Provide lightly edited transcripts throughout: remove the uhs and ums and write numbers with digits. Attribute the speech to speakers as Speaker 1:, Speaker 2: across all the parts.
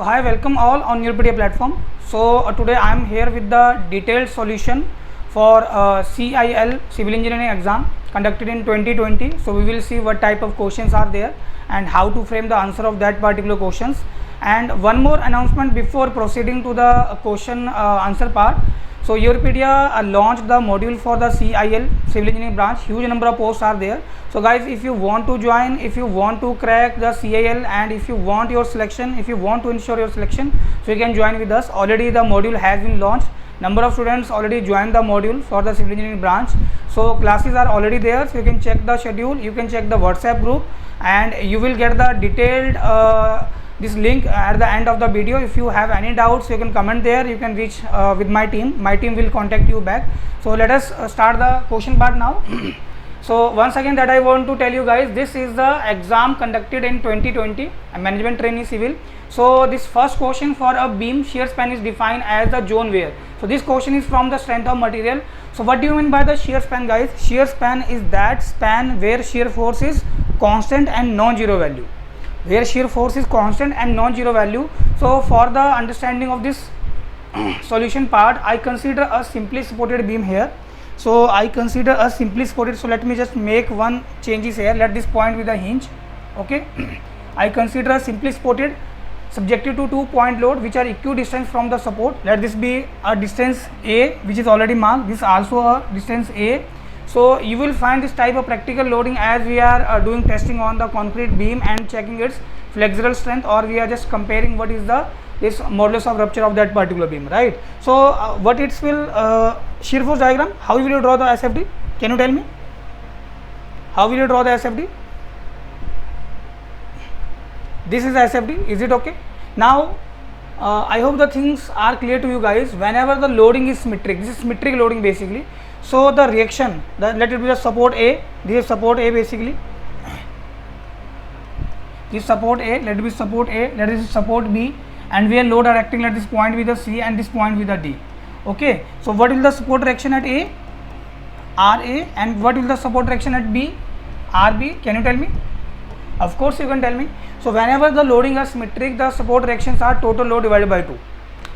Speaker 1: So hi, welcome all on YourPedia platform. So today I am here with the detailed solution for CIL Civil Engineering exam conducted in 2020. So we will see what type of questions are there and how to frame the answer of that particular questions. And one more announcement before proceeding to the question answer part. So YourPedia launched the module for the CIL Civil Engineering branch. Huge number of posts are there. So guys, if you want to join, if you want to crack the CIL, and if you want your selection, if you want to ensure your selection, so you can join with us. Already the module has been launched. Number of students already joined the module for the Civil Engineering branch. So classes are already there. So you can check the schedule, you can check the WhatsApp group, and you will get the detailed this link at the end of the video. If you have any doubts, you can comment there. You can reach with my team. My team will contact you back. So let us start the question part now. So once again that I want to tell you guys, this is the exam conducted in 2020, a management trainee civil. So this first question for a beam shear span is defined as the zone where. So this question is from the strength of material. So what do you mean by the shear span, guys? Shear span is that span where shear force is constant and non-zero value. Where shear force is constant and non-zero value. So for the understanding of this solution part, I consider a simply supported beam here. So I consider a simply supported. So let me just make one changes here. Let this point with a hinge. Okay. I consider a simply supported subjected to 2-point load which are equidistant from the support. Let this be a distance A which is already marked. This also a distance A. So you will find this type of practical loading as we are doing testing on the concrete beam and checking its flexural strength, or we are just comparing what is the this modulus of rupture of that particular beam, right? So what it will shear force diagram, how will you draw the SFD? Can you tell me? How will you draw the SFD? This is SFD, is it okay? Now I hope the things are clear to you guys. Whenever the loading is symmetric, this is symmetric loading basically. So the reaction, let it be the support A, this is support A basically. This support A, let it be support A, let it be support B, and where load are acting, let this point with the C and this point with the D. Okay, so what is the support reaction at A? RA, and what is the support reaction at B? RB, can you tell me? Of course you can tell me. So whenever the loading are symmetric, the support reactions are total load divided by 2,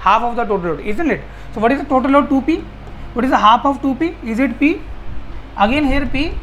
Speaker 1: half of the total load, isn't it? So what is the total load? 2P. What is the half of 2P? Is it P? Again here P.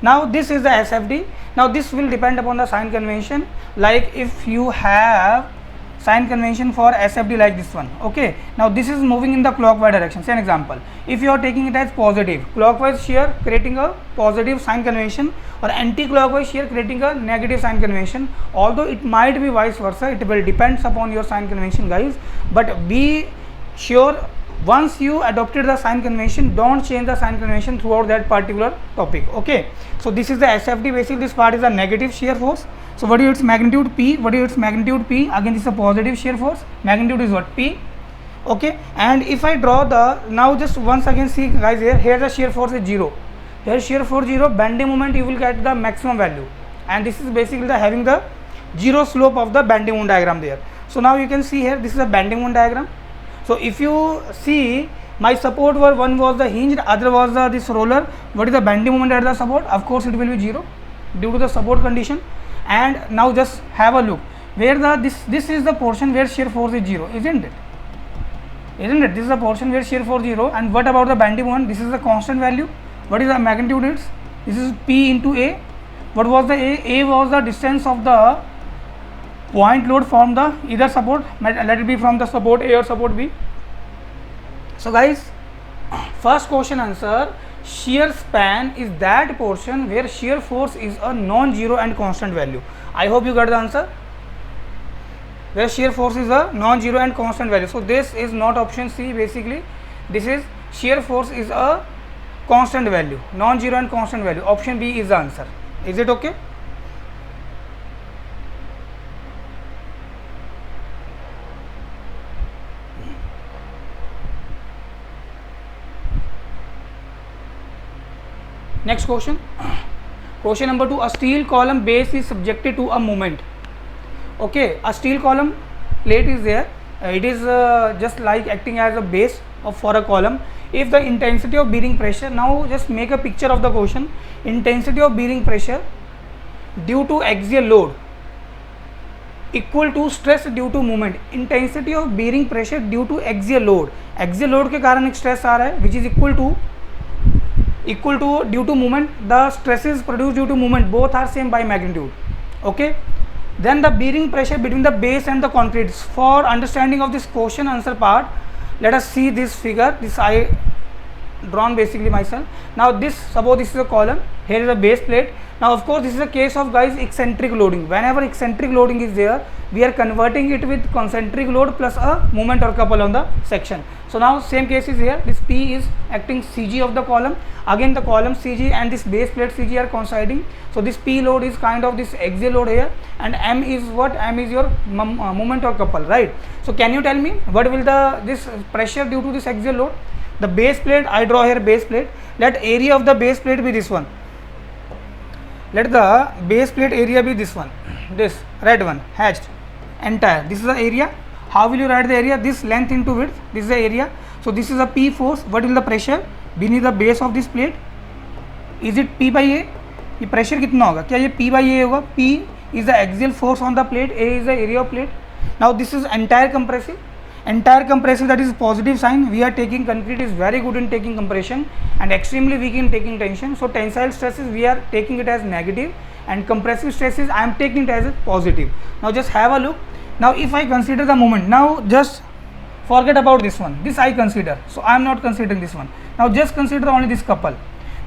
Speaker 1: Now this is the SFD. Now this will depend upon the sign convention. Like if you have sign convention for SFD like this one, okay. Now this is moving in the clockwise direction. Say an example. If you are taking it as positive, clockwise shear creating a positive sign convention, or anti-clockwise shear creating a negative sign convention. Although it might be vice versa, it will depends upon your sign convention, guys. But be sure, once you adopted the sign convention, don't change the sign convention throughout that particular topic. Okay, so this is the SFD. Basically this part is a negative shear force. So what is its magnitude? P. What is its magnitude? P. Again this is a positive shear force. Magnitude is what? P. Okay, and if I draw the, now just once again see guys, here the shear force is 0. Here shear force 0, bending moment you will get the maximum value, and this is basically the having the 0 slope of the bending moment diagram there. So now you can see here, this is a bending moment diagram. So if you see, my support were, one was the hinge, other was the this roller. What is the bending moment at the support? Of course it will be 0 due to the support condition. And now just have a look where the this is the portion where shear force is 0, isn't it? Isn't it? This is the portion where shear force 0. And what about the bending moment? This is the constant value. What is the magnitude? It's this is P into A. What was the A? A was the distance of the point load from the either support, let it be from the support A or support B. So guys, first question answer, shear span is that portion where shear force is a non-zero and constant value. I hope you got the answer. Where shear force is a non-zero and constant value. So this is not option C basically. This is shear force is a constant value, non-zero and constant value. Option B is the answer. Is it okay? Next question. Question number 2. A steel column base is subjected to a moment. Okay, a steel column plate is there. It is just like acting as a base for a column. If the intensity of bearing pressure, now just make a picture of the question. Intensity of bearing pressure due to axial load equal to stress due to movement, intensity of bearing pressure due to axial load, axial load के कारण एक stress आ रहा है which is equal to due to movement, the stresses produce due to movement both are same by magnitude. Okay, then the bearing pressure between the base and the concrete. For understanding of this question answer part, let us see this figure. This I drawn basically myself. Now this, suppose this is a column, here is a base plate. Now of course this is a case of guys eccentric loading. Whenever eccentric loading is there, we are converting it with concentric load plus a moment or couple on the section. So now same case is here. This P is acting CG of the column. Again the column CG and this base plate CG are coinciding. So this P load is kind of this axial load here, and M is what? M is your moment or couple, right? So can you tell me what will this pressure due to this axial load? The base plate, I draw here base plate. Let area of the base plate be this one. Let the base plate area be this one, this red one, hatched entire. This is the area. How will you write the area? This length into width. This is the area. So this is a P force. What will the pressure beneath the base of this plate? Is it P by A? ये pressure कितना होगा? क्या ये P by A होगा? P is the axial force on the plate. A is the area of plate. Now this is entire compressive. Entire compressive, that is positive sign. We are taking concrete is very good in taking compression and extremely weak in taking tension. So tensile stresses we are taking it as negative, and compressive stresses I am taking it as a positive. Now just have a look. Now if I consider the moment, now just forget about this one. This I consider. So I am not considering this one. Now just consider only this couple.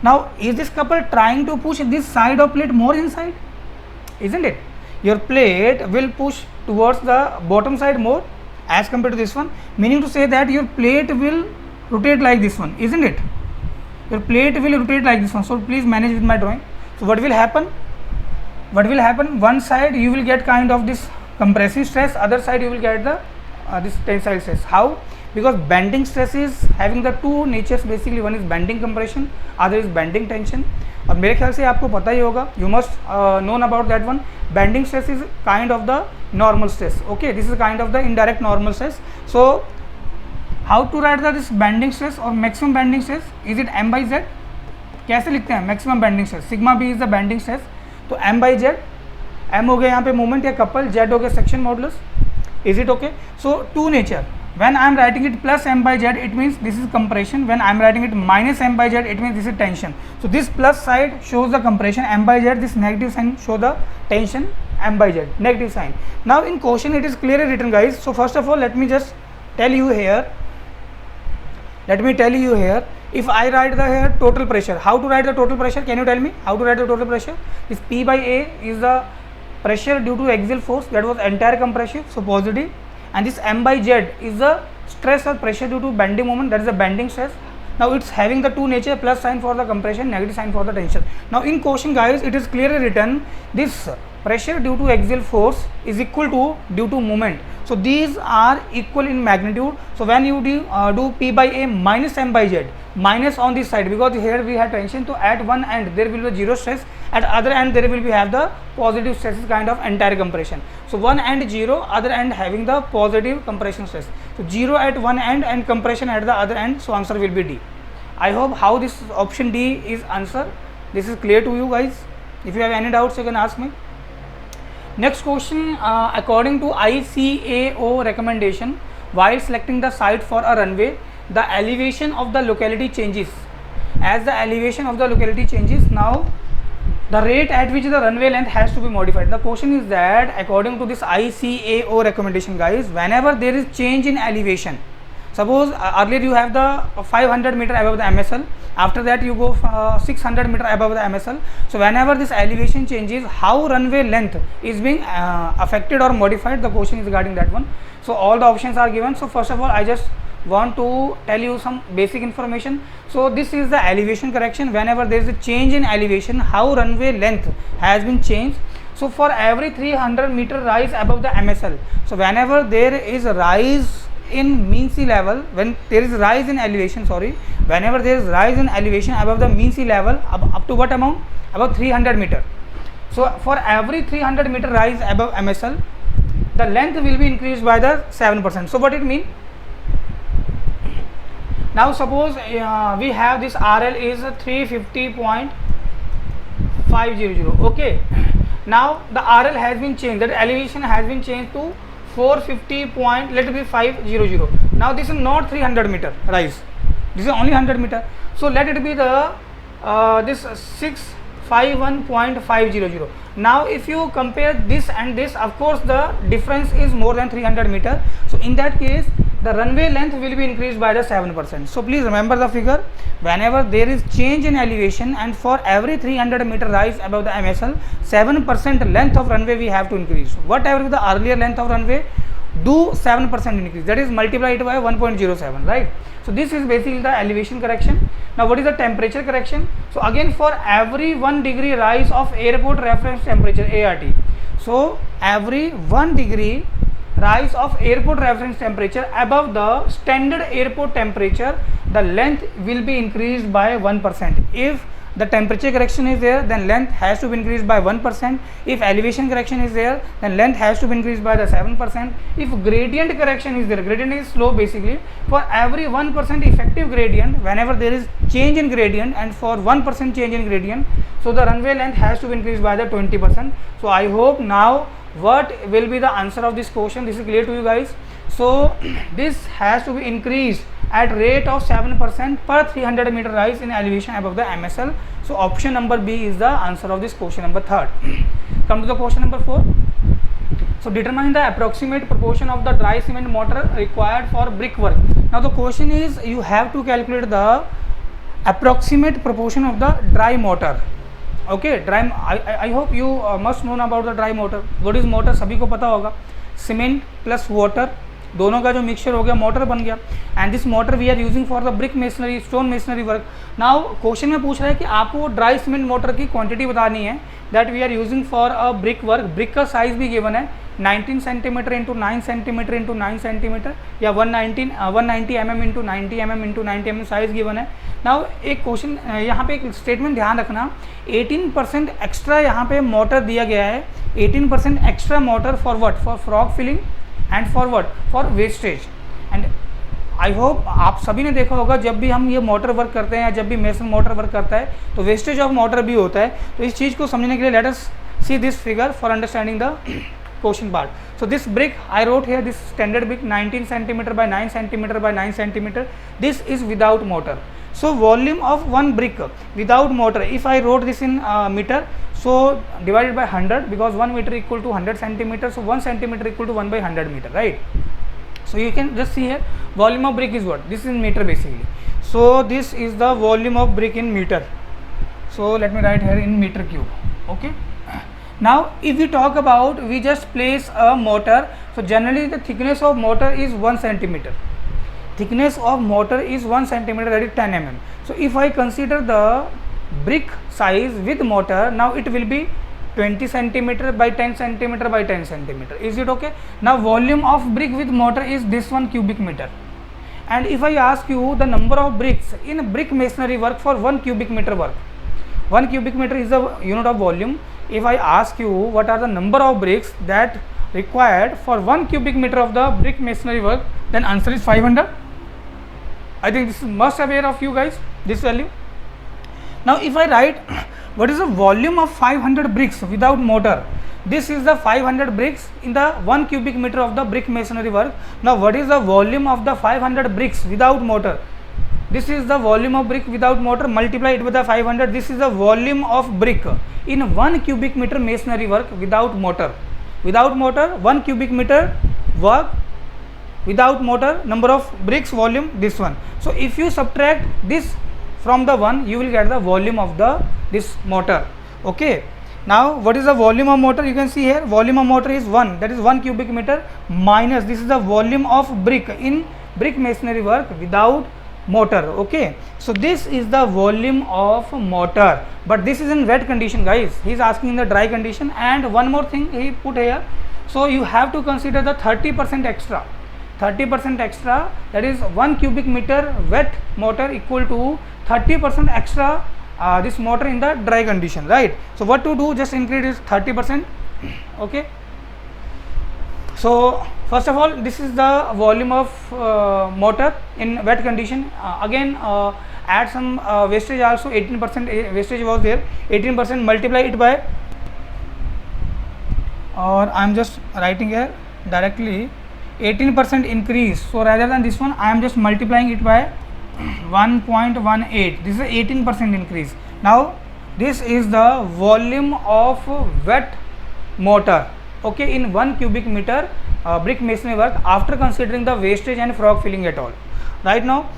Speaker 1: Now is this couple trying to push this side of plate more inside? Isn't it? Your plate will push towards the bottom side more as compared to this one, meaning to say that your plate will rotate like this one, isn't it? Your plate will rotate like this one. So please manage with my drawing. So what will happen? One side you will get kind of this compressive stress, other side you will get the this tensile stress. How? Because bending stress is having the two natures basically. One is bending compression, other is bending tension. और मेरे ख्याल से आपको पता ही होगा, you must known about that one. Bending stress is kind of the normal stress. Okay, this is kind of the indirect normal stress. So how to write this bending stress or maximum bending stress? Is it m by z? कैसे लिखते हैं maximum bending stress? Sigma b is the bending stress. तो m by z, m हो गया यहाँ पे moment या couple, z हो गया section modulus. Is it okay? So two nature. When I am writing it plus m by z, it means this is compression. When I am writing it minus m by z, it means this is tension. So this plus side shows the compression m by z, this negative sign show the tension m by z, negative sign. Now in question it is clearly written guys. So first of all let me just tell you here, if I write the here total pressure, how to write the total pressure? Can you tell me how to write the total pressure? This P by A is the pressure due to axial force, that was entire compressive, so positive. And this m by z is the stress or pressure due to bending moment, that is the bending stress. Now it's having the two nature, plus sign for the compression, negative sign for the tension. Now in question guys it is clearly written this pressure due to axial force is equal to due to moment. So these are equal in magnitude. So when you do P by A minus m by z, minus on this side, because here we have tension, so at one end there will be zero stress, at other end there will be have the positive stress, kind of entire compression. So one end zero, other end having the positive compression stress. So zero at one end and compression at the other end, so answer will be D. I hope how this option D is answer. This is clear to you guys. If you have any doubts you can ask me. Next question, according to ICAO recommendation, while selecting the site for a runway, the elevation of the locality changes. As the elevation of the locality changes, now the rate at which the runway length has to be modified. The question is that according to this ICAO recommendation guys, whenever there is change in elevation, suppose earlier you have the 500 meter above the MSL, after that you go 600 meter above the MSL. So whenever this elevation changes, how runway length is being affected or modified, the question is regarding that one. So all the options are given. So first of all I just want to tell you some basic information. So this is the elevation correction. Whenever there is a change in elevation, how runway length has been changed. So for every 300 meter rise above the MSL, so whenever there is a rise in mean sea level, when there is rise in elevation, whenever there is rise in elevation above the mean sea level, up to what amount? Above 300 meter. So for every 300 meter rise above MSL, the length will be increased by the 7%. So what it mean? Now suppose we have this RL is 350.500. Okay. Now the RL has been changed, that elevation has been changed to 450 point, let it be 500. Now this is not 300 meter rise, this is only 100 meter. So let it be the this 651.500. Now if you compare this and this, of course the difference is more than 300 meter. So in that case the runway length will be increased by the 7%. So please remember the figure, whenever there is change in elevation and for every 300 meter rise above the MSL, 7% length of runway we have to increase. Whatever is the earlier length of runway, do 7% increase, that is multiply it by 1.07, right? So this is basically the elevation correction. Now what is the temperature correction? So again, for every 1 degree rise of airport reference temperature ART, so every 1 degree rise of airport reference temperature above the standard airport temperature, the length will be increased by 1%. If the temperature correction is there, then length has to be increased by 1%. If elevation correction is there, then length has to be increased by the 7%. If gradient correction is there, gradient is slope basically, for every 1% effective gradient, whenever there is change in gradient and for 1% change in gradient, so the runway length has to be increased by the 20%. So I hope now what will be the answer of this question, this is clear to you guys. So this has to be increased at rate of 7% per 300 meter rise in elevation above the MSL. So option number B is the answer of this question number 3rd. Come to the question number 4. So determine the approximate proportion of the dry cement mortar required for brickwork. Now the question is, you have to calculate the approximate proportion of the dry mortar. Okay, dry, I hope you must know about the dry mortar. What is mortar? सभी को पता होगा, cement plus water दोनों का जो mixture हो गया mortar बन गया. And this mortar we are using for the brick masonry, stone masonry work. Now question में पूछ रहा है कि आपको ड्राई सीमेंट मोटर की क्वांटिटी बतानी है that we are using for a brick work. Brick का साइज भी गिवन है 19 centimetre into 9 centimetre into 9 centimetre या 190 mm into 90 mm into 90 mm size given है. नाउ एक क्वेश्चन यहाँ पे एक स्टेटमेंट ध्यान रखना, 18% एक्स्ट्रा यहाँ पे मोटर दिया गया है. 18% extra mortar for what? For frog filling and for what? For wastage. And I hope आप सभी ने देखा होगा, जब भी हम ये मोटर वर्क करते हैं या जब भी मेसन मोटर वर्क करता है तो वेस्टेज ऑफ मोटर भी होता है. तो इस चीज़ को समझने के लिए let us see this figure for understanding the question part. So this brick I wrote here, this standard brick 19 centimeter by 9 centimeter by 9 centimeter, this is without mortar. So volume of one brick without mortar, if I wrote this in meter, so divided by 100, because 1 meter equal to 100 centimeter, so 1 centimeter equal to 1 by 100 meter, right? So you can just see here, volume of brick is what? This is in meter basically. So this is the volume of brick in meter. So let me write here in meter cube. Okay. Now if we talk about, we just place a mortar. So generally the thickness of mortar is 1 centimeter. Thickness of mortar is 1 centimeter, that is 10 mm. So if I consider the brick size with mortar, now it will be 20 centimeter by 10 centimeter by 10 centimeter. Is it okay? Now volume of brick with mortar is this 1 cubic meter. And if I ask you the number of bricks in brick masonry work for 1 cubic meter work, 1 cubic meter is the unit of volume. If I ask you what are the number of bricks that required for 1 cubic meter of the brick masonry work, then answer is 500. I think this is must aware of you guys, this value. Now if I write what is the volume of 500 bricks without mortar, this is the 500 bricks in the 1 cubic meter of the brick masonry work. Now what is the volume of the 500 bricks without mortar? This is the volume of brick without mortar, multiply it with the 500. This is the volume of brick in 1 cubic meter masonry work without mortar. Without mortar, 1 cubic meter work without mortar, number of bricks, volume, this one. So if you subtract this from the 1, you will get the volume of the this mortar. Okay. Now what is the volume of mortar? You can see here, volume of mortar is 1, that is 1 cubic meter, minus this is the volume of brick in brick masonry work without mortar. Okay, so this is the volume of mortar, but this is in wet condition guys. He is asking in the dry condition. And one more thing he put here, so you have to consider the 30% extra. 30% extra, that is 1 cubic meter wet mortar equal to 30% extra this mortar in the dry condition, right? So what to do? Just increase 30%. Okay, so first of all, this is the volume of mortar in wet condition. Again add some wastage also, 18% wastage was there, 18% multiply it by or I am just writing here directly 18% increase. So rather than this one, I am just multiplying it by 1.18. This is 18% increase. Now this is the volume of wet mortar, okay, in 1 cubic meter brick masonry work after considering the wastage and frog filling at all. Right now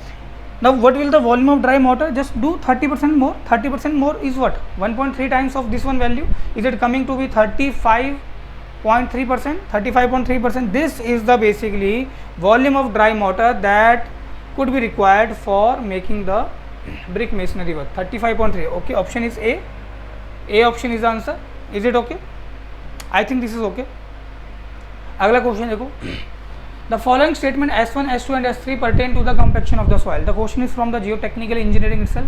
Speaker 1: what will the volume of dry mortar? Just do 30% more. 30% more is what? 1.3 times of this one value. Is it coming to be 35.3%? 35.3%. This is the basically volume of dry mortar that could be required for making the brick masonry work. 35.3. Okay, option is A. A option is the answer. Is it okay? I think this is okay. अगला question देखो. The following statement S1, S2 and S3 pertain to the compaction of the soil. The question is from the geotechnical engineering itself.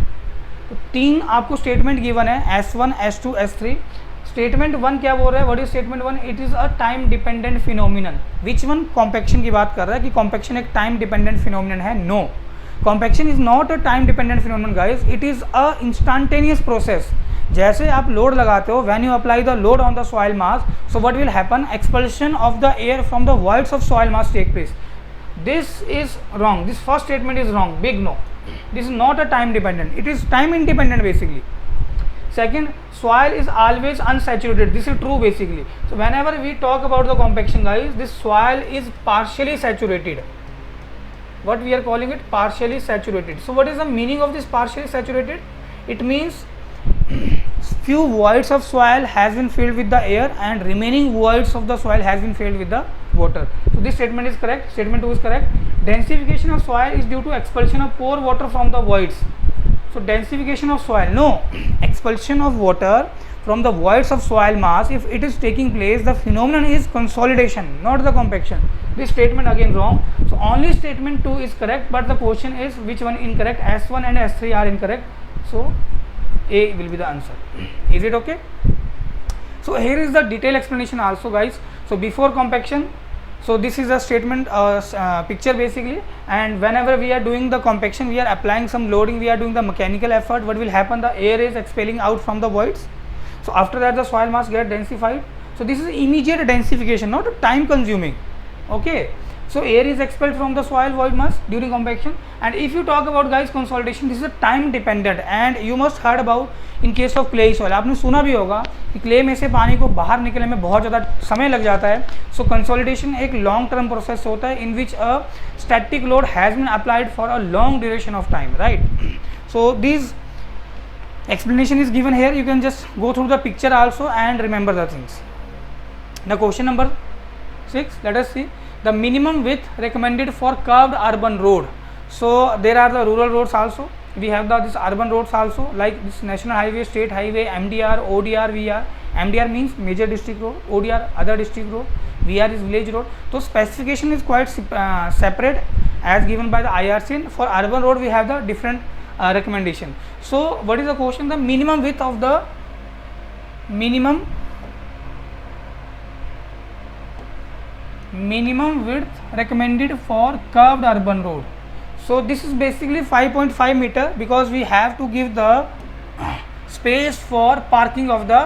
Speaker 1: तो तीन आपको statement given है S1, S2, S3. Statement one क्या बोल रहा है? What is statement one? It is a time dependent phenomenon. Which one? Compaction की बात कर रहा है कि कॉम्पैक्शन एक टाइम डिपेंडेंट फिनोमिनन है. No, compaction is not a time dependent phenomenon guys. It is a instantaneous process. जैसे आप लोड लगाते हो, when you apply the load on the soil mass, so what will happen? Expulsion of the air from the voids of soil mass take place. This is wrong. This first statement is wrong. Big no. This is not a time dependent. It is time independent basically. Second, soil is always unsaturated. This is true basically. So whenever we talk about the compaction guys, this soil is partially saturated. What we are calling it? Partially saturated. So what is the meaning of this partially saturated? It means few voids of soil has been filled with the air and remaining voids of the soil has been filled with the water. So this statement is correct. Statement 2 is correct. Densification of soil is due to expulsion of pore water from the voids. So densification of soil, no, expulsion of water from the voids of soil mass, if it is taking place, the phenomenon is consolidation, not the compaction. This statement again wrong. So only statement 2 is correct, but the question is which one incorrect? S1 and S3 are incorrect. So A will be the answer. Is it okay? So here is the detailed explanation also guys. So before compaction, so this is a statement picture basically, and whenever we are doing the compaction, we are applying some loading, we are doing the mechanical effort. What will happen? The air is expelling out from the voids. So after that the soil mass get densified. So this is immediate densification, not time consuming. Okay, so air is expelled from the soil void mass during compaction. And if you talk about guys consolidation, this is a time dependent, and you must heard about in case of clay soil. आपने सुना भी होगा कि clay में से पानी को बाहर निकलने में बहुत ज़्यादा समय लग जाता है. सो कंसोलिडेशन एक लॉन्ग टर्म प्रोसेस होता है in which a static load has been applied for a long duration of time, right. So this explanation is given here. You can just go through the picture also and remember the things. Now question number 6, let us see the minimum width recommended for curved urban road. So there are the rural roads also, we have this urban roads also, like this national highway, state highway, MDR, ODR, VR. MDR means major district road, ODR other district road, VR is village road. So specification is quite separate as given by the IRC. For urban road we have the different recommendation. So what is the question? The minimum width of the minimum width recommended for curved urban road. So this is basically 5.5 meter because we have to give the space for parking of the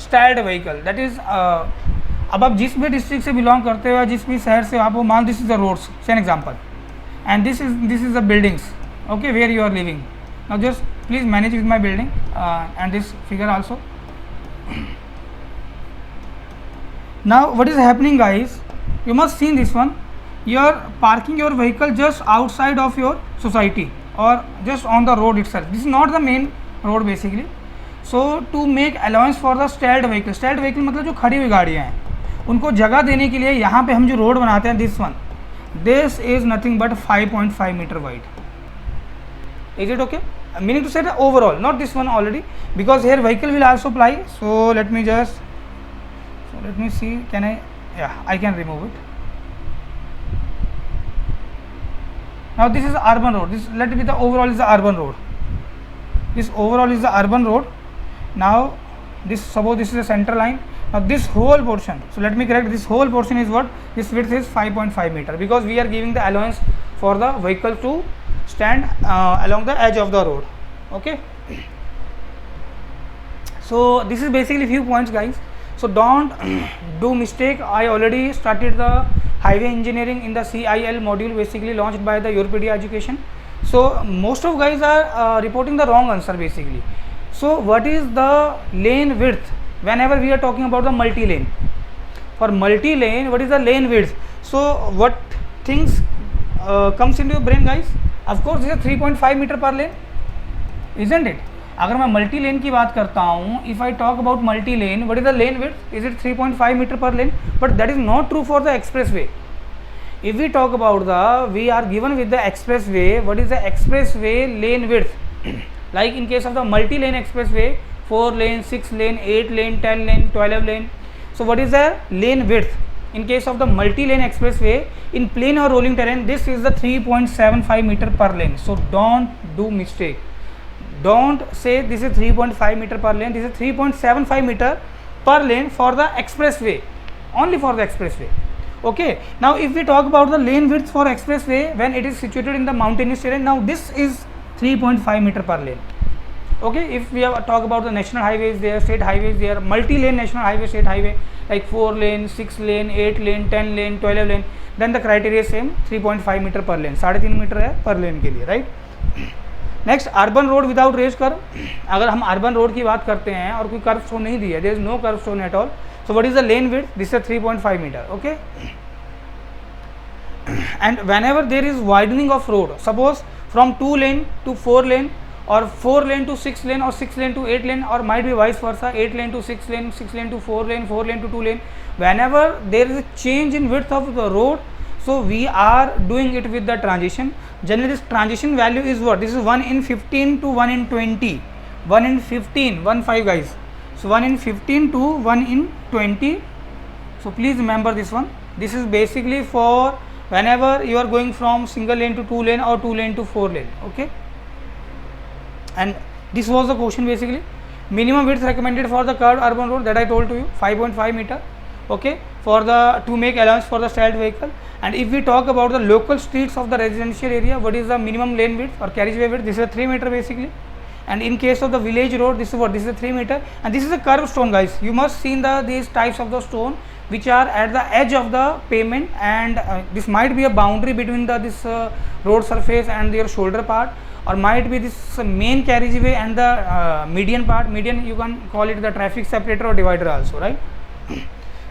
Speaker 1: stalled vehicle. That is अब आप जिस भी district से belong करते हो, जिस भी शहर से आप हो, मान दिस इज द रोड्स, से an example, and this is the buildings, okay, where you are living. Now just please manage with my building and this figure also. Now what is happening guys, you must see this one. You are parking your vehicle just outside of your society or just on the road itself. This is not the main road basically. So to make allowance for the stalled vehicle, stalled vehicle मतलब जो खड़ी हुई गाड़ियाँ हैं उनको जगह देने के लिए यहाँ पे हम जो रोड बनाते हैं, this one, this is nothing but 5.5 meter wide. Is it okay? Meaning to say that overall, not this one already, because here vehicle will also apply. So let me see, can I, yeah, I can remove it. Now this is urban road, this let me the overall is the urban road, this overall is the urban road. Now this, suppose this is a center line. Now this whole portion, so let me correct, this whole portion is what, this width is 5.5 meter because we are giving the allowance for the vehicle to stand along the edge of the road. Okay, so this is basically few points guys. So don't do mistake. I already started the highway engineering in the CIL module, basically launched by the YourPedia education. So most of guys are reporting the wrong answer basically. So what is the lane width whenever we are talking about the multi-lane? For multi-lane, what is the lane width? So what things comes into your brain guys? Of course this is 3.5 meter per lane, isn't it? अगर मैं multi lane की बात करता हूँ, if I talk about multi lane, what is the lane width? Is it 3.5 metre per lane? But that is not true for the expressway. If we talk about we are given with the expressway, what is the expressway lane width? Like in case of the multi-lane expressway, 4 lane, 6 lane, 8 lane, 10 lane, 12 lane. So what is the lane width? In case of the multi-lane expressway, in plain or rolling terrain, this is the 3.75 meter per lane. So don't do mistake. Don't say this is 3.5 meter per lane. This is 3.75 meter per lane for the expressway, only for the expressway. Okay, now if we talk about the lane width for expressway when it is situated in the mountainous terrain, now this is 3.5 meter per lane. Okay, if we talk about the national highways there, state highways there, multi-lane national highway, state highway like 4 lane, 6 lane, 8 lane, 10 lane, 12 lane, then the criteria is same, 3.5 meter per lane, 3.5 metre है per lane के लिए, right? Next urban road without raised kerb. अगर हम urban road की बात करते हैं और कोई कर्व स्टोन नहीं दी है, there is no kerb stone at all, so what is the lane width? This is 3.5 metre. Okay, and whenever there is widening of road, suppose from 2 lane to 4 lane और 4 लेन to 6 लेन और 6 लेन to 8 लेन और might be vice versa, 8 lane to 6 lane, 6 lane to 4 lane, 4 lane to 2 lane, whenever there is a change in width of the road, so we are doing it with the transition. Generally this transition value is what? This is 1 in 15 to 1 in 20, 1 in 15, 1 5 guys, so 1 in 15 to 1 in 20. So please remember this one. This is basically for whenever you are going from single lane to 2 lane or 2 lane to 4 lane. Okay, and this was the question basically. Minimum width recommended for the curved urban road, that I told to you, 5.5 meter. Okay, for the to make allowance for the styled vehicle. And if we talk about the local streets of the residential area, what is the minimum lane width or carriageway width? This is a 3 meter basically. And in case of the village road, this is what? This is a 3 meter, and this is a curved stone guys. You must see these types of the stone which are at the edge of the pavement, and this might be a boundary between this road surface and your shoulder part, or might be this main carriageway and the median part. Median, you can call it the traffic separator or divider also, right?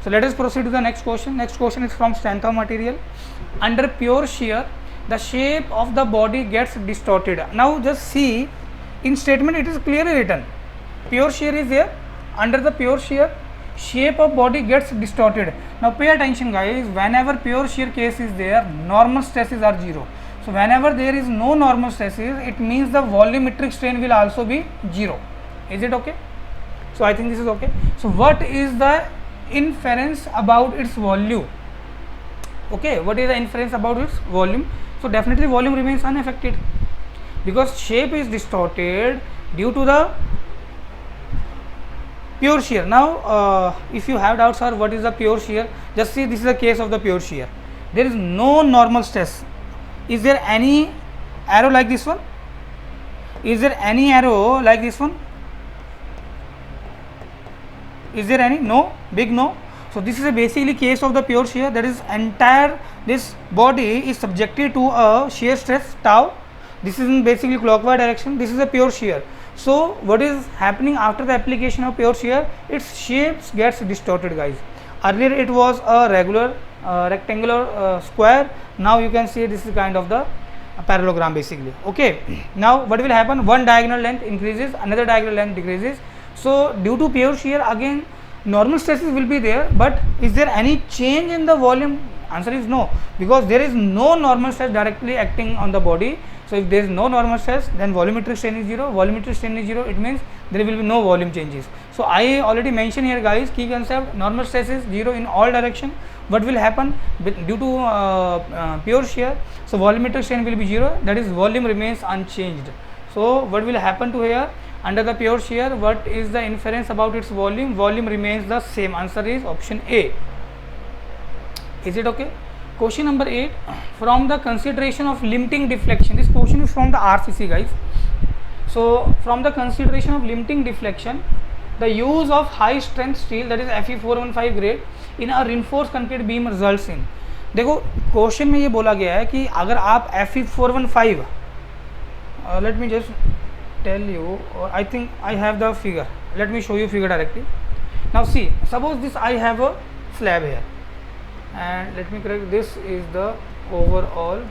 Speaker 1: So let us proceed to the next question. Next question is from strength of material. Under pure shear, the shape of the body gets distorted. Now just see, in statement it is clearly written, pure shear is there. Under the pure shear, shape of body gets distorted. Now pay attention guys, whenever pure shear case is there, normal stresses are 0. So whenever there is no normal stresses, it means the volumetric strain will also be 0. Is it okay? So I think this is okay. So what is the inference about its volume? Okay, what is the inference about its volume? So definitely volume remains unaffected because shape is distorted due to the pure shear. Now if you have doubts, sir, what is the pure shear? Just see, this is the case of the pure shear. There is no normal stress. Is there any arrow like this one? Is there any arrow like this one? Is there any? No, big no. So this is a basically case of the pure shear, that is entire this body is subjected to a shear stress tau. This is in basically clockwise direction. This is a pure shear. So what is happening after the application of pure shear? Its shapes gets distorted guys. Earlier it was a regular rectangular square. Now you can see this is kind of the parallelogram basically. Okay, now what will happen? One diagonal length increases, another diagonal length decreases. So due to pure shear, again normal stresses will be there, but is there any change in the volume? Answer is no, because there is no normal stress directly acting on the body. So if there is no normal stress, then volumetric strain is 0. Volumetric strain is 0, it means there will be no volume changes. So I already mentioned here guys, key concept, normal stress is 0 in all direction. What will happen due to pure shear? So volumetric strain will be 0, that is volume remains unchanged. So what will happen to here? Under the pure shear, what is the inference about its volume? Volume remains the same. Answer is option A. Is it okay? Question number 8, from the consideration of limiting deflection. This question is from the RCC guys. So from the consideration of limiting deflection, the use of high strength steel that is Fe415 grade in a reinforced concrete beam results in. देखो question में ये बोला गया है कि अगर आप Fe415 let me just tell you, or I think I have the figure, let me show you figure directly. Now see, suppose this I have a slab here, and let me correct, this is the overall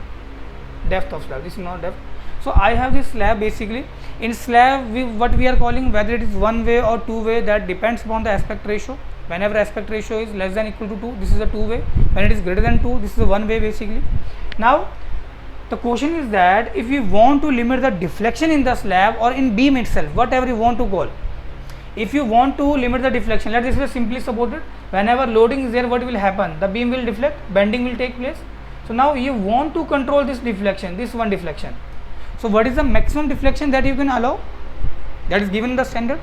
Speaker 1: depth of slab, this is not depth. So I have this slab. Basically in slab what we are calling, whether it is one way or two way, that depends upon the aspect ratio. Whenever aspect ratio is less than equal to 2, this is a two way. When it is greater than 2, this is a one way basically. Now the question is that if you want to limit the deflection in the slab or in beam itself, whatever you want to call, if you want to limit the deflection, let this is simply supported, whenever loading is there, what will happen? The beam will deflect, bending will take place. So now you want to control this deflection, this one deflection. So what is the maximum deflection that you can allow? That is given in the standard.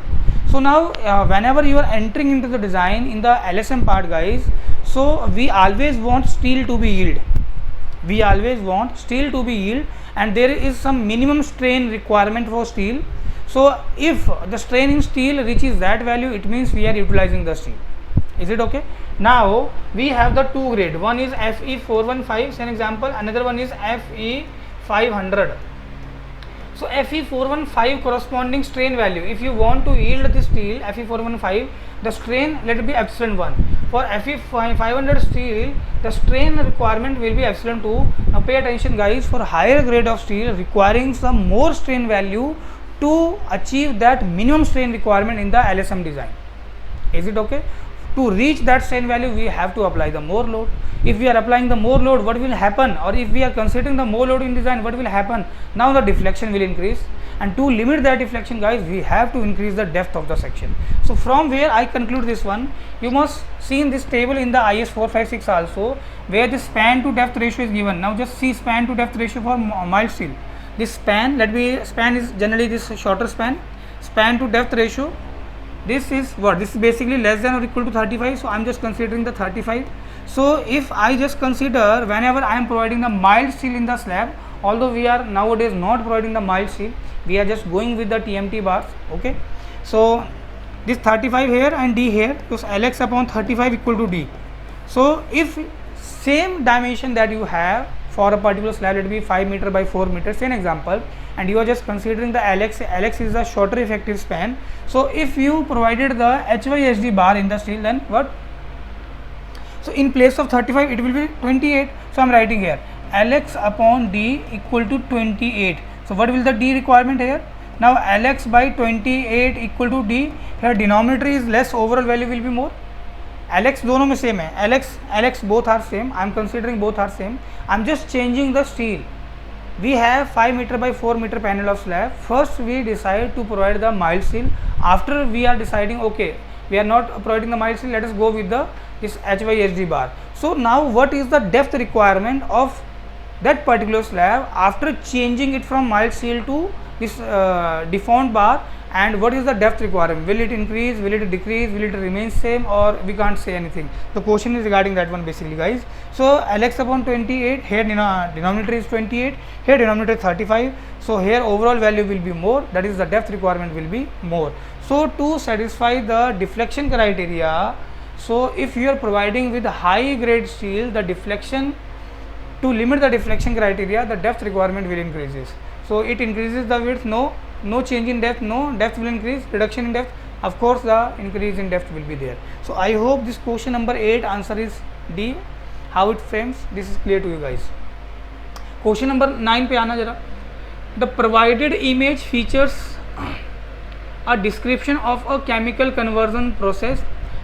Speaker 1: So now whenever you are entering into the design in the LSM part, guys, so we always want steel to be yield. We always want steel to be yield, and there is some minimum strain requirement for steel. So if the strain in steel reaches that value, it means we are utilizing the steel. Is it okay? Now we have the two grade. One is Fe415, say an example. Another one is Fe500. So Fe415 corresponding strain value, if you want to yield the steel Fe415, the strain, let it be epsilon 1. For Fe500 steel, the strain requirement will be epsilon 2. Now pay attention, guys, for higher grade of steel requiring some more strain value to achieve that minimum strain requirement in the LSM design. Is it okay? To reach that strain value, we have to apply the more load. If we are applying the more load, what will happen? Or if we are considering the more load in design, what will happen? Now the deflection will increase, and to limit that deflection, guys, we have to increase the depth of the section. So from where I conclude this one, you must see in this table in the IS 456 also, where the span to depth ratio is given. Now just see span to depth ratio for mild steel. This span, span is generally this shorter span. Span to depth ratio, this is what? This is basically less than or equal to 35. So I am just considering the 35. So if I just consider whenever I am providing the mild steel in the slab, although we are nowadays not providing the mild steel, we are just going with the TMT bars. Okay, so this 35 here and D here, so Lx upon 35 equal to D. So if same dimension that you have for a particular slab, let it be 5 meter by 4 meters, say an example, and you are just considering the Lx is the shorter effective span. So if you provided the HYSD bar in the steel, then what? So in place of 35, it will be 28. So I am writing here Lx upon D equal to 28. So what will the D requirement here? Now Lx by 28 equal to D. Here denominator is less, overall value will be more. Lx दोनों में same है. Lx both are same. I am considering both are same. I am just changing the steel. We have 5 meter by 4 meter panel of slab. First we decide to provide the mild steel. After we are deciding, okay, we are not providing the mild steel, let us go with the this HYSD bar. So now what is the depth requirement of that particular slab after changing it from mild steel to this deformed bar, and what is the depth requirement? Will it increase, will it decrease, will it remain same, or we can't say anything? The question is regarding that one basically, guys. So Lx upon 28, here denominator is 28, here denominator 35. So here overall value will be more, that is the depth requirement will be more. So to satisfy the deflection criteria, so if you are providing with high grade steel, the deflection, to limit the deflection criteria, the depth requirement will increases. So it increases the width, no change in depth, no, depth will increase, reduction in depth, of course the increase in depth will be there. So I hope this question number 8 answer is D. How it frames, this is clear to you guys. Question number 9 पे आना जरा. The provided image features a description of a chemical conversion process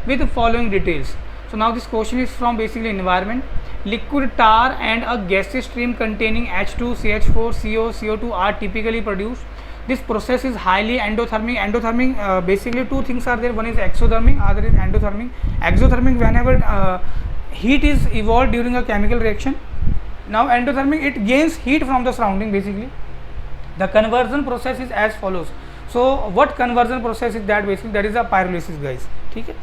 Speaker 1: with the following details. So now this question is from basically environment. Liquid tar and a gaseous stream containing H2, CH4, CO, CO2 are typically produced. This process is highly endothermic. Endothermic, basically two things are there. One is exothermic, other is endothermic. Exothermic, whenever heat is evolved during a chemical reaction. Now endothermic, it gains heat from the surrounding basically. The conversion process is as follows. So what conversion process is that? Basically that is a pyrolysis, guys. Okay.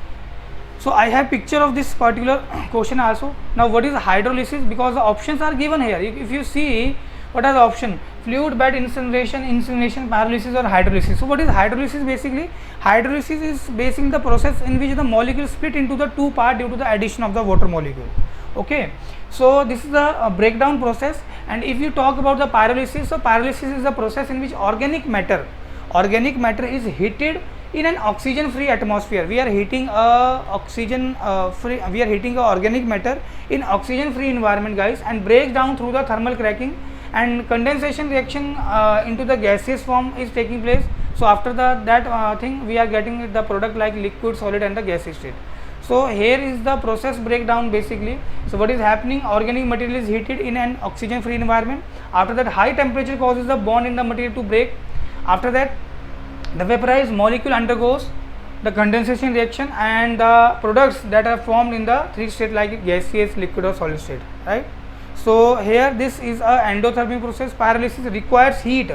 Speaker 1: So I have picture of this particular question also. Now what is hydrolysis? Because the options are given here. If you see What are the option? Fluid bed incineration, incineration, pyrolysis or hydrolysis. So what is hydrolysis basically? Hydrolysis is basically the process in which the molecule split into the two parts due to the addition of the water molecule. Okay, so this is the breakdown process. And if you talk about the pyrolysis, so pyrolysis is the process in which organic matter is heated in an oxygen free atmosphere. We are heating a organic matter in oxygen free environment, guys, and breaks down through the thermal cracking, and condensation reaction into the gaseous form is taking place. So after that thing, we are getting the product like liquid, solid and the gaseous state. So here is the process breakdown basically. So what is happening? Organic material is heated in an oxygen free environment. After that, high temperature causes the bond in the material to break. After that, the vaporized molecule undergoes the condensation reaction, and the products that are formed in the three state like gaseous, liquid or solid state, right? So here this is a endothermic process. Pyrolysis requires heat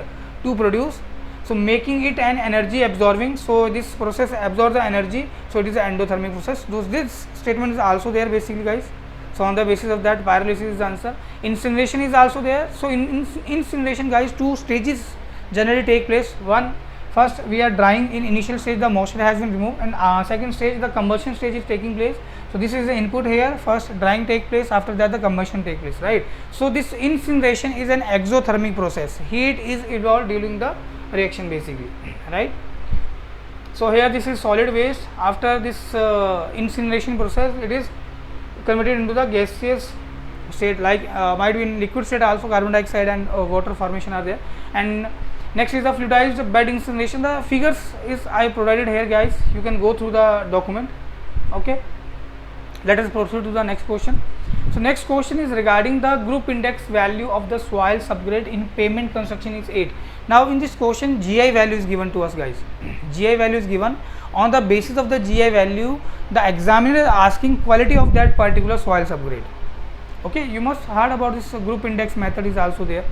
Speaker 1: to produce, so making it an energy absorbing. So this process absorbs the energy, so it is an endothermic process. This statement is also there basically, guys. So on the basis of that, pyrolysis is the answer. Incineration is also there. So in incineration, guys, two stages generally take place. First we are drying. In initial stage the moisture has been removed, and second stage the combustion stage is taking place. So this is the input here. First drying take place, after that the combustion take place, right? So this incineration is an exothermic process. Heat is evolved during the reaction basically, right? So here this is solid waste. After this incineration process, it is converted into the gaseous state, like might be in liquid state also. Carbon dioxide and water formation are there. And next is the fluidized bed incineration. The figures is I provided here, guys. You can go through the document. Okay, let us proceed to the next question. So next question is regarding the group index value of the soil subgrade in pavement construction is 8. Now in this question, GI value is given to us, guys. GI value is given. On the basis of the GI value, the examiner is asking quality of that particular soil subgrade. Okay, you must heard about this group index method is also there.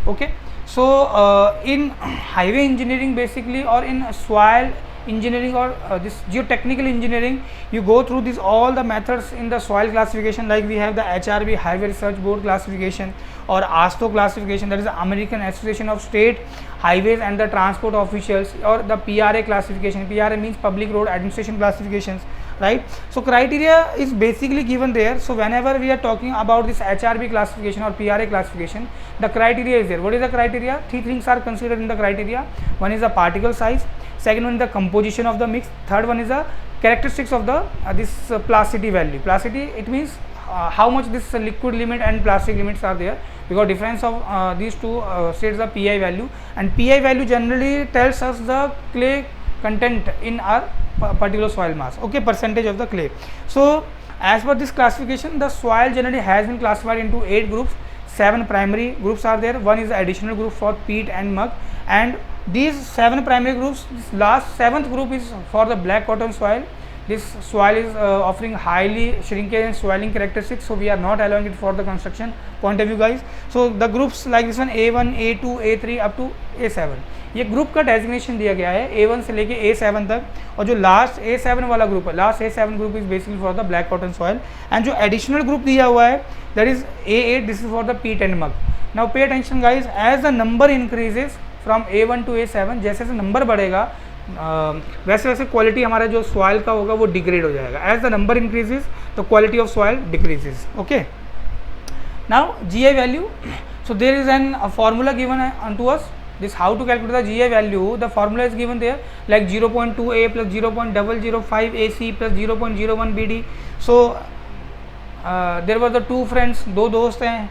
Speaker 1: Okay, so in highway engineering basically, or in soil engineering, or this geotechnical engineering, you go through this all the methods in the soil classification, like we have the HRB, Highway Research Board classification, or ASTO classification, that is the American Association of State Highways and the Transport Officials, or the PRA classification. PRA means Public Road Administration classifications, right? So criteria is basically given there. So whenever we are talking about this HRB classification or PRA classification, the criteria is there. What is the criteria? Three things are considered in the criteria. One is the particle size, second one is the composition of the mix, third one is the characteristics of the this plasticity value. Plasticity, it means how much this liquid limit and plastic limits are there, because difference of these two states the PI value, and PI value generally tells us the clay content in our particular soil mass. Okay, percentage of the clay. So as per this classification, the soil generally has been classified into 8 groups. 7 primary groups are there. One is the additional group for peat and mud, and these 7 primary groups, this last 7th group is for the black cotton soil. This soil is offering highly shrinkage and swelling characteristics, so we are not allowing it for the construction point of view, guys. So the groups like this one, A1, A2, A3 up to A7, ये group का designation दिया गया है A1 से लेके A7 तक, और जो लास्ट A7 वाला ग्रुप है, last A7 group is basically for the black cotton soil, and जो एडिशनल ग्रुप दिया हुआ है that is A8, this is for the peat and muck. Now pay attention guys, as the number increases from A1 to A7, जैसे जैसे number बढ़ेगा वैसे वैसे quality हमारा जो सॉइल का होगा वो डिग्रेड हो जाएगा. As the number increases the quality of soil decreases. Okay, now GI value. So there is an formula given to us. This how to calculate the GI value. The formula is given there, like 0.2A plus 0.005 AC plus 0.01 BD. So there were the two friends, दो दोस्त हैं,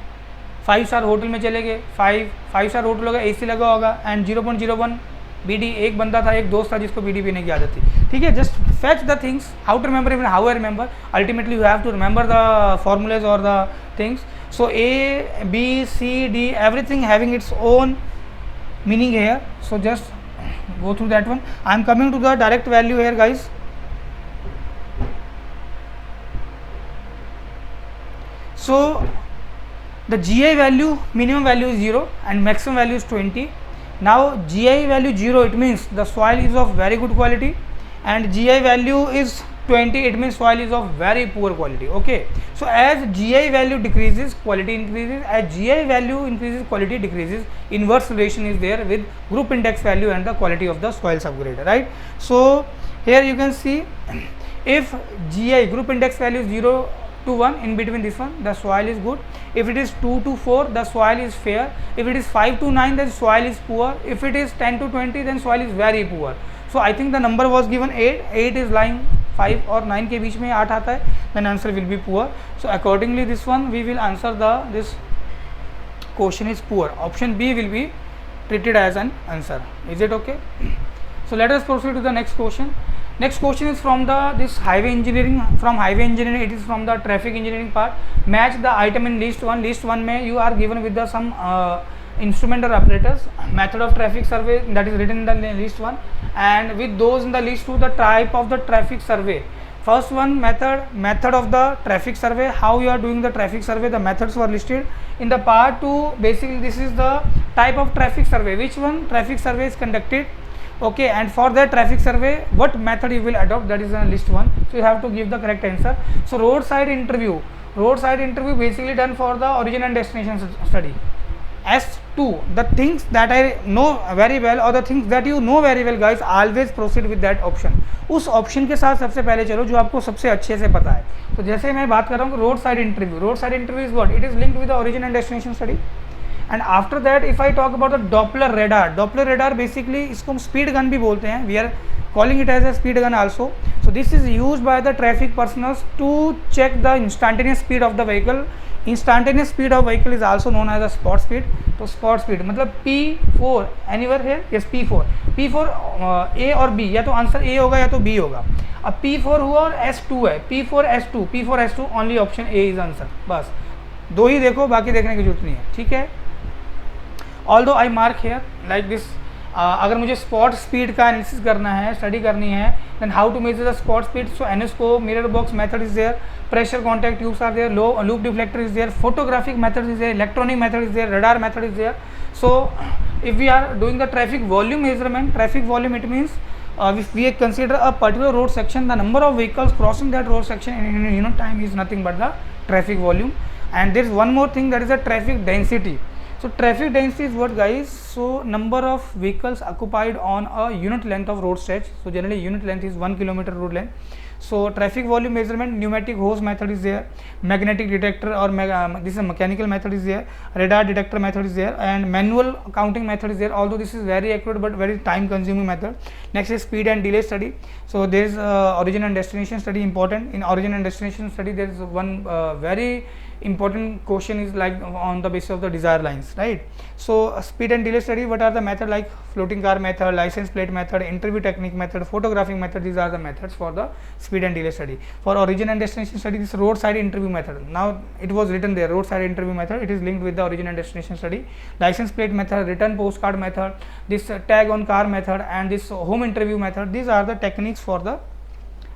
Speaker 1: 5 star hotel में चले गए. 5 star hotel होगा, AC लगा होगा, and 0.01 BD. एक बंदा था, एक दोस्त था जिसको BD पीने की आदत थी. ठीक है, just fetch the things, how to remember, even how I remember. Ultimately you have to remember the formulas or the things. So A, B, C, D, everything having its own meaning here. So just go through that one. I am coming to the direct value here, guys. So the GI value, minimum value is 0 and maximum value is 20. Now GI value 0, it means the soil is of very good quality. and GI value is 20, it means soil is of very poor quality. Okay, so as GI value decreases, quality increases. As GI value increases, quality decreases. Inverse relation is there with group index value and the quality of the soil subgrade, right? So here you can see, if GI group index value is 0 to 1, in between this one, the soil is good. If it is 2 to 4, the soil is fair. If it is 5 to 9, then soil is poor. If it is 10 to 20, then soil is very poor. So I think the number was given 8. 8 is lying 5 और 9 के बीच में 8 आता है, then answer will be poor. So accordingly this one we will answer this question is poor. Option B will be treated as an answer. Is it okay? So let us proceed to the next question. Next question is from this highway engineering. From highway engineering, it is from the traffic engineering part. Match the item in list 1. List 1 में you are given with the some instrument or apparatus, method of traffic survey that is written in the list 1, and with those in the list 2, the type of the traffic survey. First one, method of the traffic survey, how you are doing the traffic survey, the methods were listed. In the part 2, basically this is the type of traffic survey, which one traffic survey is conducted. Okay, and for that traffic survey, what method you will adopt, that is in list 1. So you have to give the correct answer. So roadside interview basically done for the origin and destination study. S2, the things that I know very well or the things that you know very well, guys, always proceed with that option. उस option के साथ सबसे पहले चलो जो आपको सबसे अच्छे से पता है. तो जैसे मैं बात कर रहा हूँ road side interview is what, it is linked with the origin and destination study. And after that if I talk about the Doppler radar basically इसको हम स्पीड गन भी बोलते हैं. We are calling it as a speed gun also. So this is used by the traffic personnel to check the instantaneous speed of the vehicle. Instantaneous speed of vehicle is also known as a spot speed. तो spot speed मतलब P4 anywhere here, yes P4 A और B, या तो answer A होगा या तो B होगा. अब P4 हुआ और S2 है, P4 S2 only option A is answer. बस दो ही देखो, बाकी देखने की जरूरत नहीं है. ठीक है, although I mark here like this. अगर मुझे स्पॉट स्पीड का एनालिसिस करना है, स्टडी करनी है, then how to measure the spot speed. So enoscope mirror box method is there, pressure contact tubes are there, loop deflector is there, photographic method is there, electronic method is there, radar method is there. So if we are doing the traffic volume measurement, it means if we consider a particular road section, the number of vehicles crossing that road section in unit time is nothing but the traffic volume. And there is one more thing, that is the traffic density. So traffic density is what, guys? So number of vehicles occupied on a unit length of road stretch. So generally unit length is 1 kilometer road length. So traffic volume measurement, pneumatic hose method is there, magnetic detector or this is a mechanical method is there, radar detector method is there, and manual counting method is there. Although this is very accurate but very time consuming method. Next is speed and delay study. So there is origin and destination study important. In origin and destination study there is one very important question is like on the basis of the desired lines, right? So speed and delay study, what are the method like floating car method, license plate method, interview technique method, photographing method. These are the methods for the speed and delay study. For origin and destination study, this roadside interview method. Now it was written there, roadside interview method, it is linked with the origin and destination study. License plate method, return postcard method, this tag on car method, and this home interview method. These are the techniques for the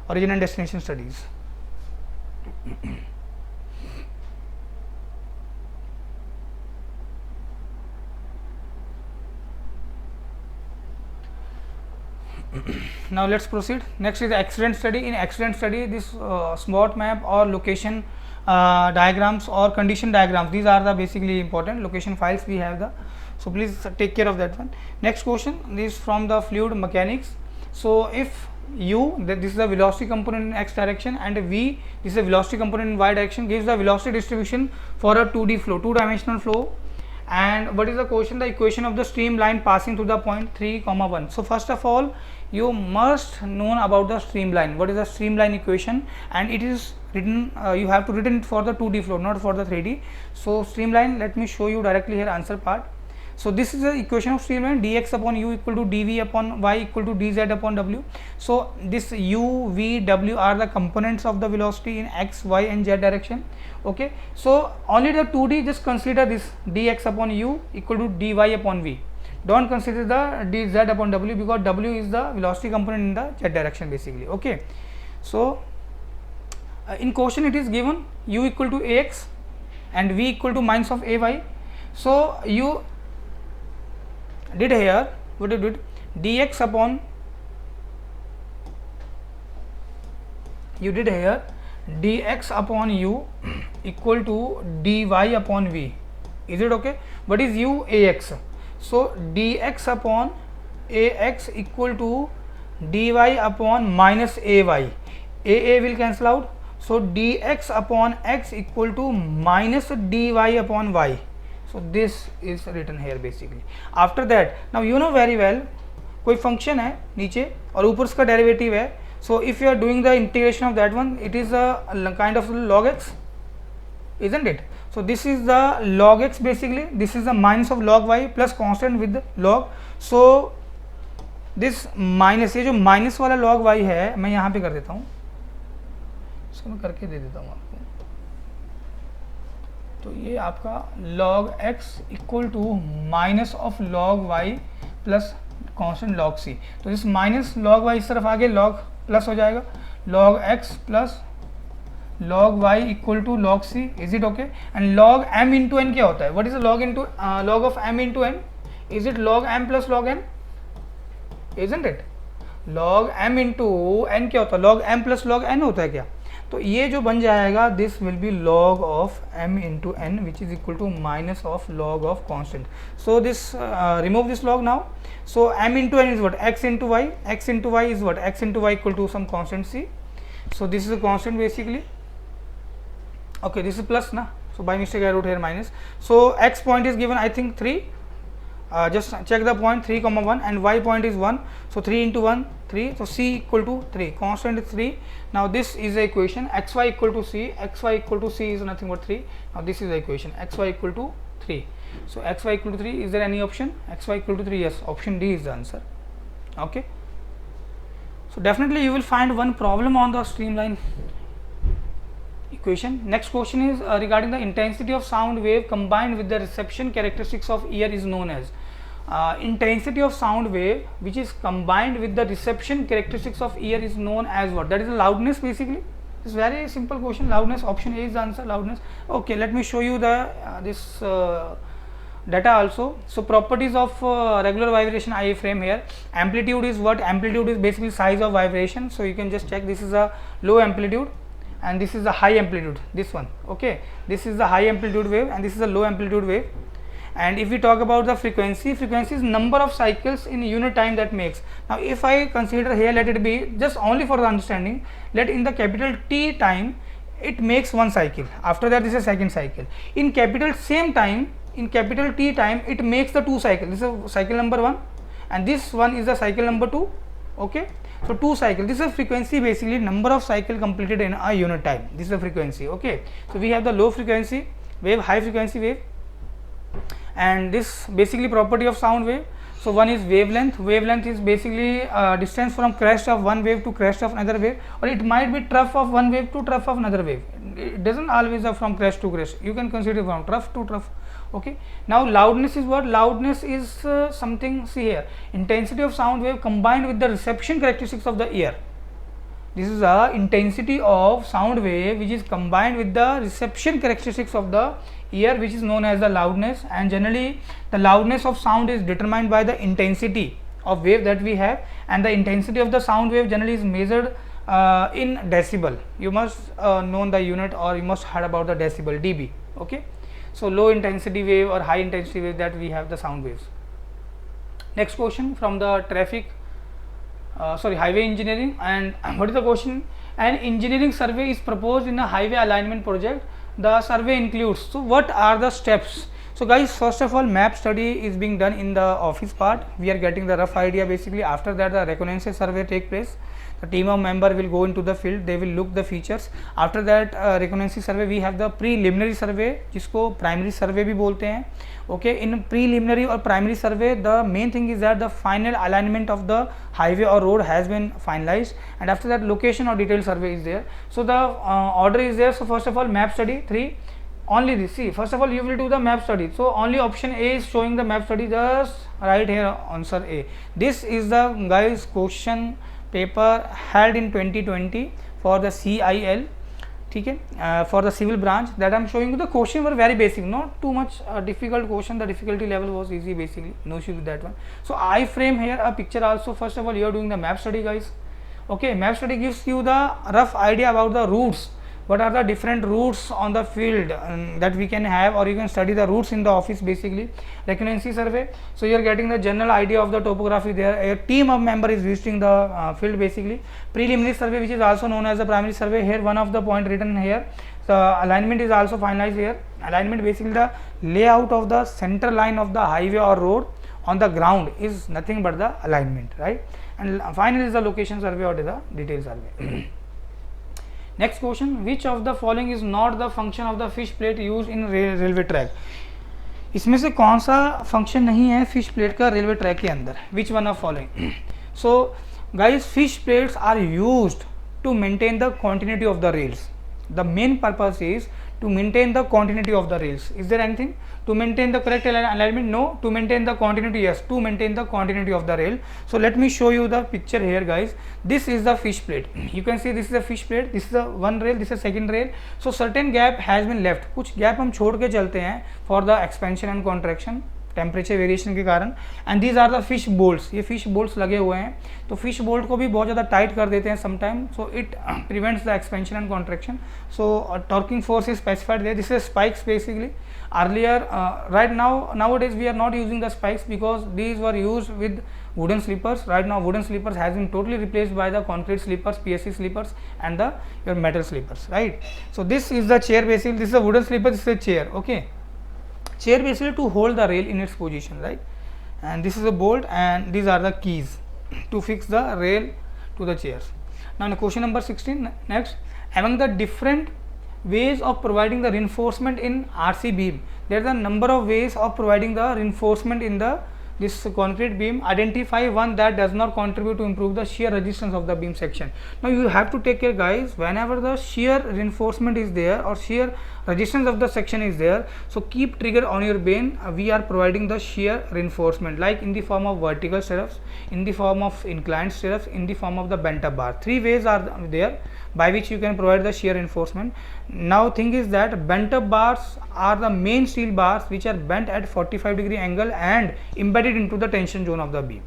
Speaker 1: origin and destination studies. Now let's proceed. Next is accident study. In accident study, this SWOT map or location diagrams or condition diagrams, these are the basically important location files we have the. So please take care of that one. Next question, this is from the fluid mechanics. So if U, this is the velocity component in x direction, and V, this is a velocity component in y direction, gives the velocity distribution for a 2D flow, two-dimensional flow. And what is the question? The equation of the streamline passing through the point 3, 1. So first of all, you must know about the streamline. What is the streamline equation? And it is written, you have to written it for the 2D flow, not for the 3D. So streamline, let me show you directly here answer part. So this is the equation of streamline, dx upon u equal to dv upon y equal to dz upon w. So this u, v, w are the components of the velocity in x, y and z direction. Okay, so only the 2D, just consider this dx upon u equal to dy upon v. Don't consider the dz upon w, because w is the velocity component in the z direction basically. Okay, so in question it is given u equal to ax and v equal to minus of ay. So you did here, what you did, dx upon you did here dx upon u equal to dy upon v. Is it okay? What is u? Ax. So dx upon ax equal to dy upon minus ay. A will cancel out. So dx upon x equal to minus dy upon y. So this is written here basically. After that, now you know very well, कोई function है नीचे और ऊपर उसका derivative है. So if you are doing the integration of that one, it is a kind of log x, isn't it? So this is the log x basically. This is the minus of log y plus constant with the log. So this minus, ये जो minus वाला log y है मैं यहाँ पे कर देता हूँ, इसको मैं करके दे देता हूँ आपको. तो ये आपका log x equal to minus of log y plus constant log c. तो इस माइनस log y इस तरफ आगे log प्लस हो जाएगा, log x plus log y equal to log c. Is it okay? And log m into n क्या होता है? What is log into log of m into n? Is it log m plus log n? Isn't it? log m into n क्या होता है? log m plus log n होता है क्या? तो ये जो बन जाएगा, this will be log of m into n which is equal to minus of log of constant. So this remove this log now. So m into n is what? x into y. x into y is what? x into y equal to some constant c. So this is a constant basically. Okay, this is plus na. So by mistake I wrote here minus. So x point is given I think 3. Just check the point 3 comma 1 and y point is 1. So 3 into 1 3. So c equal to 3. Constant is 3. Now this is the equation xy equal to c. Xy equal to c is nothing but 3. Now this is the equation xy equal to 3. So xy equal to 3. Is there any option? Xy equal to 3. Yes, option D is the answer. Okay. So definitely you will find one problem on the streamline equation. Next question is regarding the intensity of sound wave combined with the reception characteristics of ear is known as. Intensity of sound wave which is combined with the reception characteristics of ear is known as what? That is the loudness basically. It's very simple question. Loudness, option A is the answer, loudness. Okay, let me show you the this data also. So properties of regular vibration I frame here. Amplitude is what? Amplitude is basically size of vibration. So you can just check, this is a low amplitude and this is the high amplitude, this one. Okay, this is the high amplitude wave and this is the low amplitude wave. And if we talk about the frequency, frequency is number of cycles in unit time that makes. Now if I consider here, let it be just only for the understanding, let in the capital T time it makes one cycle, after that this is a second cycle. In capital same time, in capital T time it makes the two cycles. This is cycle number 1 and this one is the cycle number 2. Okay, so 2 cycles. This is a frequency basically, number of cycle completed in a unit time. This is a frequency. Okay, so we have the low frequency wave, high frequency wave, and this basically property of sound wave. So one is wavelength. Wavelength is basically distance from crest of one wave to crest of another wave, or it might be trough of one wave to trough of another wave. It doesn't always from crest to crest. You can consider from trough to trough. Okay, now loudness is what? Loudness is something, see here, intensity of sound wave combined with the reception characteristics of the ear. This is the intensity of sound wave which is combined with the reception characteristics of the ear, which is known as the loudness. And generally the loudness of sound is determined by the intensity of wave that we have, and the intensity of the sound wave generally is measured in decibel. You must know the unit, or you must heard about the decibel, dB. Okay, so low intensity wave or high intensity wave, that we have the sound waves. Next question from the highway engineering. And what is the question? An engineering survey is proposed in a highway alignment project. The survey includes, so what are the steps? So guys, first of all, map study is being done in the office part. We are getting the rough idea basically. After that the reconnaissance survey take place. The team of member will go into the field, they will look the features. After that reconnaissance survey, we have the preliminary survey, जिसको primary survey भी बोलते हैं. Okay, in preliminary or primary survey, the main thing is that the final alignment of the highway or road has been finalized, and after that location or detailed survey is there. So the order is there. So first of all, map study 3. Only this, see, first of all you will do the map study. So only option A is showing the map study. Just write here answer A. This is the guys question paper held in 2020 for the CIL, okay, for the civil branch, that I am showing you. The question were very basic, not too much difficult question. The difficulty level was easy basically, no issue with that one. So I frame here a picture also. First of all, you are doing the map study guys. Okay, map study gives you the rough idea about the routes. What are the different routes on the field that we can have, or you can study the routes in the office basically. Recurrency survey, so you are getting the general idea of the topography there. A team of member is visiting the field basically. Preliminary survey, which is also known as the primary survey. Here one of the point written here, the alignment is also finalized here. Alignment basically the layout of the center line of the highway or road on the ground is nothing but the alignment, right? And finally is the location survey or the detail survey. Next question, which of the following is not the function of the fish plate used in railway track? इसमें से कौन सा function नहीं है fish plate का railway track के अंदर? Which one of following? So guys, fish plates are used to maintain the continuity of the rails. The main purpose is to maintain the continuity of the rails. Is there anything to maintain the correct alignment? No. To maintain the continuity? Yes, to maintain the continuity of the rail. So let me show you the picture here, guys. This is the fish plate. You can see this is a fish plate, this is a one rail, this is a second rail. So certain gap has been left. कुछ gap हम छोड़ के चलते हैं for the expansion and contraction, temperature variation के कारण. And these are the fish bolts. ये fish bolts लगे हुए हैं, तो फिश बोल्ट को भी बहुत ज़्यादा टाइट कर देते हैं sometime. So it prevents the expansion and contraction. So torquing force is specified there. This is spikes basically. Earlier, right nowadays we are not using the spikes because these were used with wooden sleepers. Right now wooden sleepers has been totally replaced by the concrete sleepers, PSC sleepers, and your metal sleepers, right? So this is the chair basically. This is a wooden sleeper, this is a chair. Okay, chair basically to hold the rail in its position, right? And this is a bolt, and these are the keys to fix the rail to the chairs. Now question number 16 next. Among the different ways of providing the reinforcement in RC beam, there is a number of ways of providing the reinforcement in this concrete beam. Identify one that does not contribute to improve the shear resistance of the beam section. Now you have to take care, guys, whenever the shear reinforcement is there or shear resistance of the section is there, so keep trigger on your beam. We are providing the shear reinforcement like in the form of vertical stirrups, in the form of inclined stirrups, in the form of the bent up bar. Three ways are there by which you can provide the shear reinforcement. Now thing is that bent up bars are the main steel bars which are bent at 45-degree angle and embedded into the tension zone of the beam.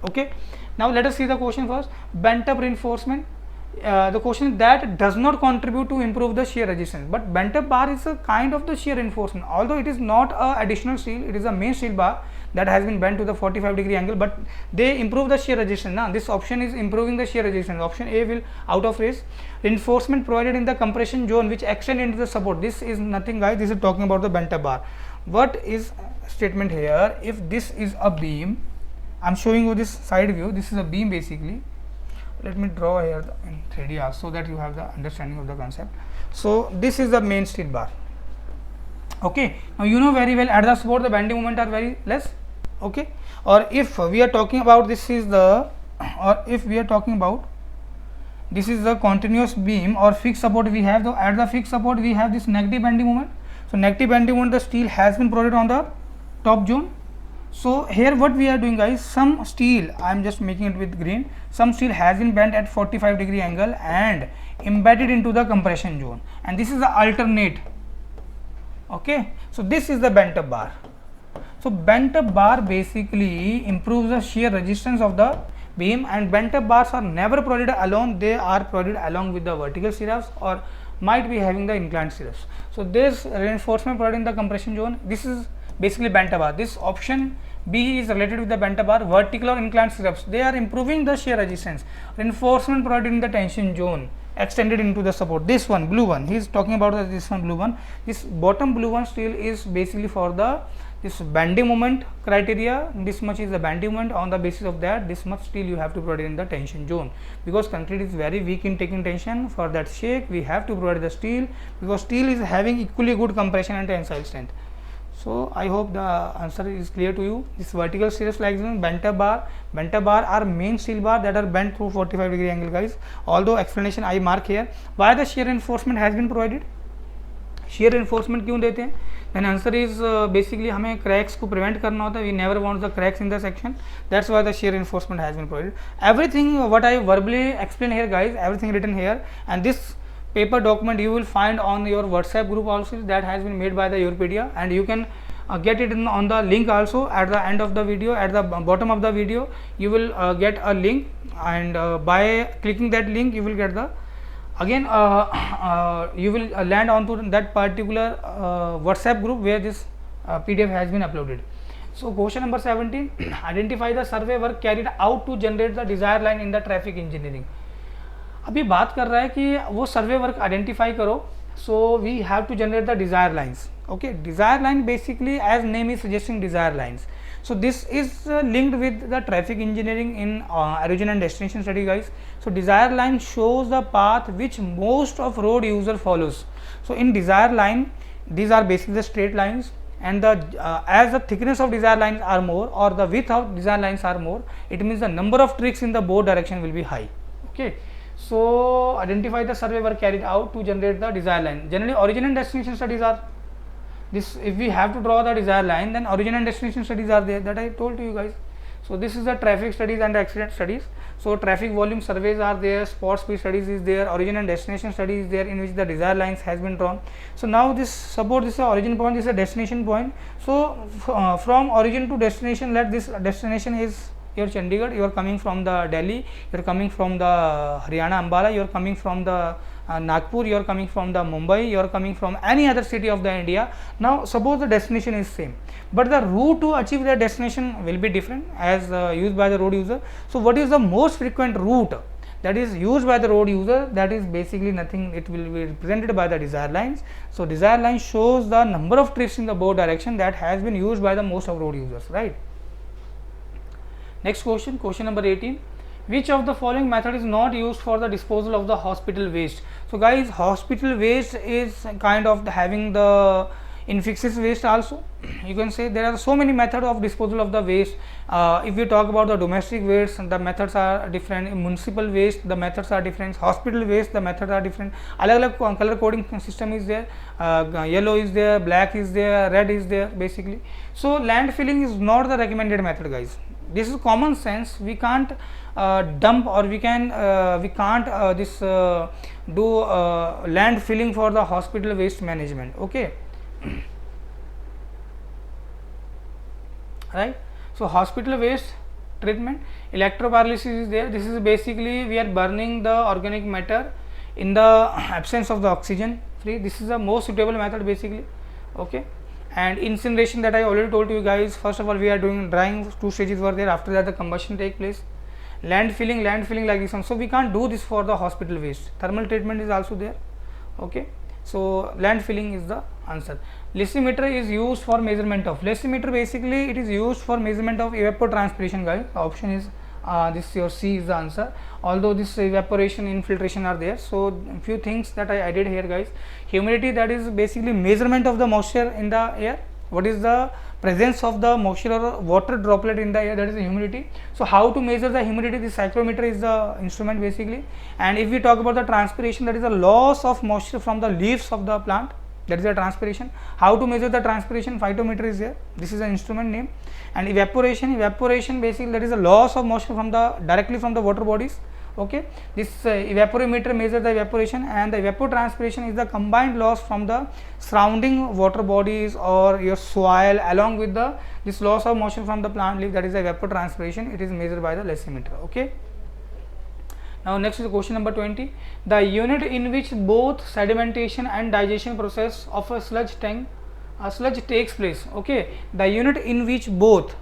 Speaker 1: Okay, now let us see the question first. Bent up reinforcement. The question is that does not contribute to improve the shear resistance, but bent up bar is a kind of the shear reinforcement, although it is not a additional steel, it is a main steel bar that has been bent to the 45-degree angle, but they improve the shear resistance. Now this option is improving the shear resistance. Option A will out of race. Reinforcement provided in the compression zone which extend into the support. This is nothing, guys, this is talking about the bent up bar. What is statement here? If this is a beam, I am showing you this side view, this is a beam basically. Let me draw here in 3D so that you have the understanding of the concept. So this is the main steel bar. Okay, now you know very well at the support the bending moment are very less. Okay, or if we are talking about this is the, or if we are talking about this is the continuous beam or fixed support, we have the at the fixed support we have this negative bending moment. So negative bending moment, the steel has been provided on the top zone. So here what we are doing, guys, some steel, I am just making it with green, some steel has been bent at 45-degree angle and embedded into the compression zone, and this is the alternate. Okay, so this is the bent up bar. So bent up bar basically improves the shear resistance of the beam, and bent up bars are never provided alone, they are provided along with the vertical stirrups or might be having the inclined stirrups. So this reinforcement provided in the compression zone, this is basically bent up bar. This option B is related with the bent up bar. Vertical or inclined stirrups, they are improving the shear resistance. Reinforcement provided in the tension zone extended into the support. This one, blue one, he is talking about this one, blue one. This bottom blue one steel is basically for the this bending moment criteria. This much is the bending moment. On the basis of that, this much steel you have to provide in the tension zone, because concrete is very weak in taking tension. For that sake, we have to provide the steel, because steel is having equally good compression and tensile strength. So I hope the answer is clear to you. This vertical stirrups like bent up bar are main steel bar that are bent through 45-degree angle, guys. Although explanation I mark here. Why the shear reinforcement has been provided? Shear reinforcement क्यों देते हैं? Then answer is basically हमें cracks को prevent करना होता है. We never want the cracks in the section. That's why the shear reinforcement has been provided. Everything what I verbally explain here, guys, everything written here, and this paper document you will find on your WhatsApp group also, that has been made by the YourPedia, and you can get it on the link also at the end of the video. At the bottom of the video you will get a link, and by clicking that link you will get the again you will land onto that particular WhatsApp group where this PDF has been uploaded. So question number 17, identify the survey work carried out to generate the desired line in the traffic engineering. अभी बात कर रहा है कि वो सर्वे work identify करो. So we have to generate the desire lines. Okay, desire line basically as name is suggesting desire lines. So this is linked with the traffic engineering in origin and destination study, guys. So desire line shows the path which most of road user follows. So in desire line, these are basically the straight lines, and the as the thickness of desire lines are more or the width of desire lines are more, it means the number of tricks in the both direction will be high. Okay, so identify the survey work carried out to generate the desire line. Generally origin and destination studies are this. If we have to draw the desired line, then origin and destination studies are there, that I told to you guys. So this is the traffic studies and the accident studies. So traffic volume surveys are there, spot speed studies is there, origin and destination study is there, in which the desired lines has been drawn. So now this, suppose this is a origin point, this is a destination point. So from origin to destination, let this destination is your Chandigarh, you are coming from the Delhi, you are coming from the Haryana Ambala, you are coming from the Nagpur, you are coming from the Mumbai, you are coming from any other city of the India. Now suppose the destination is same, but the route to achieve the destination will be different as used by the road user. So what is the most frequent route that is used by the road user? That is basically nothing, it will be represented by the desired lines. So desired line shows the number of trips in the both direction that has been used by the most of road users, right? Next question, question number 18. Which of the following method is not used for the disposal of the hospital waste? So guys, hospital waste is kind of having the infectious waste also. You can say there are so many methods of disposal of the waste. If we talk about the domestic waste, the methods are different. Municipal waste, the methods are different. Hospital waste, the methods are different. Alag color coding system is there. Yellow is there, black is there, red is there basically. So land filling is not the recommended method, guys. This is common sense. We can't dump, or we can't do land filling for the hospital waste management. Okay, right? So hospital waste treatment, electropyrolysis is there. This is basically we are burning the organic matter in the absence of the oxygen free. This is the most suitable method basically. Okay, and incineration, that I already told you guys. First of all we are doing drying, 2 stages were there, after that the combustion take place. Land filling like this one, so we can't do this for the hospital waste. Thermal treatment is also there. Okay, so land filling is the answer. Lessimeter is used for measurement of, lessimeter basically it is used for measurement of evapotranspiration, guys. The option is this, your C is the answer, although this evaporation, infiltration are there. So few things that I added here, guys. Humidity, that is basically measurement of the moisture in the air. What is the presence of the moisture or water droplet in the air? That is the humidity. So how to measure the humidity? The cyclometer is the instrument basically. And if we talk about the transpiration, that is the loss of moisture from the leaves of the plant, that is the transpiration. How to measure the transpiration? Phytometer is there. This is the instrument name. And evaporation basically that is the loss of moisture from the directly from the water bodies. Okay, this evaporimeter measures the evaporation, and the evapotranspiration is the combined loss from the surrounding water bodies or your soil along with the this loss of moisture from the plant leaf, that is the evapotranspiration. It is measured by the lessimeter. Okay, now next is question number 20. The unit in which both sedimentation and digestion process of a sludge takes place. Okay, the unit in which both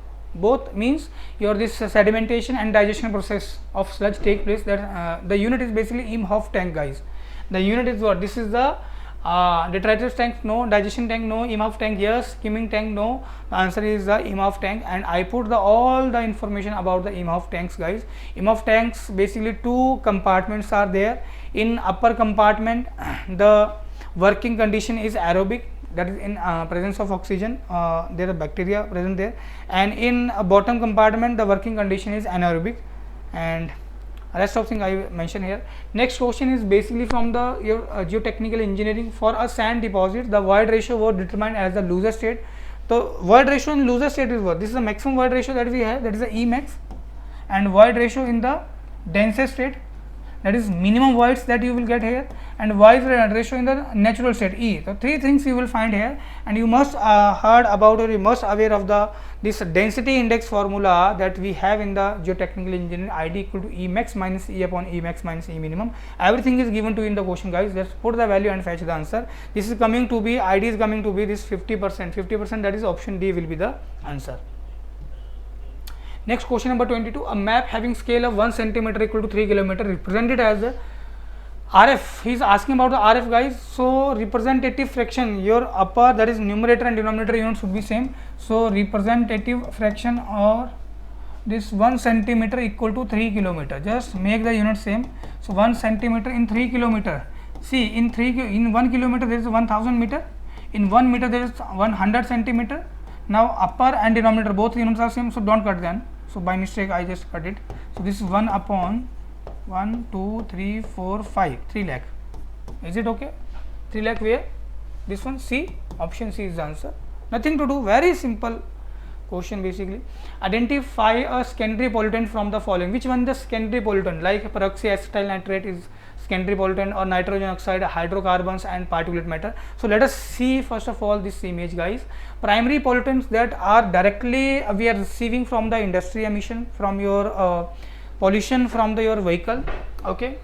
Speaker 1: means your this sedimentation and digestion process of sludge take place, that the unit is basically Imhoff tank, guys. The unit is what? This is the detritus tank, no. Digestion tank, no. Imhoff tank, yes. Skimming tank, no. The answer is the Imhoff tank, and I put all the information about the Imhoff tanks, guys. Imhoff tanks basically 2 compartments are there. In upper compartment the working condition is aerobic, that is in presence of oxygen, there are bacteria present there, and in bottom compartment the working condition is anaerobic, and rest of thing I mentioned here. Next question is basically from the your geotechnical engineering. For a sand deposit, the void ratio was determined as the looser state. So void ratio in looser state is what? This is the maximum void ratio that we have, that is the Emax, and void ratio in the densest state, that is minimum voids that you will get here, and voids ratio in the natural state E. So 3 things you will find here, and you must heard about, or you must aware of the this density index formula that we have in the geotechnical engineering, ID equal to E max minus E upon E max minus E minimum. Everything is given to you in the question, guys. Just put the value and fetch the answer. This is coming to be, ID is coming to be this 50%, that is option D will be the answer. Next question number 22, a map having scale of 1 centimeter equal to 3 kilometer represented as a RF. He is asking about the RF, guys. So representative fraction, your upper, that is numerator and denominator unit should be same. So representative fraction or this 1 centimeter equal to 3 kilometer, just make the unit same. So 1 centimeter in 3 kilometer, see in 1 kilometer there is 1000 meter, in 1 meter there is 100 centimeter. Now upper and denominator both units are same, so don't cut them. So by mistake I just cut it. So this is 1 upon 1, 2, 3, 4, 5, 3 lakh. Is it okay? 3 lakh where? This one, C, option C is the answer. Nothing to do, very simple question basically. Identify a secondary pollutant from the following. Which one the secondary pollutant? Like peroxyacetyl nitrate is secondary pollutant, or nitrogen oxide, hydrocarbons and particulate matter. So let us see first of all this image, guys. Primary pollutants that are directly we are receiving from the industry emission, from your pollution from your vehicle, okay,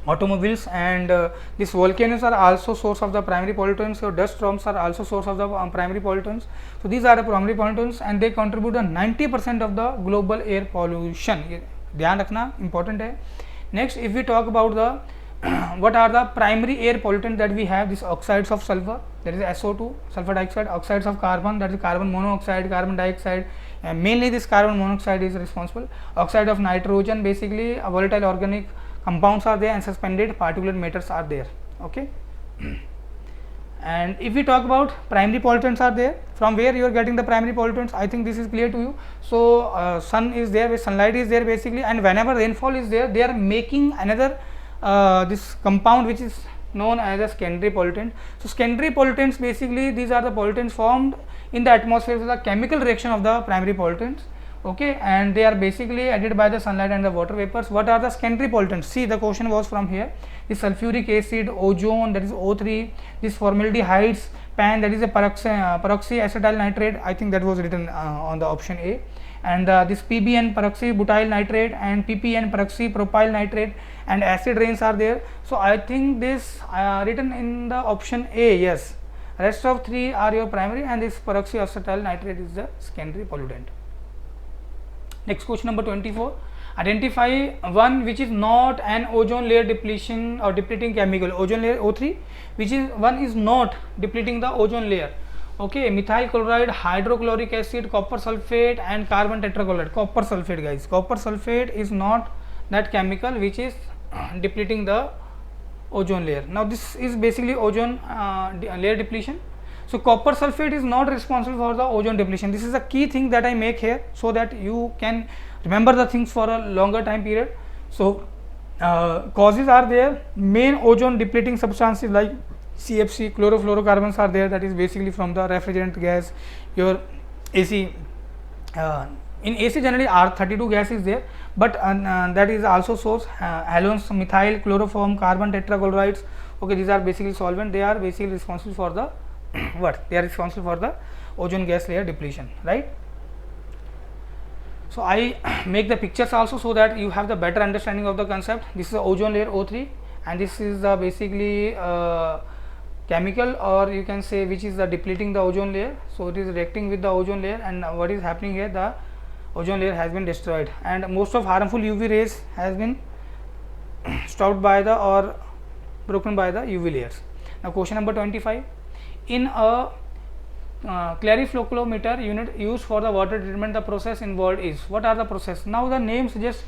Speaker 1: automobiles, and these volcanoes are also source of the primary pollutants. Your dust storms are also source of the primary pollutants. So these are the primary pollutants, and they contribute 90% of the global air pollution. Dhyan rakhna important hai. Next, if we talk about the what are the primary air pollutants that we have, these oxides of sulfur, that is SO2, sulfur dioxide, oxides of carbon, that is carbon monoxide, carbon dioxide, mainly this carbon monoxide is responsible, oxide of nitrogen, basically volatile organic compounds are there, and suspended particulate matters are there, okay. And if we talk about primary pollutants are there, from where you are getting the primary pollutants, I think this is clear to you. So sun is there, sunlight is there basically, and whenever rainfall is there, they are making another this compound which is known as a secondary pollutant. So secondary pollutants, basically these are the pollutants formed in the atmosphere with the chemical reaction of the primary pollutants, okay, and they are basically added by the sunlight and the water vapors. What are the secondary pollutants? See, the question was from here. The sulfuric acid, ozone, that is O3, this formaldehydes, PAN, that is a peroxyacetyl nitrate, I think that was written on the option A, and this PBN, peroxybutyl nitrate, and PPN, peroxypropyl nitrate, and acid rains are there. So I think this written in the option A, yes. Rest of 3 are your primary, and this peroxyacetyl nitrate is the secondary pollutant. Next question number 24. Identify one which is not an ozone layer depletion or depleting chemical. Ozone layer O3, which is one is not depleting the ozone layer. Okay, methyl chloride, hydrochloric acid, copper sulfate, and carbon tetrachloride. Copper sulfate, guys. Copper sulfate is not that chemical which is depleting the ozone layer. Now this is basically ozone layer depletion. So copper sulfate is not responsible for the ozone depletion. This is a key thing that I make here, so that you can remember the things for a longer time period. So causes are there. Main ozone depleting substances like CFC, chlorofluorocarbons are there, that is basically from the refrigerant gas. Your AC, in AC generally R32 gas is there, but that is also source. Halogens, methyl, chloroform, carbon tetrachlorides, okay, these are basically solvent. They are basically responsible for the what? They are responsible for the ozone gas layer depletion, right? So I make the pictures also, so that you have the better understanding of the concept. This is the ozone layer O3, and this is the basically chemical, or you can say which is the depleting the ozone layer. So it is reacting with the ozone layer, and what is happening here, the ozone layer has been destroyed, and most of harmful UV rays has been stopped by the or broken by the UV layers. Now question number 25. In a Clariflocculator unit used for the water treatment, the process involved is, what are the process? Now the name suggests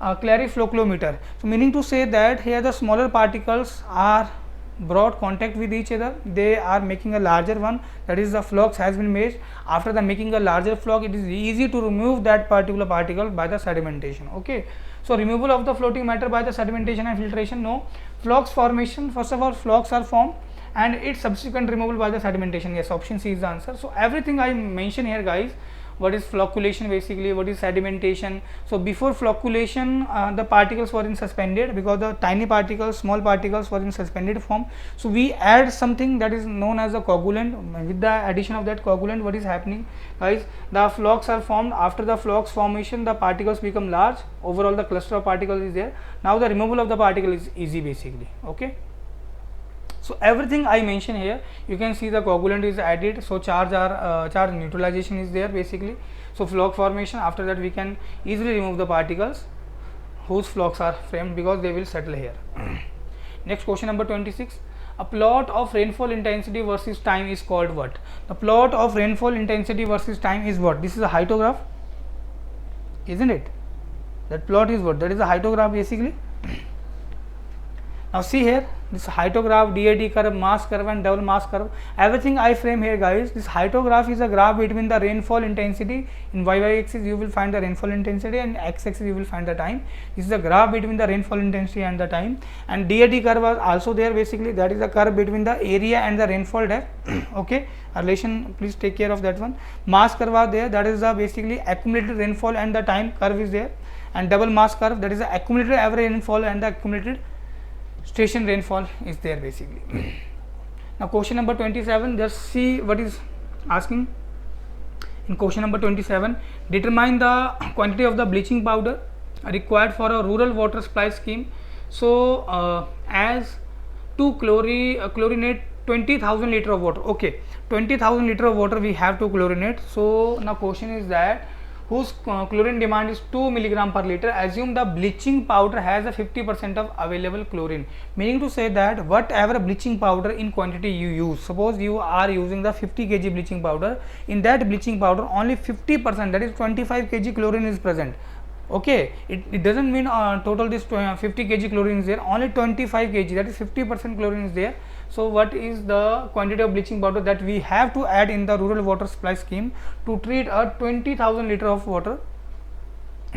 Speaker 1: Clariflocculator. So meaning to say that here the smaller particles are brought contact with each other, they are making a larger one, that is the flux has been made. After the making a larger flux, it is easy to remove that particular particle by the sedimentation, okay. So removal of the floating matter by the sedimentation and filtration, no. Flux formation, first of all flux are formed, and its subsequent removal by the sedimentation, yes, option C is the answer. So everything I mention here, guys, what is flocculation basically, what is sedimentation. So before flocculation the particles were in suspended, because the tiny particles, small particles were in suspended form. So we add something that is known as a coagulant. With the addition of that coagulant, what is happening guys, the flocks are formed. After the flocks formation, the particles become large, overall the cluster of particles is there. Now the removal of the particle is easy basically. Okay, so everything I mention here, you can see the coagulant is added, so charge neutralization is there basically. So flock formation, after that we can easily remove the particles whose flocks are framed, because they will settle here. Next question number 26. A plot of rainfall intensity versus time is called what? The plot of rainfall intensity versus time is what? This is a hyetograph, isn't it? That plot is what? That is a hyetograph basically. Now see here, this hyetograph, DAD curve, mass curve and double mass curve, everything I frame here guys. This hyetograph is a graph between the rainfall intensity. In y axis you will find the rainfall intensity, and x axis you will find the time. This is a graph between the rainfall intensity and the time. And DAD curve was also there basically, that is the curve between the area and the rainfall depth. Okay, a relation, please take care of that one. Mass curve was there, that is the basically accumulated rainfall and the time curve is there. And double mass curve, that is the accumulated average rainfall and the accumulated station rainfall is there basically. Now question number 27, just see what is asking in question number 27. Determine the quantity of the bleaching powder required for a rural water supply scheme. So as to chlorinate 20,000 liter of water. Okay, 20,000 liter of water we have to chlorinate. So now question is that whose chlorine demand is 2 milligram per liter. Assume the bleaching powder has a 50% of available chlorine, meaning to say that whatever bleaching powder in quantity you use, suppose you are using the 50 kg bleaching powder, in that bleaching powder only 50%, that is 25 kg chlorine is present. Okay, it doesn't mean total this 50 kg chlorine is there, only 25 kg, that is 50% chlorine is there. So what is the quantity of bleaching powder that we have to add in the rural water supply scheme to treat a 20,000 liter of water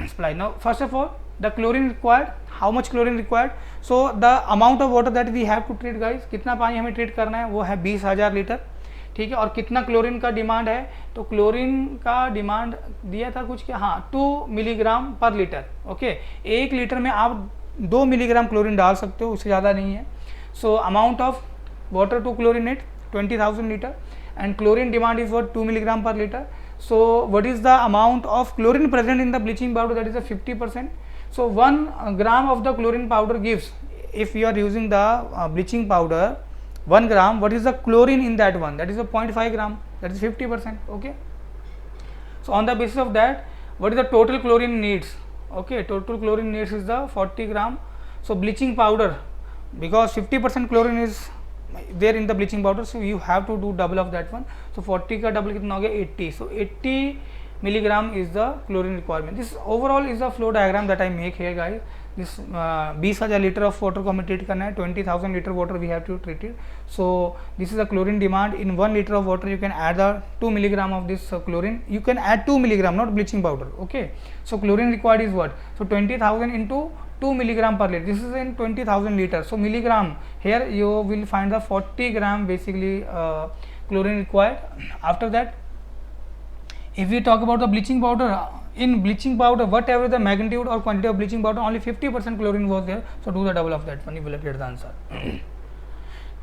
Speaker 1: supply? Now first of all, the chlorine required, how much chlorine required? So the amount of water that we have to treat guys, कितना पानी हमें treat करना है, वो है 20,000 litre, ठीक है. और कितना क्लोरीन का डिमांड है, तो क्लोरीन का डिमांड दिया था कुछ क्या, हाँ 2 मिलीग्राम पर लीटर. ओके, 1 लीटर में आप 2 मिलीग्राम क्लोरीन डाल सकते हो, उससे ज़्यादा नहीं है. So amount of water to chlorinate 20,000 liter, and chlorine demand is what, 2 milligram per liter. So what is the amount of chlorine present in the bleaching powder? That is a 50%. So 1 gram of the chlorine powder gives, if you are using the bleaching powder 1 gram, what is the chlorine in that one? That is a 0.5 gram, that is 50%. Okay, so on the basis of that, what is the total chlorine needs? Okay, total chlorine needs is the 40 gram. So bleaching powder, because 50% chlorine is there in the bleaching powder, so you have to do double of that one. So 40 का double कितना हो गया, 80. So 80 milligram is the chlorine requirement. This overall is the flow diagram that I make here guys. This 20,000 liter of water को हमें treat करना है, 20,000 liter water we have to treat it. So this is the chlorine demand. In 1 liter of water you can add the 2 milligram of this chlorine. You can add 2 milligram, not bleaching powder. Okay, so chlorine required is what? So 20,000 into 2 milligram per liter. This is in 20,000 liters. So milligram, here you will find the 40 gram basically chlorine required. After that, if we talk about the bleaching powder, in bleaching powder whatever the magnitude or quantity of bleaching powder, only 50% chlorine was there. So do the double of that one, you will get the answer.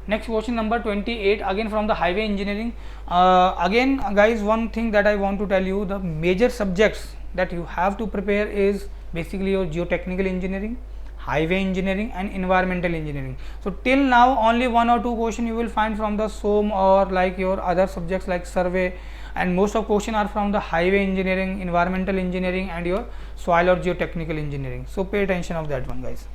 Speaker 1: Next question number 28, again from the highway engineering. Again guys, one thing that I want to tell you, the major subjects that you have to prepare is basically your geotechnical engineering, highway engineering and environmental engineering. So till now only 1 or 2 question you will find from the SOM or like your other subjects like survey, and most of question are from the highway engineering, environmental engineering and your soil or geotechnical engineering. So pay attention of that one guys.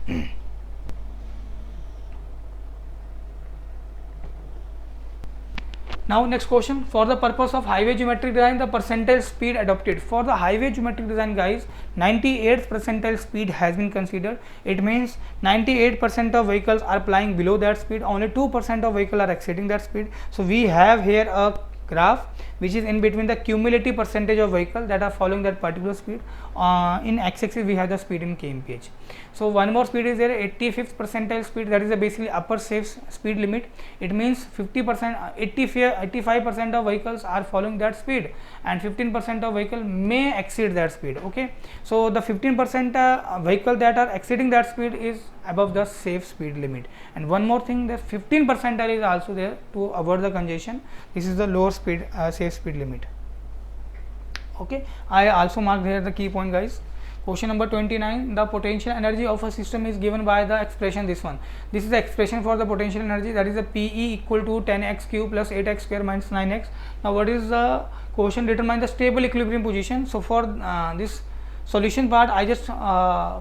Speaker 1: Now next question, for the purpose of highway geometric design, the percentile speed adopted. For the highway geometric design guys, 98th percentile speed has been considered. It means 98% of vehicles are flying below that speed, only 2% of vehicles are exceeding that speed. So we have here a graph which is in between the cumulative percentage of vehicle that are following that particular speed. In x-axis we have the speed in kmph. So one more speed is there, 85th percentile speed, that is the basically upper safe speed limit. It means 50%, 85% of vehicles are following that speed, and 15% of vehicle may exceed that speed. Okay, so the 15% vehicle that are exceeding that speed is above the safe speed limit. And one more thing, the 15 percentile is also there to avoid the congestion. This is the lower speed safe speed limit. Okay, I also marked here the key point, guys. Question number 29, the potential energy of a system is given by the expression, this one. This is the expression for the potential energy, that is the PE equal to 10x cube plus 8x square minus 9x. Now what is the question? Determine the stable equilibrium position. So for this solution part, I just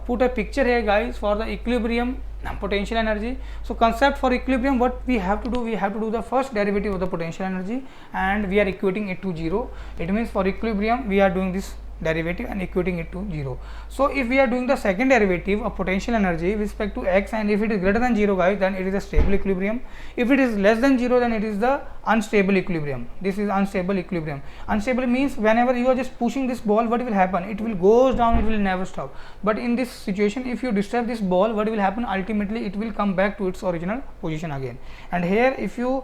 Speaker 1: put a picture here, guys, for the equilibrium potential energy. So concept for equilibrium, what we have to do, we have to do the first derivative of the potential energy and we are equating it to 0. It means for equilibrium we are doing this derivative and equating it to 0. So if we are doing the second derivative of potential energy with respect to x, and if it is greater than 0, guys, then it is a stable equilibrium. If it is less than 0, then it is the unstable equilibrium. This is unstable equilibrium. Unstable means whenever you are just pushing this ball, what will happen? It will goes down, it will never stop. But in this situation, if you disturb this ball, what will happen? Ultimately it will come back to its original position again. And here if you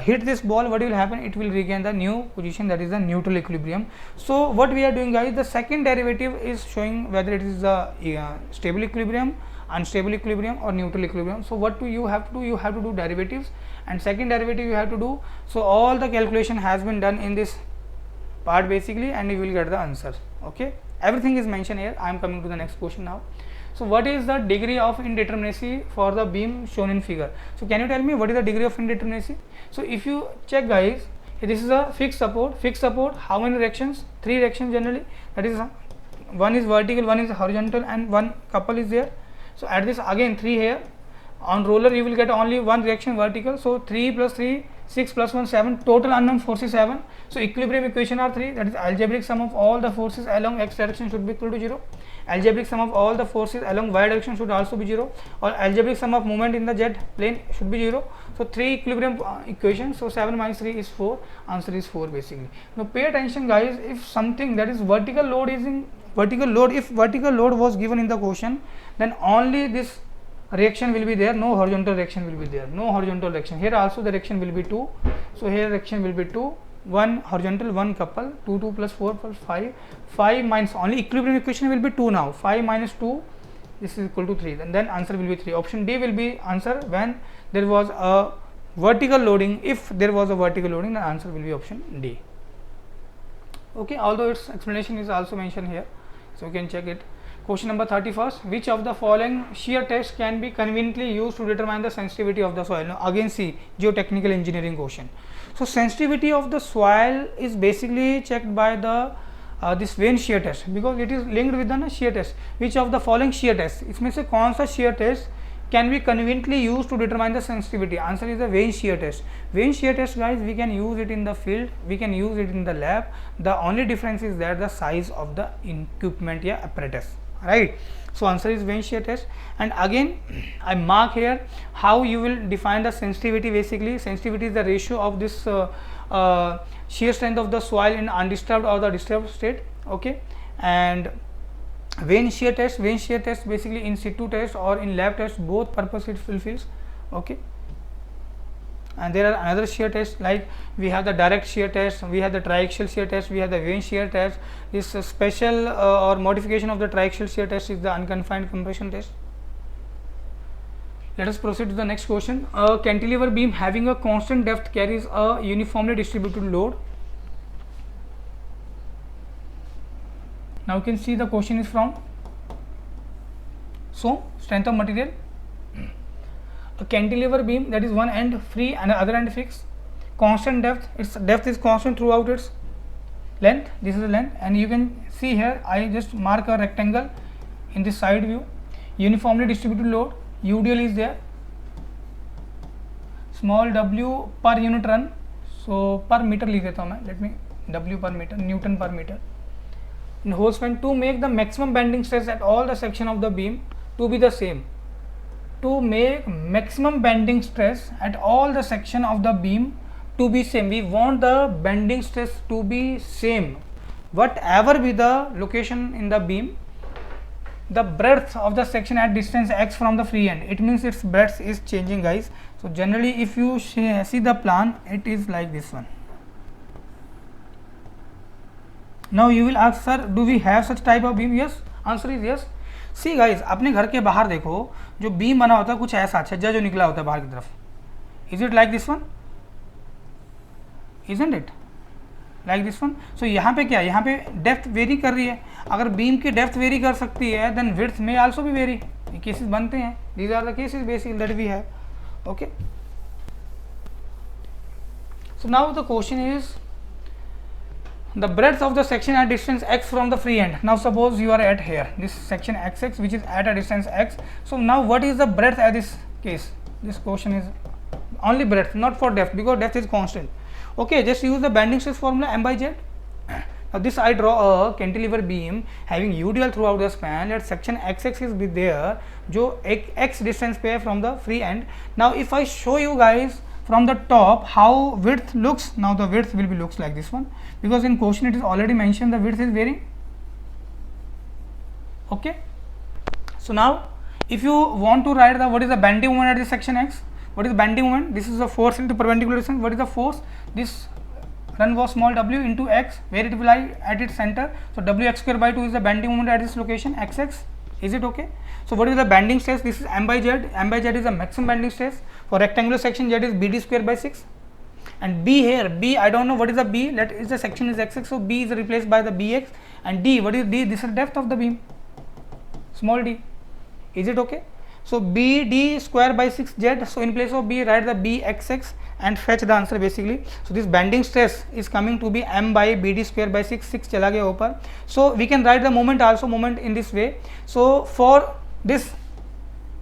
Speaker 1: hit this ball, what will happen? It will regain the new position, that is the neutral equilibrium. So what we are doing, guys, the second derivative is showing whether it is the stable equilibrium, unstable equilibrium or neutral equilibrium. So what do you have to do? You have to do derivatives, and second derivative you have to do. So all the calculation has been done in this part basically, and you will get the answer. Okay, everything is mentioned here. I am coming to the next question now. So what is the degree of indeterminacy for the beam shown in figure? So can you tell me what is the degree of indeterminacy? So if you check, guys, this is a fixed support. Fixed support, how many directions? 3 directions generally. That is, one is vertical, one is horizontal, and one couple is there. So at this again 3 here. On roller you will get only one direction vertical. So 3 plus 3, 6 plus 1, 7. Total unknown forces 7. So equilibrium equation are 3. That is algebraic sum of all the forces along x direction should be equal to 0. Algebraic sum of all the forces along y direction should also be 0, or algebraic sum of movement in the z plane should be 0. So 3 equilibrium equations. So 7 minus 3 is 4. Answer is 4 basically. Now pay attention, guys. If something that is vertical load is in vertical load, if vertical load was given in the question, then only this reaction will be there, no horizontal reaction will be there, no horizontal reaction. Here also the reaction will be 2. So here reaction will be 2, 1 horizontal, 1 couple, 2, 2 plus 4 plus 5, 5 minus, only equilibrium equation will be 2 now, 5 minus 2, this is equal to 3, and then answer will be 3. Option D will be answer when there was a vertical loading. If there was a vertical loading, the answer will be option D. Okay, although its explanation is also mentioned here, so you can check it. Question number 31st, which of the following shear tests can be conveniently used to determine the sensitivity of the soil? Now again see, geotechnical engineering question. So sensitivity of the soil is basically checked by the this vein shear test, because it is linked with the shear test. Which of the following shear tests, इसमें से कौन सा shear test can be conveniently used to determine the sensitivity? Answer is the vein shear test. Vein shear test, guys, we can use it in the field, we can use it in the lab. The only difference is that the size of the equipment या apparatus, right? So answer is vein shear test. And again I mark here how you will define the sensitivity. Basically sensitivity is the ratio of this shear strength of the soil in undisturbed or the disturbed state. Okay, and vein shear test basically in situ test or in lab test, both purpose it fulfills. Okay, and there are another shear tests, like we have the direct shear test, we have the triaxial shear test, we have the vein shear test. This special or modification of the triaxial shear test is the unconfined compression test. Let us proceed to the next question. A cantilever beam having a constant depth carries a uniformly distributed load. Now you can see the question is from strength of material. A cantilever beam, that is one end free and the other end fixed, constant depth, its depth is constant throughout its length. This is the length, and you can see here I just mark a rectangle in this side view. Uniformly distributed load, UDL is there, small w per unit run, so per meter लिख देता हूँ मैं, let me w per meter, Newton per meter, in whole span, to make the maximum bending stress at all the section of the beam to be the same. To make maximum bending stress at all the section of the beam to be same. We want the bending stress to be same, whatever be the location in the beam, the breadth of the section at distance x from the free end, it means its breadth is changing, guys. So generally if you see the plan, it is like this one. Now you will ask, sir, do we have such type of beam? Yes, answer is yes. See guys, अपने घर के बाहर देखो, जो beam बना होता है कुछ ऐसा छज्जा जो निकला होता है बाहर की तरफ. Is it like this one? Isn't it? Like this one. So यहाँ पे क्या, यहाँ पे डेप्थ वेरी कर रही है. अगर बीम की डेप्थ वेरी कर सकती है, then width may also be vary. ये केसेस बनते हैं. These are the cases basically that we have. Okay. So now the question is the breadth of the section at distance x from the free end. Now suppose you are at here, this section xx which is at a distance x. So now what is the breadth at this case? This question is only breadth, not for depth, because depth is constant. Okay, just use the bending stress formula m by z. Now this I draw a cantilever beam having UDL throughout the span. Let section xx is be there, जो x distance पे है from the free end. Now if I show you guys from the top how width looks, now the width will be looks like this one, because in question it is already mentioned the width is varying. Okay, so now if you want to write the what is the bending moment at this section x, what is the bending moment? This is the force into perpendicular distance. What is the force? This run was small w into x, where it will lie at its center. So wx square by 2 is the bending moment at this location xx. Is it okay? So what is the bending stress? This is m by z. M by z is the maximum bending stress. For rectangular section z is bd square by 6. And b here, b I don't know what is the b. Let is the section is xx, so b is replaced by the bx. And d, what is d? This is depth of the beam, small d. Is it okay? So bd square by 6z. So in place of b, write the bxx and fetch the answer basically. So this bending stress is coming to be m by bd square by 6. 6 चला गया ऊपर. So we can write the moment also, moment in this way. So for this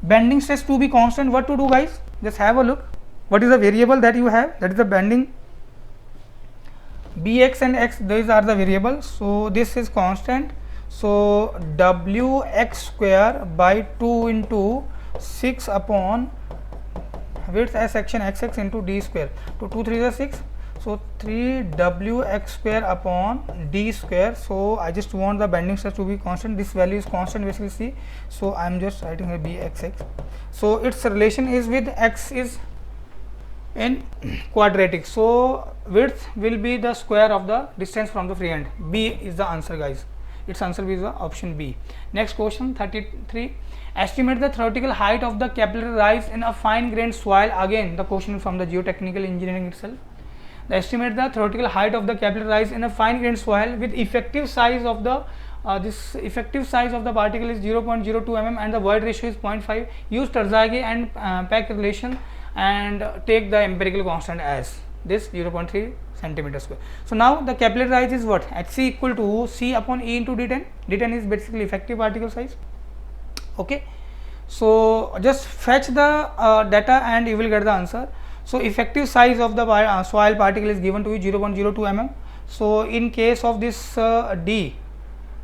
Speaker 1: bending stress to be constant, what to do guys? Just have a look. What is the variable that you have? That is the bending. Bx and x, these are the variables. So this is constant. So wx square by 2 into 6 upon width as section xx into d square. So 2 3 is 6. So 3 wx square upon d square. So I just want the bending stress to be constant. This value is constant basically, see. So I am just writing here bxx. So its relation is with x is in quadratic. So width will be the square of the distance from the free end. B is the answer guys. Its answer is the option B. Next question 33. Estimate the theoretical height of the capillary rise in a fine grained soil. Again the question from the geotechnical engineering itself. Estimate the theoretical height of the capillary rise in a fine grained soil with effective size of the this effective size of the particle is 0.02 mm and the void ratio is 0.5. Use Terzaghi and Peck relation and take the empirical constant as this 0.3 centimeter square. So now the capillary rise is what? Hc equal to C upon E into D10. D10 is basically effective particle size. Okay, so just fetch the data and you will get the answer. So effective size of the soil particle is given to you 0.02 mm. So in case of this D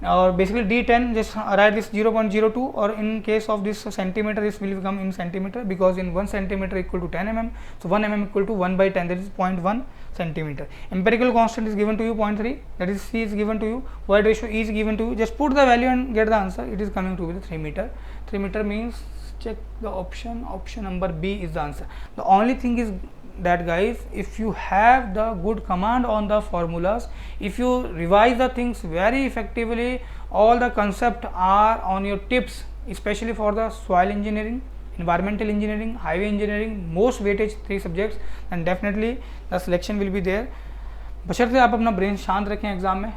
Speaker 1: or basically D10, just write this 0.02, or in case of this centimeter, this will become in centimeter, because in 1 centimeter equal to 10 mm. So 1 mm equal to 1 by 10, that is 0.1 centimeter. Empirical constant is given to you 0.3, that is C is given to you, void ratio E is given to you. Just put the value and get the answer. It is coming to be the 3 meter. 3 meter means check the option number B is the answer. The only thing is that guys, if you have the good command on the formulas, if you revise the things very effectively, all the concepts are on your tips, especially for the soil engineering, environmental engineering, highway engineering, most weightage 3 subjects, and definitely the selection will be there. बशर्ते आप अपना brain शांत रखें exam में.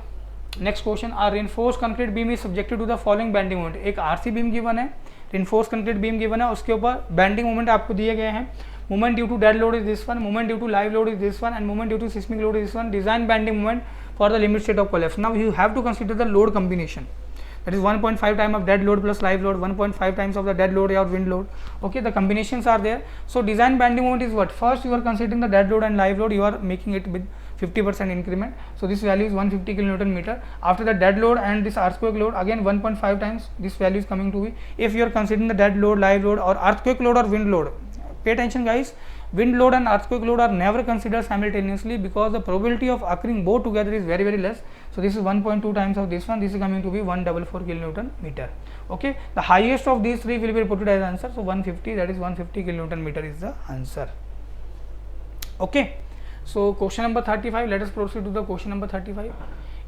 Speaker 1: Next question, R reinforced concrete beam is subjected to the following bending moment. एक RC beam given है, reinforced concrete beam given है, उसके ऊपर बेंडिंग मोमेंट आपको दिए गए हैं. Moment due to dead load is this one, moment due to live load is this one, and moment due to seismic load is this one. Design bending moment for the limit state of collapse. Now you have to consider the load combination. That is 1.5 times of dead load plus live load, 1.5 times of the dead load or wind load. Okay, the combinations are there. So design bending moment is what? First you are considering the dead load and live load, you are making it with 50% increment. So this value is 150 kilonewton meter. After the dead load and this earthquake load, again 1.5 times this value is coming to be. If you are considering the dead load, live load or earthquake load or wind load, pay attention guys, Wind load and earthquake load are never considered simultaneously because the probability of occurring both together is very less. So this is 1.2 times of this one. This is coming to be 144 kilonewton meter. Okay, the highest of these three will be reported as answer. So 150, that is 150 kilonewton meter is the answer. Okay, so question number 35. Let us proceed to the question number 35.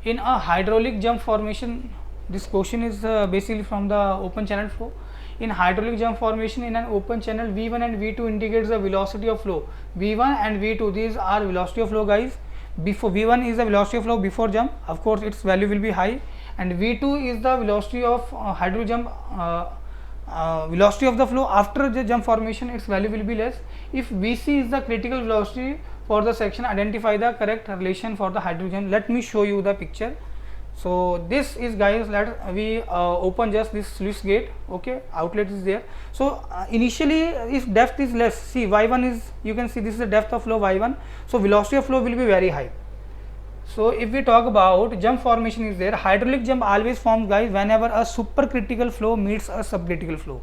Speaker 1: In a hydraulic jump formation, this question is basically from the open channel flow. In hydraulic jump formation in an open channel, V1 and V2 indicates the velocity of flow. V1 and V2, these are velocity of flow, guys. Before V1 is the velocity of flow before jump, of course its value will be high, and V2 is the velocity of hydraulic jump velocity of the flow after the jump formation, its value will be less. If Vc is the critical velocity for the section, identify the correct relation for the hydraulic jump. Let me show you the picture. So this is, guys, let we open just this sluice gate. Okay, outlet is there. So initially if depth is less, see y1 is, you can see this is the depth of flow y1, so velocity of flow will be very high. So if we talk about jump formation is there, hydraulic jump always forms, guys, whenever a supercritical flow meets a subcritical flow.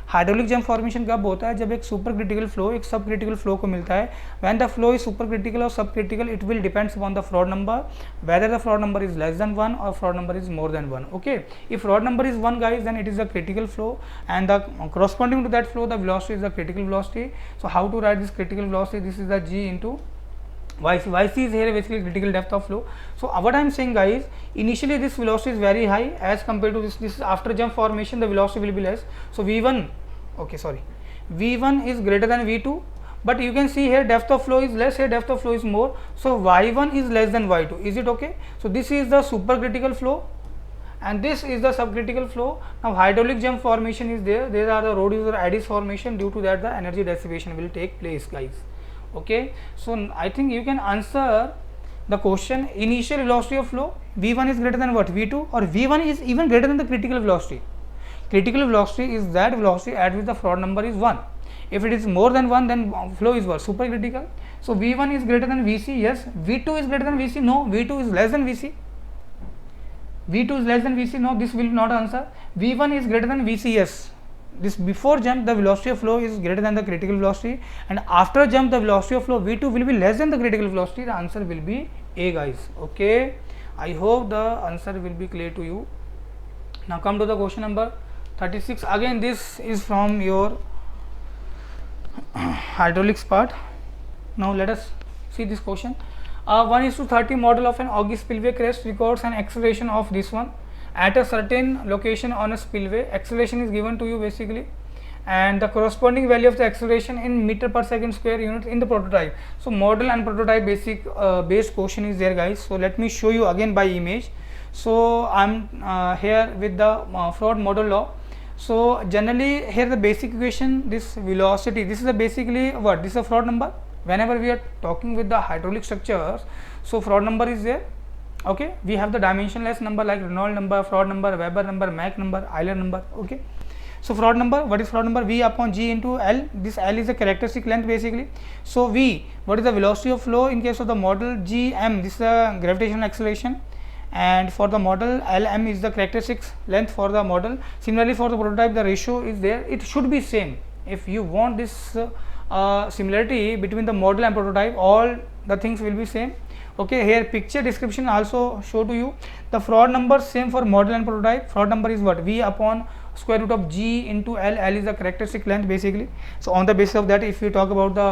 Speaker 1: Hydraulic jump formation कब होता है? जब एक super critical flow एक सब critical flow को मिलता है. When the flow is super critical और सब critical, it will depends upon the fraud number, whether the fraud number is less than 1 और fraud number is more than 1. Okay, if fraud number is 1, guys, then it is a critical flow and the corresponding to that flow the velocity is the critical velocity. So how to write this critical velocity? This is the g into YC. YC is here basically critical depth of flow. So what I am saying, guys, initially this velocity is very high as compared to this is after jump formation the velocity will be less. So V1, okay, sorry, V1 is greater than V2, but you can see here depth of flow is less, here depth of flow is more. So Y1 is less than Y2. Is it okay? So this is the supercritical flow and this is the subcritical flow. Now hydraulic jump formation is there. There are the road user eddies formation. Due to that the energy dissipation will take place, guys. Okay, so I think you can answer the question. Initial velocity of flow, V1 is greater than what? V2, or V1 is even greater than the critical velocity. Critical velocity is that velocity at which the Froude number is 1. If it is more than 1, then flow is what? Supercritical. So V1 is greater than Vc, yes. V2 is greater than Vc, no. V2 is less than Vc. V2 is less than Vc, no. This will not answer. V1 is greater than Vc, yes. This before jump the velocity of flow is greater than the critical velocity, and after jump the velocity of flow V2 will be less than the critical velocity. The answer will be A, guys. Okay, I hope the answer will be clear to you. Now come to the question number 36. Again this is from your hydraulics part. Now let us see this question. 1:30 model of an augie spillway crest records an acceleration of this one at a certain location on a spillway. Acceleration is given to you basically, and the corresponding value of the acceleration in meter per second square units in the prototype. So model and prototype basic based question is there, guys. So let me show you again by image. So I'm here with the Froude model law. So generally here the basic equation, this velocity, this is the basically what? This is a Froude number. Whenever we are talking with the hydraulic structures, so Froude number is there. Okay, we have the dimensionless number like Reynolds number, Froude number, Weber number, Mach number, Euler number. Okay, so Froude number, what is Froude number? V upon G into L. This L is the characteristic length basically. So V, what is the velocity of flow in case of the model? G M, this is the gravitational acceleration, and for the model L M is the characteristic length for the model. Similarly for the prototype the ratio is there. It should be same. If you want this similarity between the model and prototype, all the things will be same. Okay, here picture description also show to you the Froude number same for model and prototype. Froude number is what? V upon square root of G into L. L is the characteristic length basically. So on the basis of that, if we talk about the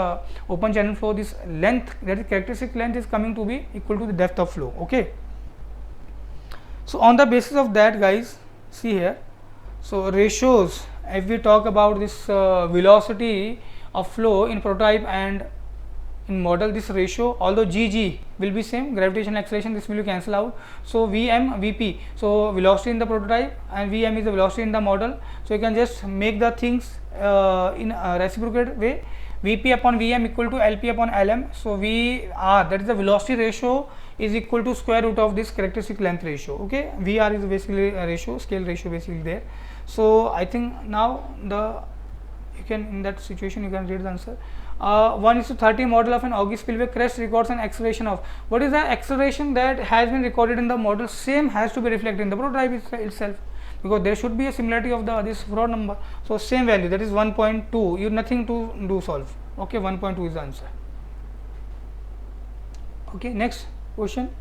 Speaker 1: open channel flow, this length, that is characteristic length, is coming to be equal to the depth of flow. Okay, so on the basis of that, guys, see here, so ratios, if we talk about this velocity of flow in prototype and in model, this ratio, although Gg will be same, gravitational acceleration, this will be cancel out. So Vm, Vp, so velocity in the prototype and Vm is the velocity in the model. So you can just make the things in a reciprocal way. Vp upon Vm equal to Lp upon Lm. So Vr, that is the velocity ratio, is equal to square root of this characteristic length ratio. Okay, Vr is basically a ratio, scale ratio basically there. So I think now you can, in that situation you can read the answer. 1:30 model of an augie spillway crest records an acceleration of, what is the acceleration that has been recorded in the model? Same has to be reflected in the prototype itself. because there should be a similarity of the this raw number. So same value, that is 1.2, you nothing to do solve. Okay, 1.2 is the answer. Okay, next question.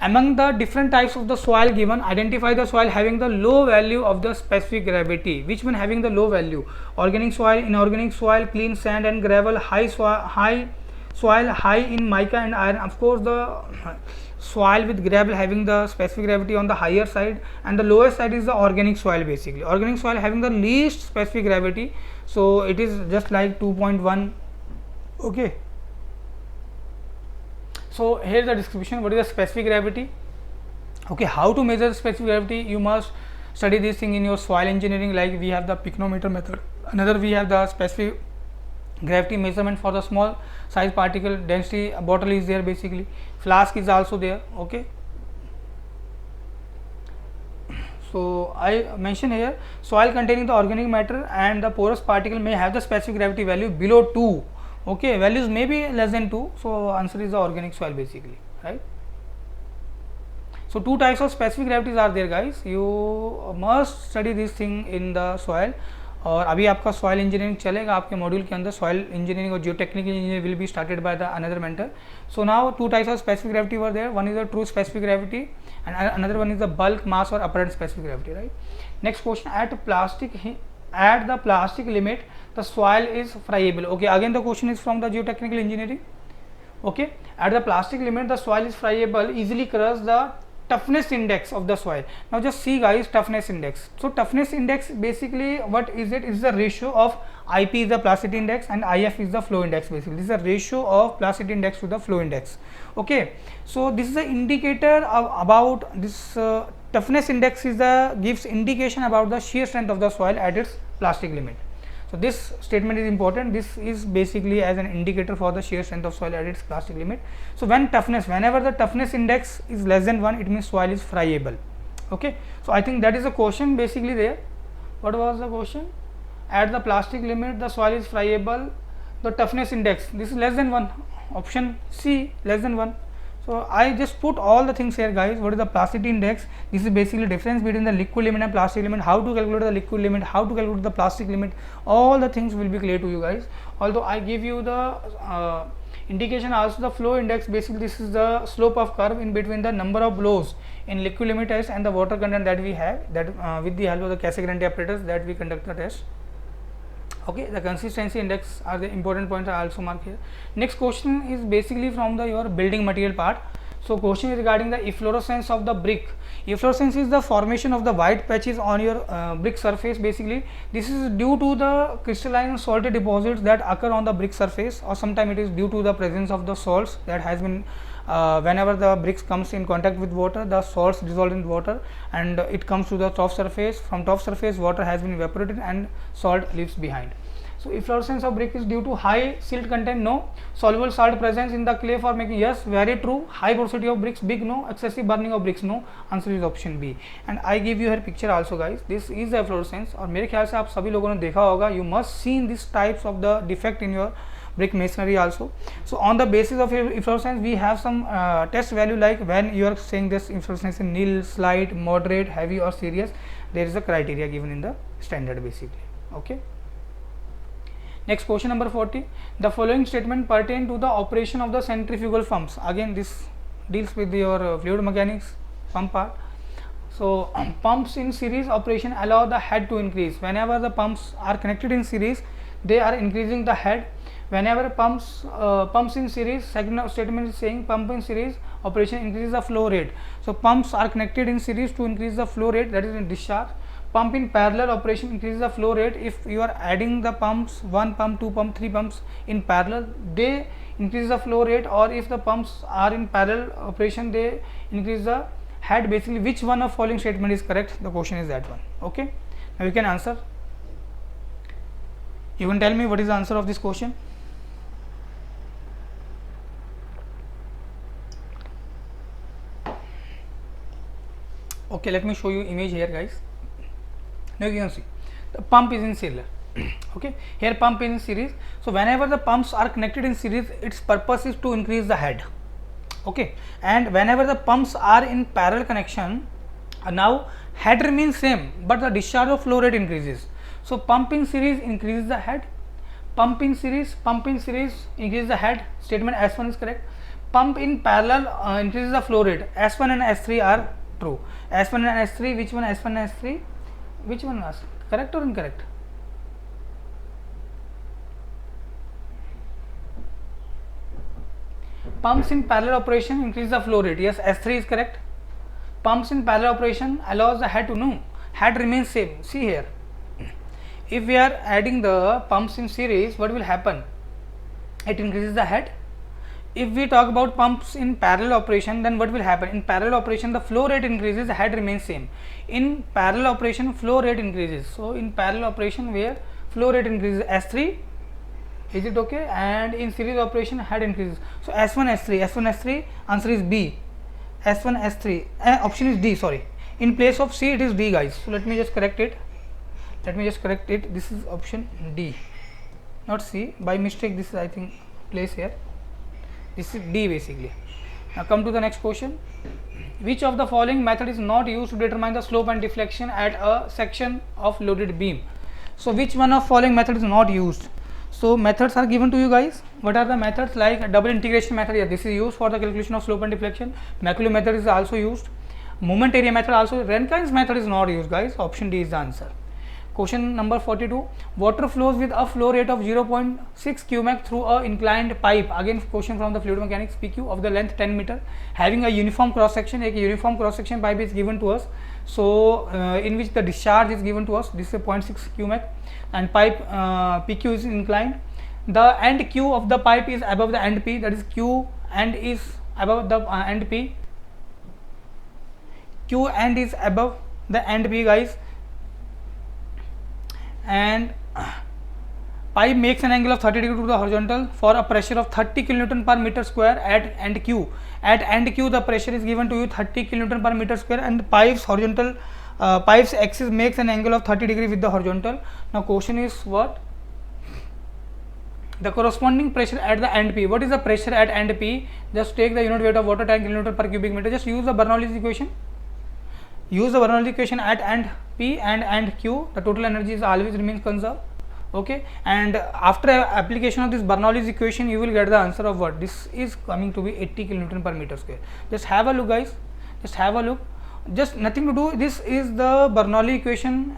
Speaker 1: Among the different types of the soil given, identify the soil having the low value of the specific gravity. Which one having the low value? Organic soil, inorganic soil, clean sand and gravel, high soil high in mica and iron. Of course, the soil with gravel having the specific gravity on the higher side, and the lower side is the organic soil. Basically, organic soil having the least specific gravity, so it is just like 2.1. okay. So here is the description. What is the specific gravity? Okay, how to measure specific gravity? You must study this thing in your soil engineering. Like we have the pycnometer method. Another we have the specific gravity measurement for the small size particle density. A bottle is there basically. Flask is also there. Okay. So I mention here, soil containing the organic matter and the porous particle may have the specific gravity value below 2. Okay, values may be less than 2, so answer is the organic soil basically, right? So two types of specific gravities are there, guys. You must study this thing in the soil. और अभी आपका soil engineering चलेगा आपके module के अंदर. Soil engineering और geotechnical engineering will be started by the another mentor. So now two types of specific gravity were there. One is the true specific gravity and another one is the bulk mass और apparent specific gravity, right? Next question. At the plastic limit the soil is friable. Okay, again the question is from the geotechnical engineering. Okay, at the plastic limit the soil is friable, easily crushed. The toughness index of the soil. Now just see, guys, toughness index. So toughness index basically what is it? Is the ratio of IP is the plasticity index and IF is the flow index. Basically this is the ratio of plasticity index to the flow index. Okay, so this is the indicator about this toughness index is the gives indication about the shear strength of the soil at its plastic limit. So this statement is important. This is basically as an indicator for the shear strength of soil at its plastic limit. So whenever the toughness index is less than 1, it means soil is friable. Okay, so I think that is the question basically there. What was the question? At the plastic limit the soil is friable, the toughness index, this is less than 1, option C, less than 1. So I just put all the things here, guys. What is the plasticity index? This is basically difference between the liquid limit and plastic limit. How to calculate the liquid limit, how to calculate the plastic limit, all the things will be clear to you, guys. Although I give you the indication also the flow index. Basically this is the slope of curve in between the number of blows in liquid limit test and the water content that we have, that with the help of the Cassegrain apparatus that we conduct the test. Okay, the consistency index are the important points I also mark here. Next question is basically from the your building material part. So question is regarding the efflorescence of the brick. Efflorescence is the formation of the white patches on your brick surface. Basically this is due to the crystalline salty deposits that occur on the brick surface, or sometimes it is due to the presence of the salts that has been whenever the bricks comes in contact with water, the salts dissolved in water and it comes to the top surface. From top surface water has been evaporated and salt leaves behind. So efflorescence of brick is due to high silt content, no. Soluble salt presence in the clay for making, yes, very true. High porosity of bricks, big, no. Excessive burning of bricks, no. Answer is option B. And I give you here picture also, guys. This is the efflorescence. और मेरे ख्याल से आप सभी लोगों ने देखा होगा. You must seen this types of the defect in your brick masonry also. So on the basis of efflorescence we have some test value, like when you are saying this efflorescence in nil, slight, moderate, heavy or serious, there is a criteria given in the standard basically. Okay. Next question number 40. The following statement pertain to the operation of the centrifugal pumps. Again this deals with your fluid mechanics pump part. So pumps in series operation allow the head to increase. Whenever the pumps are connected in series, they are increasing the head. Whenever pumps in series, second statement is saying pump in series operation increases the flow rate. So pumps are connected in series to increase the flow rate, that is in discharge. Pump in parallel operation increases the flow rate. If you are adding the pumps, 1 pump, 2 pump, 3 pumps in parallel, they increase the flow rate, or if the pumps are in parallel operation, they increase the head. Basically which one of following statement is correct? The question is that one. Okay, now you can answer. You can tell me what is the answer of this question. Okay, let me show you image here, guys. Now you can see the pump is in serial. Okay, here pump is in series. So whenever the pumps are connected in series, its purpose is to increase the head. Okay, and whenever the pumps are in parallel connection, now head remains same, but the discharge of flow rate increases. So pump in series increases the head, pump in series increases the head. Statement S1 is correct. Pump in parallel increases the flow rate. S1 and S3 are true. S1 and S3, which one? S1 and S3, which one was correct or incorrect? Pumps in parallel operation increase the flow rate. Yes, S3 is correct. Pumps in parallel operation allows the head to know. Head remains same. See here. If we are adding the pumps in series, what will happen? It increases the head. If we talk about pumps in parallel operation, then what will happen? In parallel operation, the flow rate increases, the head remains same. In parallel operation, flow rate increases. So in parallel operation, where flow rate increases, S3, is it okay? And in series operation, head increases. So S1, S3, answer is B. S1, S3, option is D, sorry. In place of C, it is D, guys. So let me just correct it. This is option D, not C. By mistake, this is, I think, place here. This is D basically. Now come to the next question. Which of the following method is not used to determine the slope and deflection at a section of loaded beam? So which one of following method is not used? So methods are given to you, guys. What are the methods? Like double integration method, yeah, this is used for the calculation of slope and deflection. Macaulay method is also used. Moment area method also. Rankine's method is not used, guys. Option D is the answer. Question number 42. Water flows with a flow rate of 0.6 Qmac through a inclined pipe. Again, question from the fluid mechanics. PQ of the length 10 meter, having a uniform cross section. A uniform cross section pipe is given to us. So in which the discharge is given to us. This is a 0.6 Qmac, and pipe PQ is inclined. The end Q of the pipe is above the end P. That is, Q end is above the end P. Q end is above the end P, guys. And pipe makes an angle of 30 degree to the horizontal for a pressure of 30 kN per meter square at end Q. At end Q, the pressure is given to you 30 kN per meter square, and pipe's horizontal pipe's axis makes an angle of 30 degree with the horizontal. Now question is what? The corresponding pressure at the end P. What is the pressure at end P? Just take the unit weight of water tank kN per cubic meter. Just use the Bernoulli's equation. Use the Bernoulli equation at end P and end Q. The total energy is always remains conserved. Okay, and after application of this Bernoulli's equation, you will get the answer of what? This is coming to be 80 kN per meter square. Just have a look, guys. Just have a look. Just nothing to do. This is the Bernoulli equation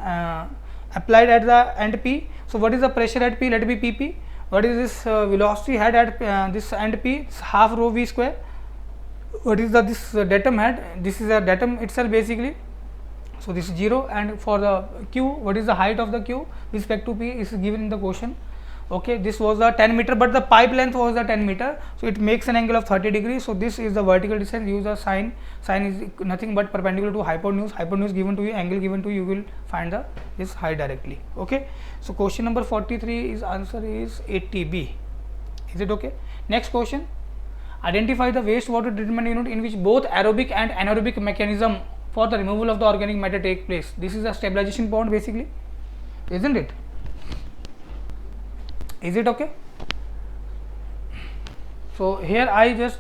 Speaker 1: applied at the end P. So what is the pressure at P? Let it be PP. What is this velocity head at this end P? It's half rho V square. What is this datum head? This is a datum itself basically. So this is 0, and for the Q, what is the height of the Q with respect to P is given in the question. Okay, this was the 10 meter, but the pipe length was the 10 meter, so it makes an angle of 30 degrees. So this is the vertical distance. Use the sine. Sine is nothing but perpendicular to hypotenuse. Hypotenuse given to you, angle given to you, you will find the this height directly. Okay, so question number 43 is answer is 80B. Is it okay? Next question. Identify the wastewater treatment unit in which both aerobic and anaerobic mechanism for the removal of the organic matter take place. This is a stabilization pond basically, isn't it? Is it okay? So here I just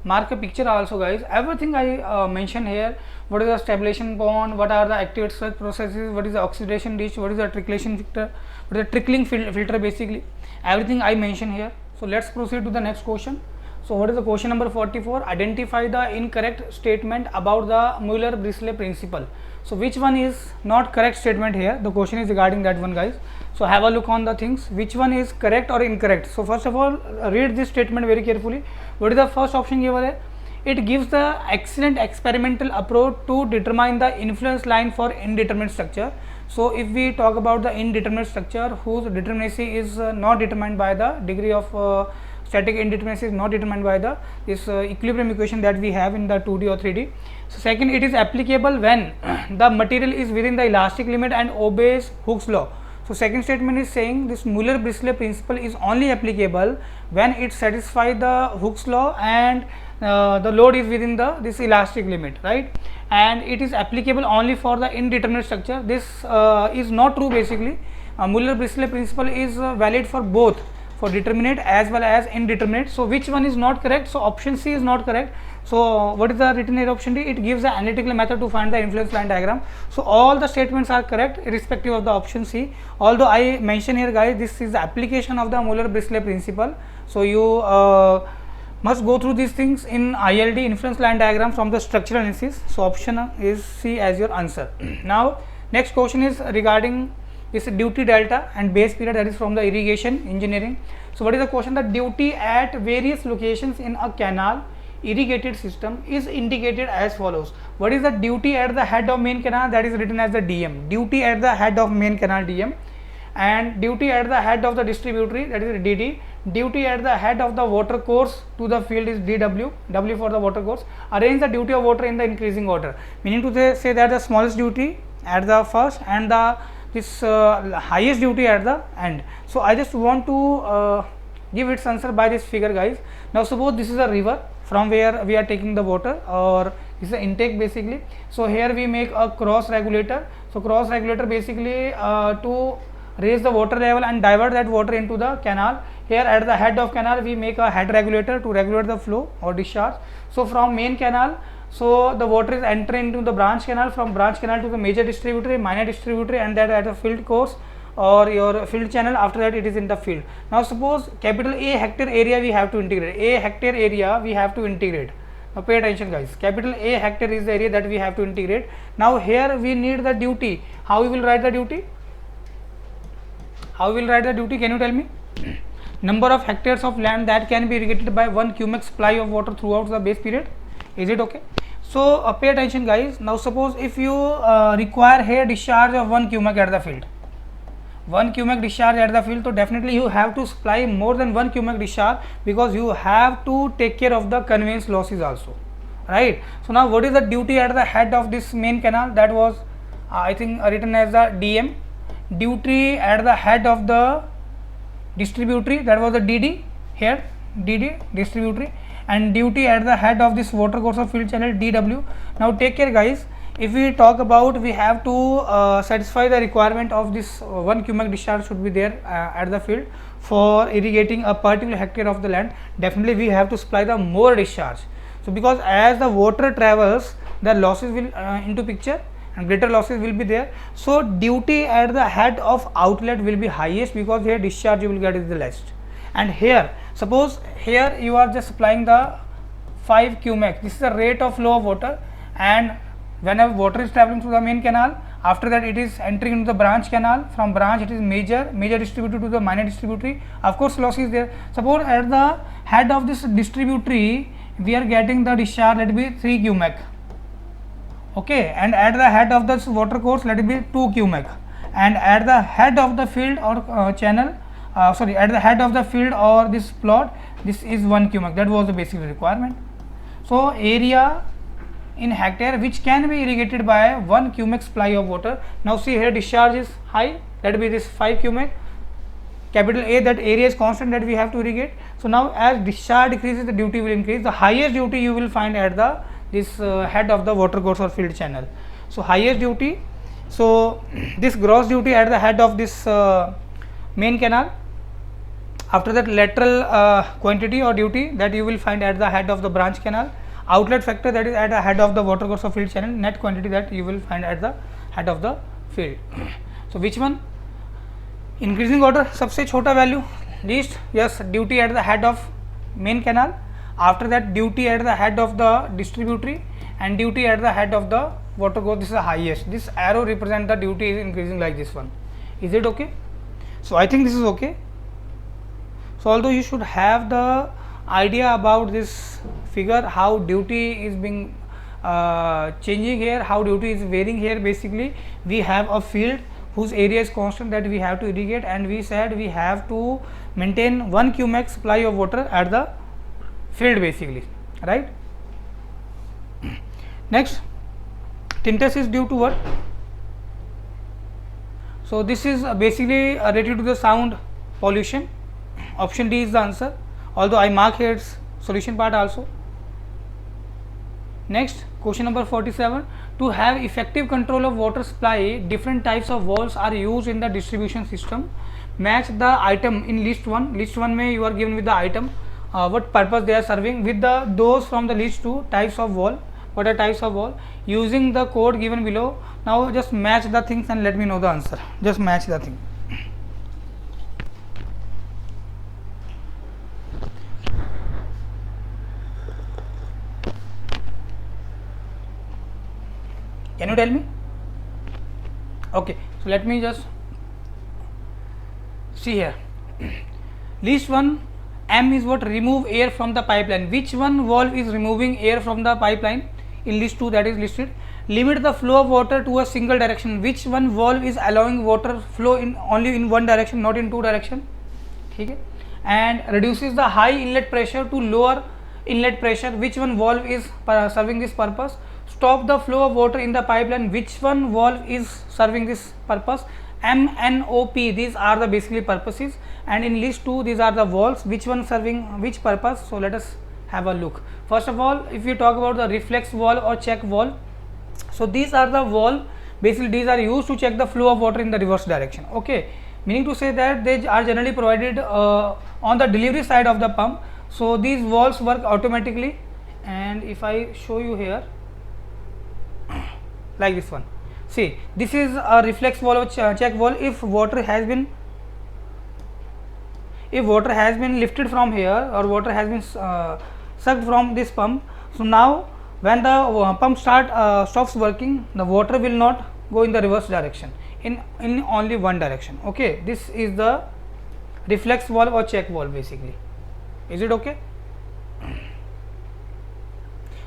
Speaker 1: mark a picture also, guys. Everything I mention here. What is the stabilization pond? What are the activated sludge processes? What is the oxidation dish? What is the tricklation filter? What is the trickling filter basically? Everything I mention here. So let's proceed to the next question. So what is the question number 44? Identify the incorrect statement about the Mueller-Brislet principle. So which one is not correct statement here? The question is regarding that one, guys. So have a look on the things. Which one is correct or incorrect? So first of all, read this statement very carefully. What is the first option given there? It gives the excellent experimental approach to determine the influence line for indeterminate structure. So if we talk about the indeterminate structure whose determinacy is not determined by the degree of static indeterminacy is not determined by the this equilibrium equation that we have in the 2D or 3D. So second, it is applicable when the material is within the elastic limit and obeys Hooke's law. So second statement is saying this Mueller-Brislet principle is only applicable when it satisfies the Hooke's law and the load is within the this elastic limit, right? And it is applicable only for the indeterminate structure. This is not true basically. Mueller-Brislet principle is valid for both for determinate as well as indeterminate. So which one is not correct? So option C is not correct. So what is the written here option D? It gives the analytical method to find the influence line diagram. So all the statements are correct irrespective of the option C. Although I mention here guys, this is the application of the Muller-Bristol principle. So you must go through these things in ILD, influence line diagram, from the structural analysis. So option is C as your answer. Now next question is regarding this duty delta and base period, that is from the irrigation engineering. So what is the question? The duty at various locations in a canal irrigated system is indicated as follows. What is the duty at the head of main canal? That is written as the DM, duty at the head of main canal, DM, and duty at the head of the distributary, that is DD. Duty at the head of the water course to the field is DW, W for the water course. Arrange the duty of water in the increasing order, meaning to say that the smallest duty at the first and the highest duty at the end. So I just want to give its answer by this figure guys. Now suppose this is a river from where we are taking the water, or this is the intake basically. So here we make a cross regulator. So cross regulator basically to raise the water level and divert that water into the canal. Here at the head of canal we make a head regulator to regulate the flow or discharge. So from main canal, so the water is entering into the branch canal, from branch canal to the major distributary, minor distributary, and that at the field course or your field channel. After that it is in the field. Now suppose capital A hectare area we have to integrate, A hectare area we have to integrate. Now pay attention guys, capital A hectare is the area that we have to integrate. Now here we need the duty. How we will write the duty? How we will write the duty? Can you tell me? Number of hectares of land that can be irrigated by 1 cubic supply of water throughout the base period. Is it okay? So pay attention guys. Now suppose if you require here discharge of 1 cubic at the field, 1 cubic discharge at the field, so definitely you have to supply more than 1 cubic discharge, because you have to take care of the conveyance losses also, right? So now what is the duty at the head of this main canal? That was I think written as the DM. Duty at the head of the distributary, that was the DD, here DD distributary, and duty at the head of this water course or field channel, DW. Now take care guys, if we talk about, we have to satisfy the requirement of this 1 cubic discharge should be there at the field for irrigating a particular hectare of the land. Definitely we have to supply the more discharge. So because as the water travels, the losses will into picture and greater losses will be there. So duty at the head of outlet will be highest, because here discharge you will get is the less. And here suppose here you are just supplying the 5 cubic, this is the rate of flow of water, and whenever water is traveling through the main canal, after that it is entering into the branch canal, from branch it is major distributary to the minor distributary, of course loss is there. Suppose at the head of this distributary we are getting the discharge, let it be 3 cubic, okay, and at the head of this water course let it be 2 cubic, and at the head of the field or channel, at the head of the field or this plot, this is 1 cubic. That was the basic requirement. So area in hectare which can be irrigated by 1 cubic supply of water. Now see here discharge is high, that will be this 5 cubic, capital A, that area is constant that we have to irrigate. So now as discharge decreases, the duty will increase. The highest duty you will find at the this head of the water course or field channel. So highest duty, so this gross duty at the head of this main canal. After that lateral quantity or duty that you will find at the head of the branch canal. Outlet factor, that is at the head of the water course or field channel. Net quantity that you will find at the head of the field. So which one? Increasing order, सबसे छोटा value least, yes, duty at the head of main canal. After that duty at the head of the distributary, and duty at the head of the water course, this is the highest. This arrow represent the duty is increasing like this one. Is it okay? So I think this is okay. So although you should have the idea about this figure, how duty is being changing here, how duty is varying here. Basically we have a field whose area is constant that we have to irrigate, and we said we have to maintain 1 cubic supply of water at the field basically, right? Next, tinnitus is due to what? So this is basically related to the sound pollution. Option D is the answer, although I mark here its solution part also. Next, question number 47. To have effective control of water supply, different types of valves are used in the distribution system. match the item in list 1. List 1 may you are given with the item, what purpose they are serving, with the those from the list 2 types of wall. What are types of wall? Using the code given below. Now just match the things and let me know the answer. Just match the thing. Can you tell me? Okay, so let me just see here. List 1, M is what? Remove air from the pipeline. Which one valve is removing air from the pipeline? In list 2 that is listed. Limit the flow of water to a single direction. Which one valve is allowing water flow in only in one direction, not in two direction? Okay. And reduces the high inlet pressure to lower inlet pressure. Which one valve is serving this purpose? Stop the flow of water in the pipeline. Which one valve is serving this purpose? M, N, O, P. These are the basically purposes, and in list 2 these are the valves. Which one serving which purpose? So let us have a look. First of all, if you talk about the reflex valve or check valve, so these are the valve, basically these are used to check the flow of water in the reverse direction. Okay, meaning to say that they are generally provided on the delivery side of the pump. So these valves work automatically, and if I show you here like this one, see, this is a reflex valve or check valve. If water has been lifted from here, or water has been sucked from this pump, so now when the pump stops working, the water will not go in the reverse direction, in only one direction. Okay, this is the reflex valve or check valve basically. Is it okay?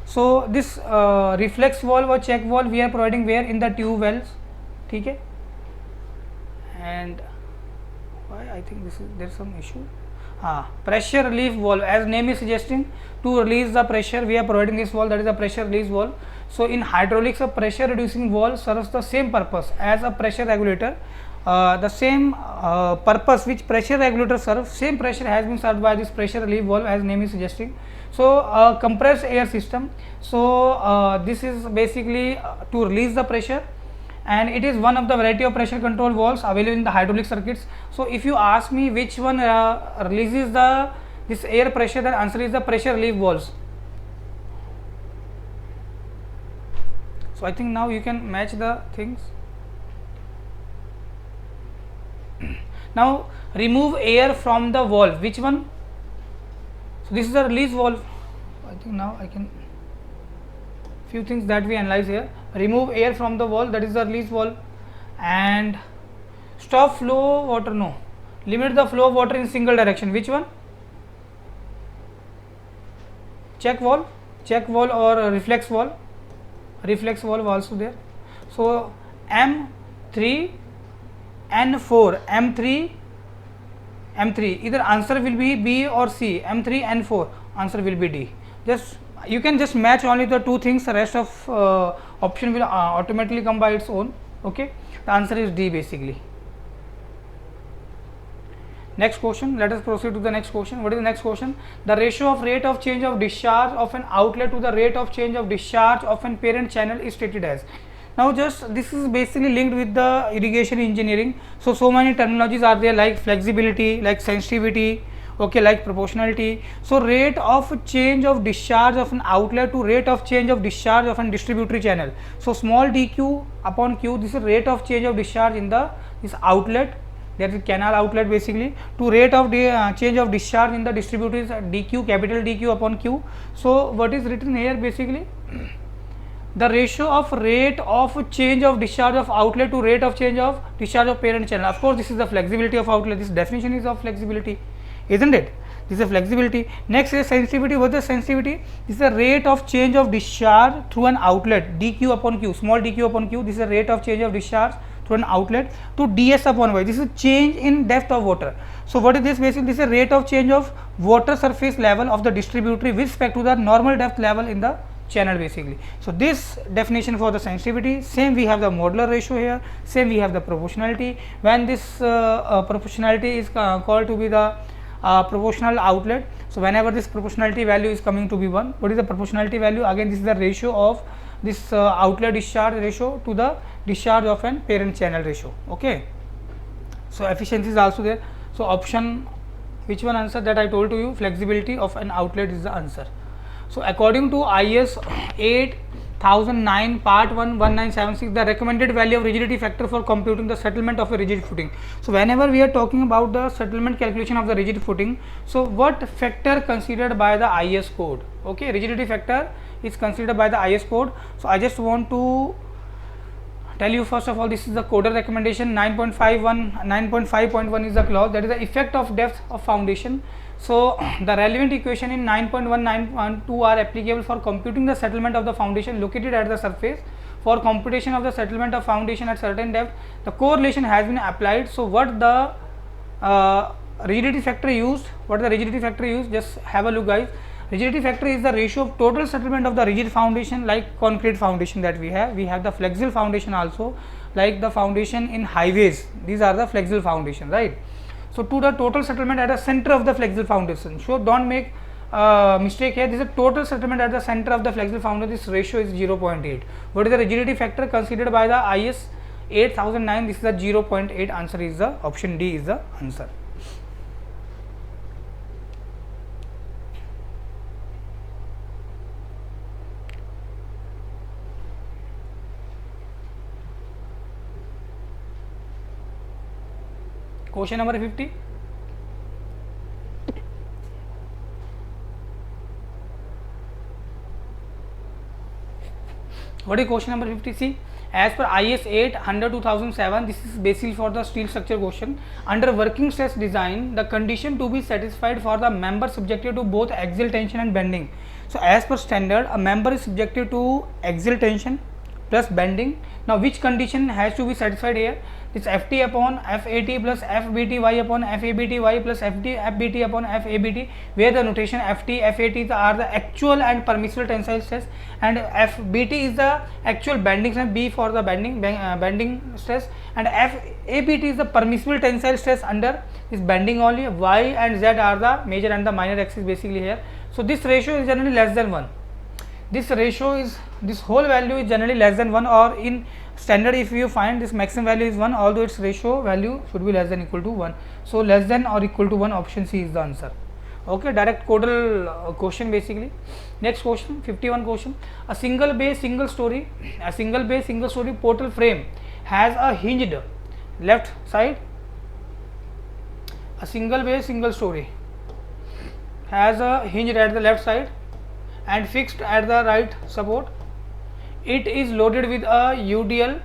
Speaker 1: So this reflex valve or check valve we are providing where? In the tube wells. Okay, and why I think there's some issue. Pressure relief valve, as name is suggesting, to release the pressure we are providing this valve, that is a pressure release valve. So in hydraulics, a pressure reducing valve serves the same purpose as a pressure regulator. The same purpose which pressure regulator serves, same pressure has been served by this pressure relief valve, as name is suggesting. So compressed air system. So this is basically to release the pressure, and it is one of the variety of pressure control valves available in the hydraulic circuits. So if you ask me which one releases this air pressure, then answer is the pressure relief valves. So I think now you can match the things. Now remove air from the valve. Which one? So this is the release valve. I think now I can few things that we analyze here. Remove air from the valve, that is the release valve. And stop flow of water, no. Limit the flow of water in single direction. Which one? Check valve or reflex valve. Reflex valve also there. So M3 N4, M3, either answer will be B or C. M3 N4, answer will be D. Just you can just match only the two things, the rest of option will automatically come by its own. Okay, the answer is D basically. Next question, let us proceed to the next question. What is the next question? The ratio of rate of change of discharge of an outlet to the rate of change of discharge of an parent channel is stated as. Now just this is basically linked with the irrigation engineering. So many terminologies are there, like flexibility, like sensitivity, okay, like proportionality. So rate of change of discharge of an outlet to rate of change of discharge of an distributory channel. So small dq upon q, this is rate of change of discharge in this outlet, that is canal outlet basically, to rate of change of discharge in the distributory is dq, capital DQ upon q. So what is written here basically? The ratio of rate of change of discharge of outlet to rate of change of discharge of parent channel. Of course, this is the flexibility of outlet. This definition is of flexibility, isn't it? This is a flexibility. Next is sensitivity. What is sensitivity? This is the rate of change of discharge through an outlet, dq upon q, small dq upon q. This is the rate of change of discharge through an outlet to ds upon y. This is change in depth of water. So what is this basically? This is a rate of change of water surface level of the distributory with respect to the normal depth level in the channel basically. So this definition for the sensitivity. Same we have the modular ratio here, same we have the proportionality. When this proportionality is called to be the proportional outlet, so whenever this proportionality value is coming to be 1, what is the proportionality value? Again, this is the ratio of this outlet discharge ratio to the discharge of an parent channel ratio. Okay, So efficiency is also there. So option, which one answer that I told to you, flexibility of an outlet is the answer. So according to IS 8009 part 1 1976, the recommended value of rigidity factor for computing the settlement of a rigid footing. So whenever we are talking about the settlement calculation of the rigid footing, so what factor considered by the IS code? Okay, rigidity factor is considered by the IS code. So I just want to tell you, first of all, this is the coder recommendation. 9.5.1 is the clause, that is the effect of depth of foundation. So the relevant equation in 9.1.9.2 are applicable for computing the settlement of the foundation located at the surface. For computation of the settlement of foundation at certain depth, the correlation has been applied. So what the rigidity factor used? What is the rigidity factor used? Just have a look, guys. Rigidity factor is the ratio of total settlement of the rigid foundation, like concrete foundation that we have. We have the flexible foundation also, like the foundation in highways. These are the flexible foundation, right? So to the total settlement at the center of the flexible foundation. So don't make mistake here. This is a total settlement at the center of the flexible foundation. This ratio is 0.8. What is the rigidity factor considered by the IS 8009? This is the 0.8. Answer is the option D is the answer. Question number 50. What is question number 50? See, as per IS 800/2007, this is basically for the steel structure question. Under working stress design, the condition to be satisfied for the member subjected to both axial tension and bending. So as per standard, a member is subjected to axial tension plus bending. Now which condition has to be satisfied here? It's Ft upon Fat plus Fbty upon Fabty plus Fbt upon Fabt, where the notation Ft, Fat are the actual and permissible tensile stress, and Fbt is the actual bending stress, B for the bending stress, and Fabt is the permissible tensile stress under this bending only. Y and Z are the major and the minor axis basically here. So this ratio is generally less than 1. This whole value is generally less than 1, or in standard if you find this maximum value is 1, although its ratio value should be less than equal to 1. So less than or equal to 1, option C is the answer. Okay, direct codal question basically. Next question, 51 question. A single bay single story portal frame has a hinged left side. A single bay single story has a hinged at the left side and fixed at the right support. It is loaded with a UDL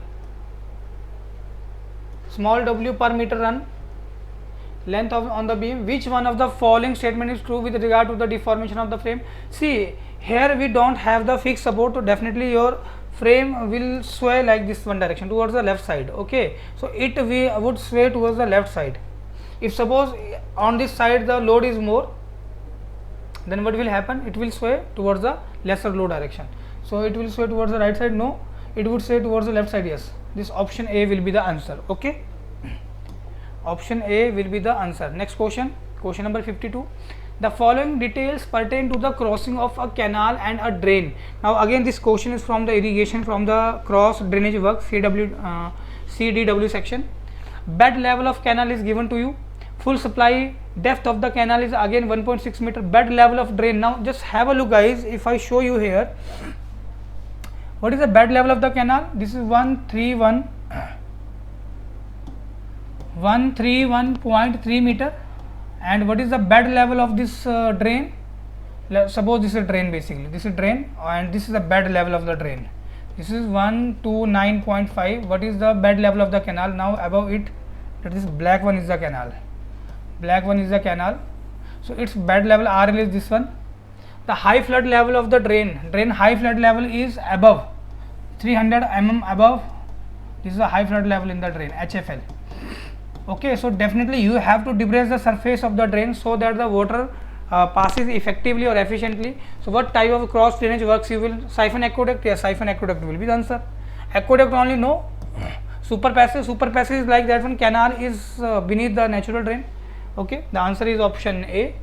Speaker 1: small w per meter run length on the beam. Which one of the following statement is true with regard to the deformation of the frame? See, here we don't have the fixed support, so definitely your frame will sway like this one direction towards the left side. Okay, so it would sway towards the left side. If suppose on this side the load is more, then what will happen? It will sway towards the lesser load direction. So it will sway towards the right side? No, it would sway towards the left side. Yes, this option A will be the answer. Okay, option A will be the answer. Next question, question number 52. The following details pertain to the crossing of a canal and a drain. Now again this question is from the irrigation, from the cross drainage work CDW section. Bed level of canal is given to you. Full supply depth of the canal is again 1.6 meter. Bed level of drain. Now just have a look, guys. If I show you here, what is the bed level of the canal? This is 131.3 meter. And what is the bed level of this drain? Suppose this is a drain basically. This is drain and this is the bed level of the drain. This is 129.5. What is the bed level of the canal? Now above it, that is black one is the canal. Black one is the canal. So its bed level RL is this one. The high flood level of the drain high flood level is above 300 mm above. This is the high flood level in the drain, HFL. Okay, so definitely you have to depress the surface of the drain so that the water passes effectively or efficiently. So what type of cross drainage works you will? Siphon aqueduct? Yes, siphon aqueduct will be the answer. Aqueduct only? No. Super passage is like that one. Canal is beneath the natural drain. Okay, the answer is option A.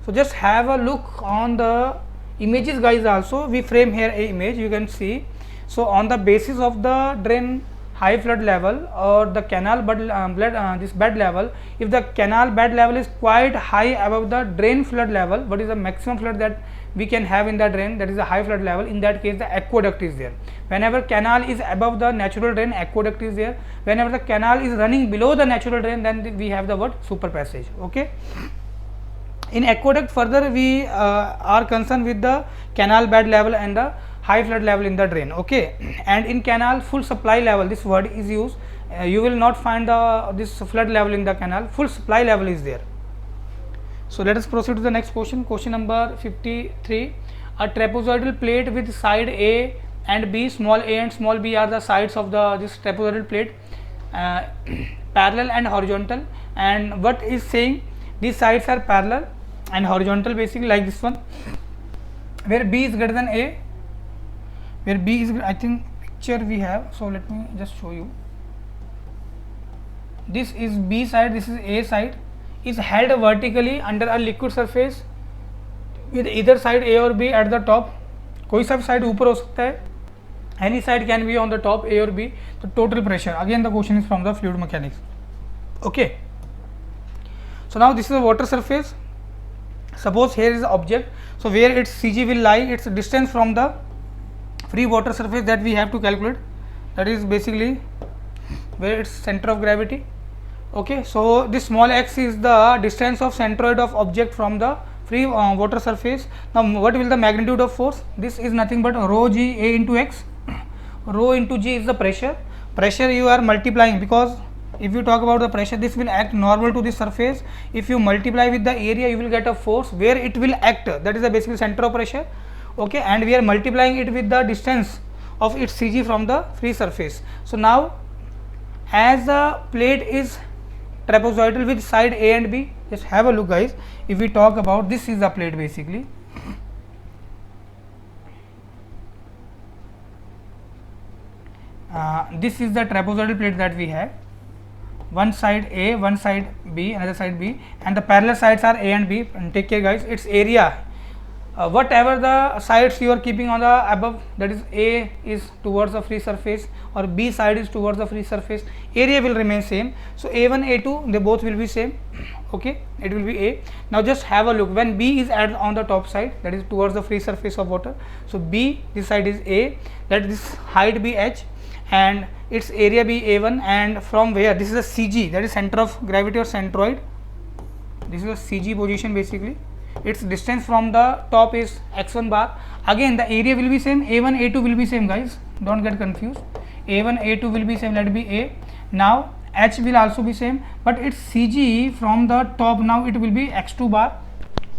Speaker 1: So just have a look on the images, guys. Also we frame here a image, you can see. So on the basis of the drain high flood level or the canal this bed level, if the canal bed level is quite high above the drain flood level, what is the maximum flood that we can have in the drain, that is the high flood level, in that case the aqueduct is there. Whenever canal is above the natural drain, aqueduct is there. Whenever the canal is running below the natural drain, then we have the word super passage. Okay. In aqueduct further we are concerned with the canal bed level and the high flood level in the drain. Okay. And in canal full supply level, this word is used, you will not find this flood level in the canal, full supply level is there. So let us proceed to the next question. Question number 53. A trapezoidal plate with side A and B, small a and small b are the sides of this trapezoidal plate, parallel and horizontal, and what is saying these sides are parallel and horizontal, basically like this one, where B is greater than A, where B is, I think picture we have, so let me just show you. This is B side, this is A side, is held vertically under a liquid surface with either side A or B at the top. कोई सा side ऊपर हो सकता है, any side can be on the top, A or B. The total pressure, again the question is from the fluid mechanics. Okay. So now this is a water surface. Suppose here is the object, so where its CG will lie, its distance from the free water surface that we have to calculate, that is basically where its center of gravity. Okay, so this small x is the distance of centroid of object from the free water surface. Now what will the magnitude of force? This is nothing but rho g A into x. Rho into g is the pressure. Pressure you are multiplying, because if you talk about the pressure, this will act normal to this surface. If you multiply with the area, you will get a force where it will act, that is the basically center of pressure. Okay, and we are multiplying it with the distance of its CG from the free surface. So now as the plate is trapezoidal with side A and B, just have a look guys. If we talk about, this is the plate basically, this is the trapezoidal plate that we have, one side A, one side B, another side B, and the parallel sides are A and B. And take care guys, its area, whatever the sides you are keeping on the above, that is A is towards the free surface or B side is towards the free surface, area will remain same. So A1, A2, they both will be same. Okay, it will be A. Now just have a look, when B is added on the top side, that is towards the free surface of water, so B, this side is A, let this height be h and its area be A1, and from where, this is a CG, that is center of gravity or centroid, this is a CG position basically. Its distance from the top is x1 bar. Again the area will be same, A1, A2 will be same guys, don't get confused, A1, A2 will be same, let it be A. Now h will also be same, but its CG from the top, now it will be x2 bar.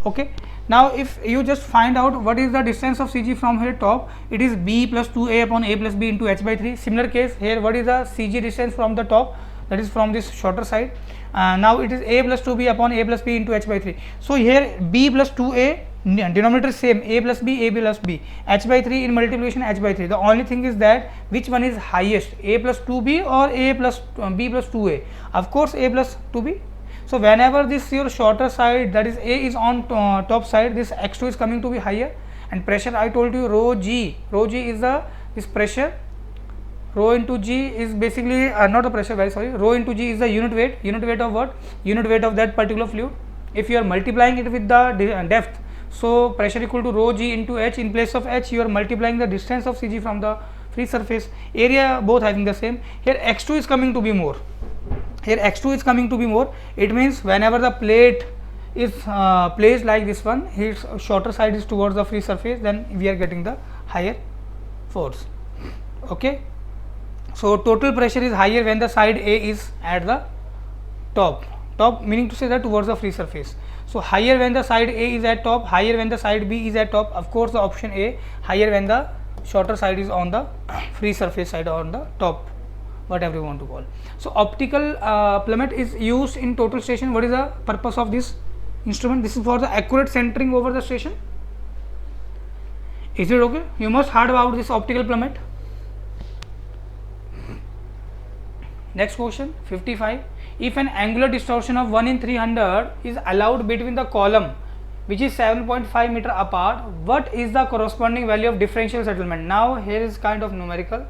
Speaker 1: Okay. Now if you just find out what is the distance of CG from here top, it is B plus 2A upon A plus B into h by 3. Similar case here, what is the CG distance from the top, that is from this shorter side, now it is A plus 2B upon A plus B into h by 3. So here B plus 2A, denominator same, A plus B, A plus B, h by 3 in multiplication h by 3. The only thing is that which one is highest, A plus 2B or A plus B plus 2A, of course A plus 2B. So whenever this your shorter side, that is A is on top side, this x2 is coming to be higher, and pressure I told you rho g is the this pressure, rho into g is basically not the pressure guys, sorry, rho into g is the unit weight of what, unit weight of that particular fluid. If you are multiplying it with the depth, so pressure equal to rho g into h, in place of h you are multiplying the distance of CG from the free surface, area both having the same. Here x2 is coming to be more, here x2 is coming to be more, it means whenever the plate is placed like this one, its shorter side is towards the free surface, then we are getting the higher force. Okay. So total pressure is higher when the side A is at the top meaning to say that towards the free surface. So higher when the side A is at top, higher when the side B is at top, of course the option A, higher when the shorter side is on the free surface side or on the top, whatever you want to call. So optical plummet is used in total station. What is the purpose of this instrument? This is for the accurate centering over the station. Is it okay? You must heard about this optical plummet. Next question 55. If an angular distortion of 1 in 300 is allowed between the column which is 7.5 meter apart, what is the corresponding value of differential settlement? Now here is kind of numerical.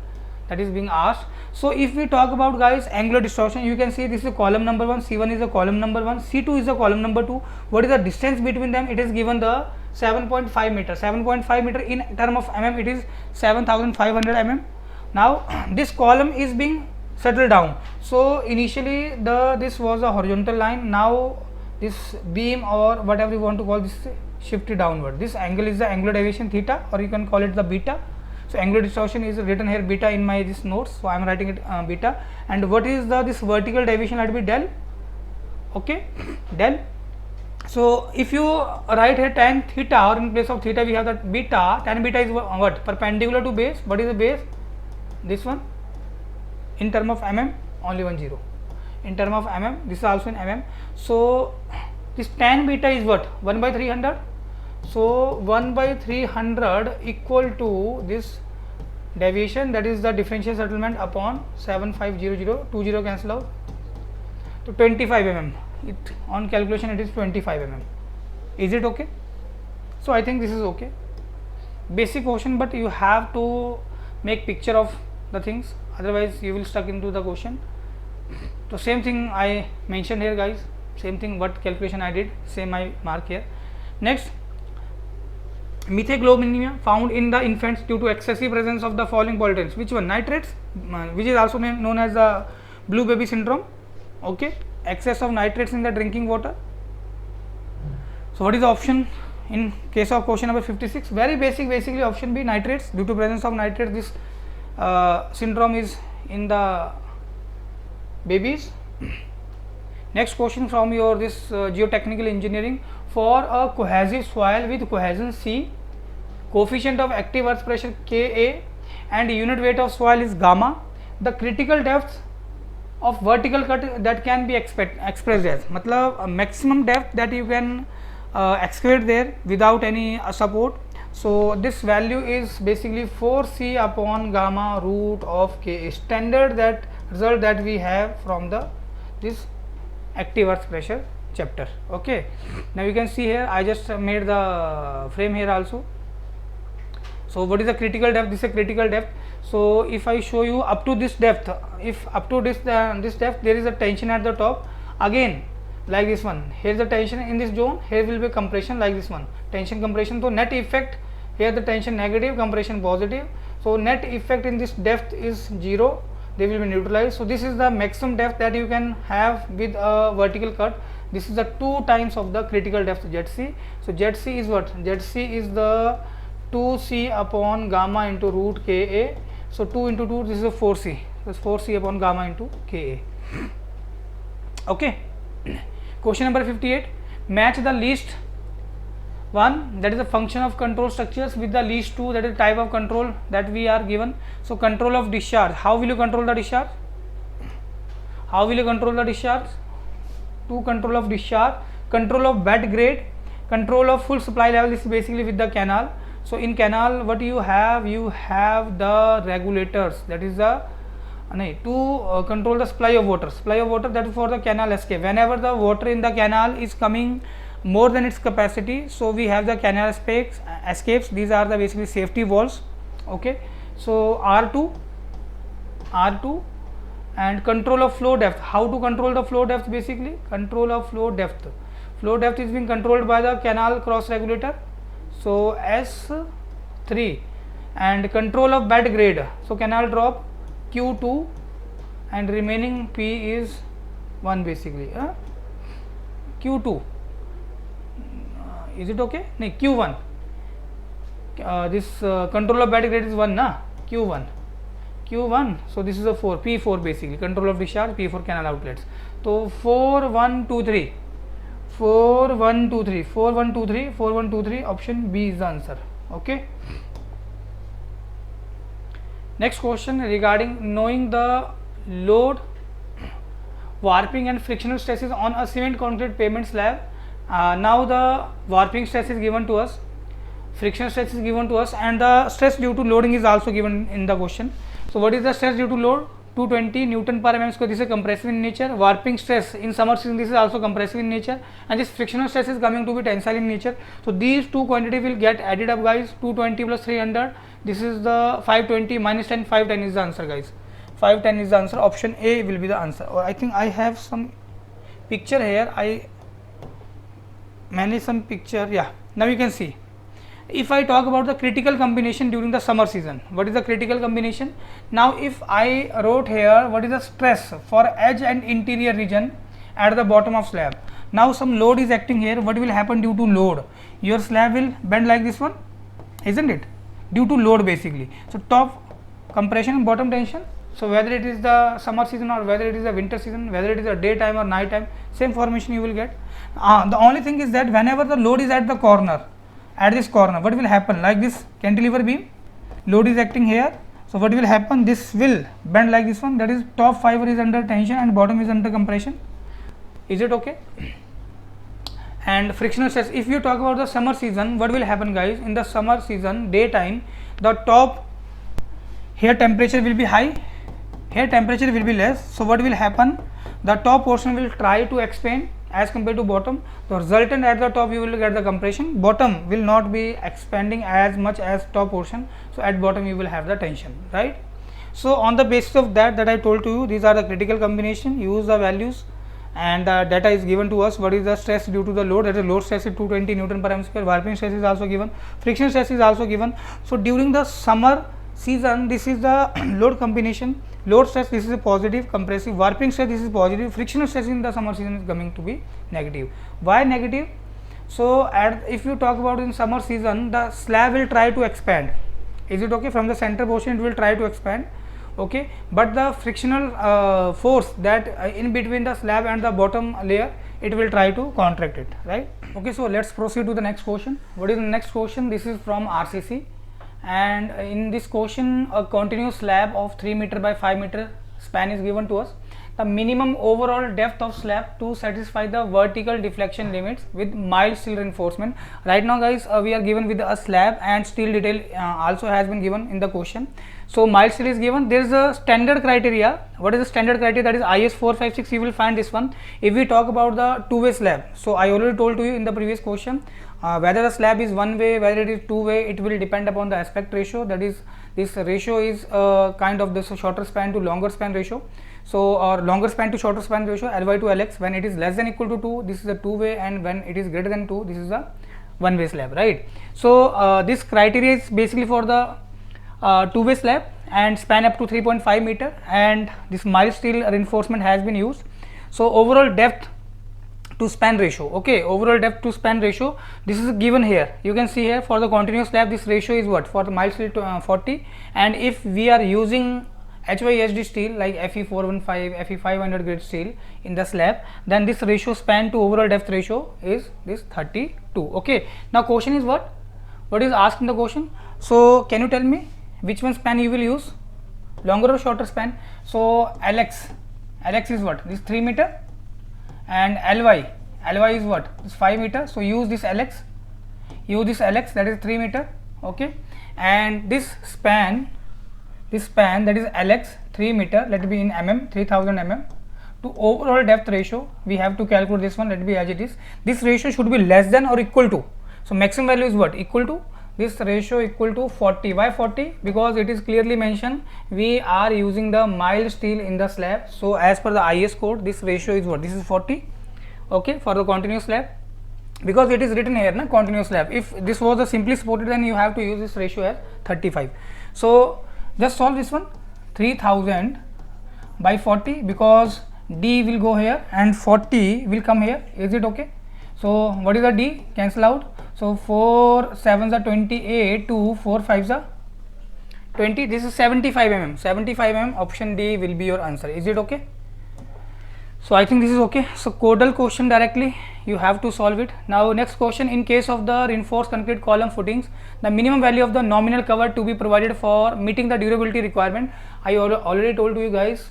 Speaker 1: that is being asked. So if we talk about guys angular distortion, you can see this is column number 1, C1 is a column number 1, C2 is a column number 2. What is the distance between them? It is given the 7.5 meter. 7.5 meter in term of mm, it is 7500 mm. Now this column is being settled down. So initially this was a horizontal line, now this beam or whatever you want to call this shifted downward. This angle is the angular deviation theta, or you can call it the beta. So angular distortion is written here beta in my this notes, so I am writing it beta. And what is this vertical deviation? Let be del. Okay, del. So if you write here tan theta, or in place of theta we have that beta. Tan beta is what? Perpendicular to base. What is the base? This one. In term of mm, only 10. In term of mm, this is also in mm. So this tan beta is what? 1 by 300. So 1 by 300 equal to this deviation, that is the differential settlement upon 7500, 20 cancel out, to 25 mm. It on calculation it is 25 mm. Is it okay? So I think this is okay. Basic question, but you have to make picture of the things, otherwise you will stuck into the question. So same thing I mentioned here guys, same thing what calculation I did, same I mark here. Next, methaglobinemia found in the infants due to excessive presence of the following pollutants. Which one? Nitrates, which is also known as the blue baby syndrome. Okay, excess of nitrates in the drinking water. So what is the option in case of question number 56? Very basic, basically option B, nitrates. Due to presence of nitrates, this syndrome is in the babies. Next question from your this geotechnical engineering. For a cohesive soil with cohesion C, coefficient of active earth pressure Ka, and unit weight of soil is gamma, the critical depth of vertical cut that can be expressed as, matlab a maximum depth that you can excavate there without any support. So this value is basically 4c upon gamma root of Ka, standard that result that we have from the this active earth pressure chapter. Okay, now you can see here I just made the frame here also. So what is the critical depth? This is a critical depth. So if I show you up to this depth, if up to this depth there is a tension at the top, again like this one, here is the tension in this zone, here will be compression like this one, tension compression. So net effect here, the tension negative, compression positive. So net effect in this depth is 0, they will be neutralized. So this is the maximum depth that you can have with a vertical cut. This is the 2 times of the critical depth ZC. So ZC is what? ZC is the 2c upon gamma into root Ka. So 2 into 2, this is a 4c. This 4c upon gamma into Ka. Okay. Question number 58. Match the least one, that is a function of control structures, with the least 2, that is type of control that we are given. So control of discharge. How will you control the discharge? How will you control the discharge? To control of discharge, control of bed grade, control of full supply level is basically with the canal. So in canal what you have the regulators, that is the to control the supply of water. Supply of water, that is for the canal escape. Whenever the water in the canal is coming more than its capacity, so we have the canal escapes. These are the basically safety valves. Okay, so R2 and control of flow depth. How to control the flow depth? Basically control of flow depth. Flow depth is being controlled by the canal cross regulator, so S3, and control of bed grade. So canal drop Q2 and remaining P is 1 basically. Q2, is it okay? No, Q1. This control of bed grade is 1 na, Q1. So this is a 4, P4 basically, control of discharge, P4 canal outlets. So 4 1 2 3, option B is the answer. Okay. Next question regarding knowing the load, warping and frictional stresses on a cement concrete pavement slab. Now the warping stress is given to us, friction stress is given to us, and the stress due to loading is also given in the question. So what is the stress due to load? 220 Newton per mm square. This is compressive in nature. Warping stress in summer season, this is also compressive in nature, and this frictional stress is coming to be tensile in nature. So these two quantity will get added up, guys. 220 plus 300, this is the 520 minus 10, 510 is the answer, guys. 510 is the answer. Option A will be the answer. Or I think I have some picture here. I manage some picture. Yeah, now you can see. If I talk about the critical combination during the summer season, what is the critical combination? Now if I wrote here what is the stress for edge and interior region at the bottom of slab. Now some load is acting here. What will happen due to load? Your slab will bend like this one, isn't it? Due to load basically. So top compression and bottom tension. So whether it is the summer season or whether it is the winter season, whether it is a daytime or night time, same formation you will get. The only thing is that whenever the load is at the corner, at this corner, what will happen? Like this cantilever beam, load is acting here. So what will happen? This will bend like this one. That is top fiber is under tension and bottom is under compression. Is it okay? And frictional stress. If you talk about the summer season, what will happen, guys? In the summer season, daytime, the top here temperature will be high, here temperature will be less. So what will happen? The top portion will try to expand as compared to bottom. The resultant at the top you will get the compression, bottom will not be expanding as much as top portion. So at bottom you will have the tension, right? So on the basis of that I told to you, these are the critical combination. Use the values and the data is given to us. What is the stress due to the load? That is load stress is 220 Newton per m square. Warping stress is also given, friction stress is also given. So during the summer season, this is the load combination. Load stress, this is a positive, compressive. Warping stress, this is positive. Frictional stress in the summer season is coming to be negative. Why negative? So if you talk about in summer season, the slab will try to expand. Is it okay? From the center portion it will try to expand, okay, but the frictional force that in between the slab and the bottom layer, it will try to contract it, right? Okay, so let's proceed to the next question. What is the next question? This is from RCC. And in this question, a continuous slab of 3 meter by 5 meter span is given to us. The minimum overall depth of slab to satisfy the vertical deflection limits with mild steel reinforcement. Right now, guys, we are given with a slab and steel detail also has been given in the question. So mild steel is given. There is a standard criteria. What is the standard criteria? That is IS 456. You will find this one. If we talk about the two-way slab, so I already told to you in the previous question. Whether the slab is one way, whether it is two way, it will depend upon the aspect ratio. That is, this ratio is kind of this shorter span to longer span ratio. So or longer span to shorter span ratio, Ly to Lx. When it is less than equal to 2, this is a two way, and when it is greater than 2, this is a one way slab, right? So this criteria is basically for the two way slab and span up to 3.5 meter, and this mild steel reinforcement has been used. So overall depth to span ratio, okay, overall depth to span ratio, this is given here. You can see here for the continuous slab, this ratio is what? For the mild steel 40, and if we are using HYSD steel like Fe415, Fe500 grade steel in the slab, then this ratio span to overall depth ratio is this 32. Okay, now question is what is asked in the question? So can you tell me which one span you will use, longer or shorter span? So Lx is what? This 3 meter, and Ly is what? This 5 meter. So use this Lx, that is 3 meter, okay, and this span that is Lx 3 meter, let it be in mm, 3000 mm to overall depth ratio. We have to calculate this one, let it be as it is. This ratio should be less than or equal to, so maximum value is what? Equal to this ratio equal to 40. Why 40? Because it is clearly mentioned we are using the mild steel in the slab. So as per the IS code, this ratio is what? This is 40, okay, for the continuous slab, because it is written here na continuous slab. If this was a simply supported, then you have to use this ratio as 35. So just solve this one, 3000 by 40, because D will go here and 40 will come here. Is it okay? So what is the D? Cancel out. So 4 7s are 28, 2 4 5s are 20. This is 75 mm. 75 mm. Option D will be your answer. Is it okay? So I think this is okay. So codal question directly you have to solve it. Now next question, in case of the reinforced concrete column footings, the minimum value of the nominal cover to be provided for meeting the durability requirement. I already told you guys,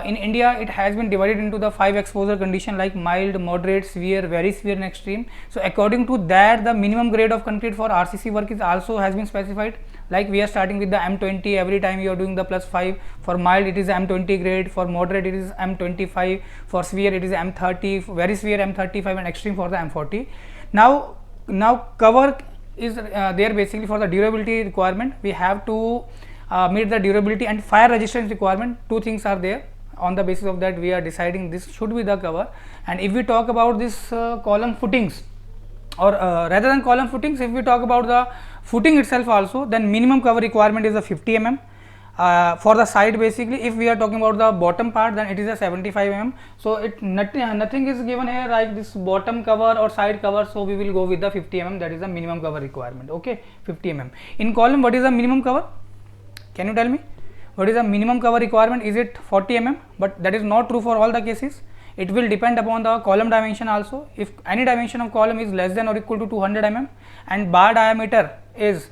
Speaker 1: in India it has been divided into the 5 exposure condition like mild, moderate, severe, very severe and extreme. So according to that, the minimum grade of concrete for RCC work is also has been specified. like we are starting with the M20, every time you are doing the +5. For mild it is M20 grade, for moderate it is M25, for severe it is M30, very severe M35, and extreme for the M40. Now cover is there basically for the durability requirement. We have to meet the durability and fire resistance requirement. Two things are there. On the basis of that we are deciding this should be the cover. And if we talk about this column footings, or rather than column footings, if we talk about the footing itself also, then minimum cover requirement is a 50 mm. For the side basically, if we are talking about the bottom part, then it is a 75 mm. So it nothing is given here like this bottom cover or side cover, so we will go with the 50 mm, that is the minimum cover requirement. Okay, 50 mm. In column, what is the minimum cover? Can you tell me what is the minimum cover requirement? Is it 40 mm? But that is not true for all the cases. It will depend upon the column dimension also. If any dimension of column is less than or equal to 200 mm and bar diameter is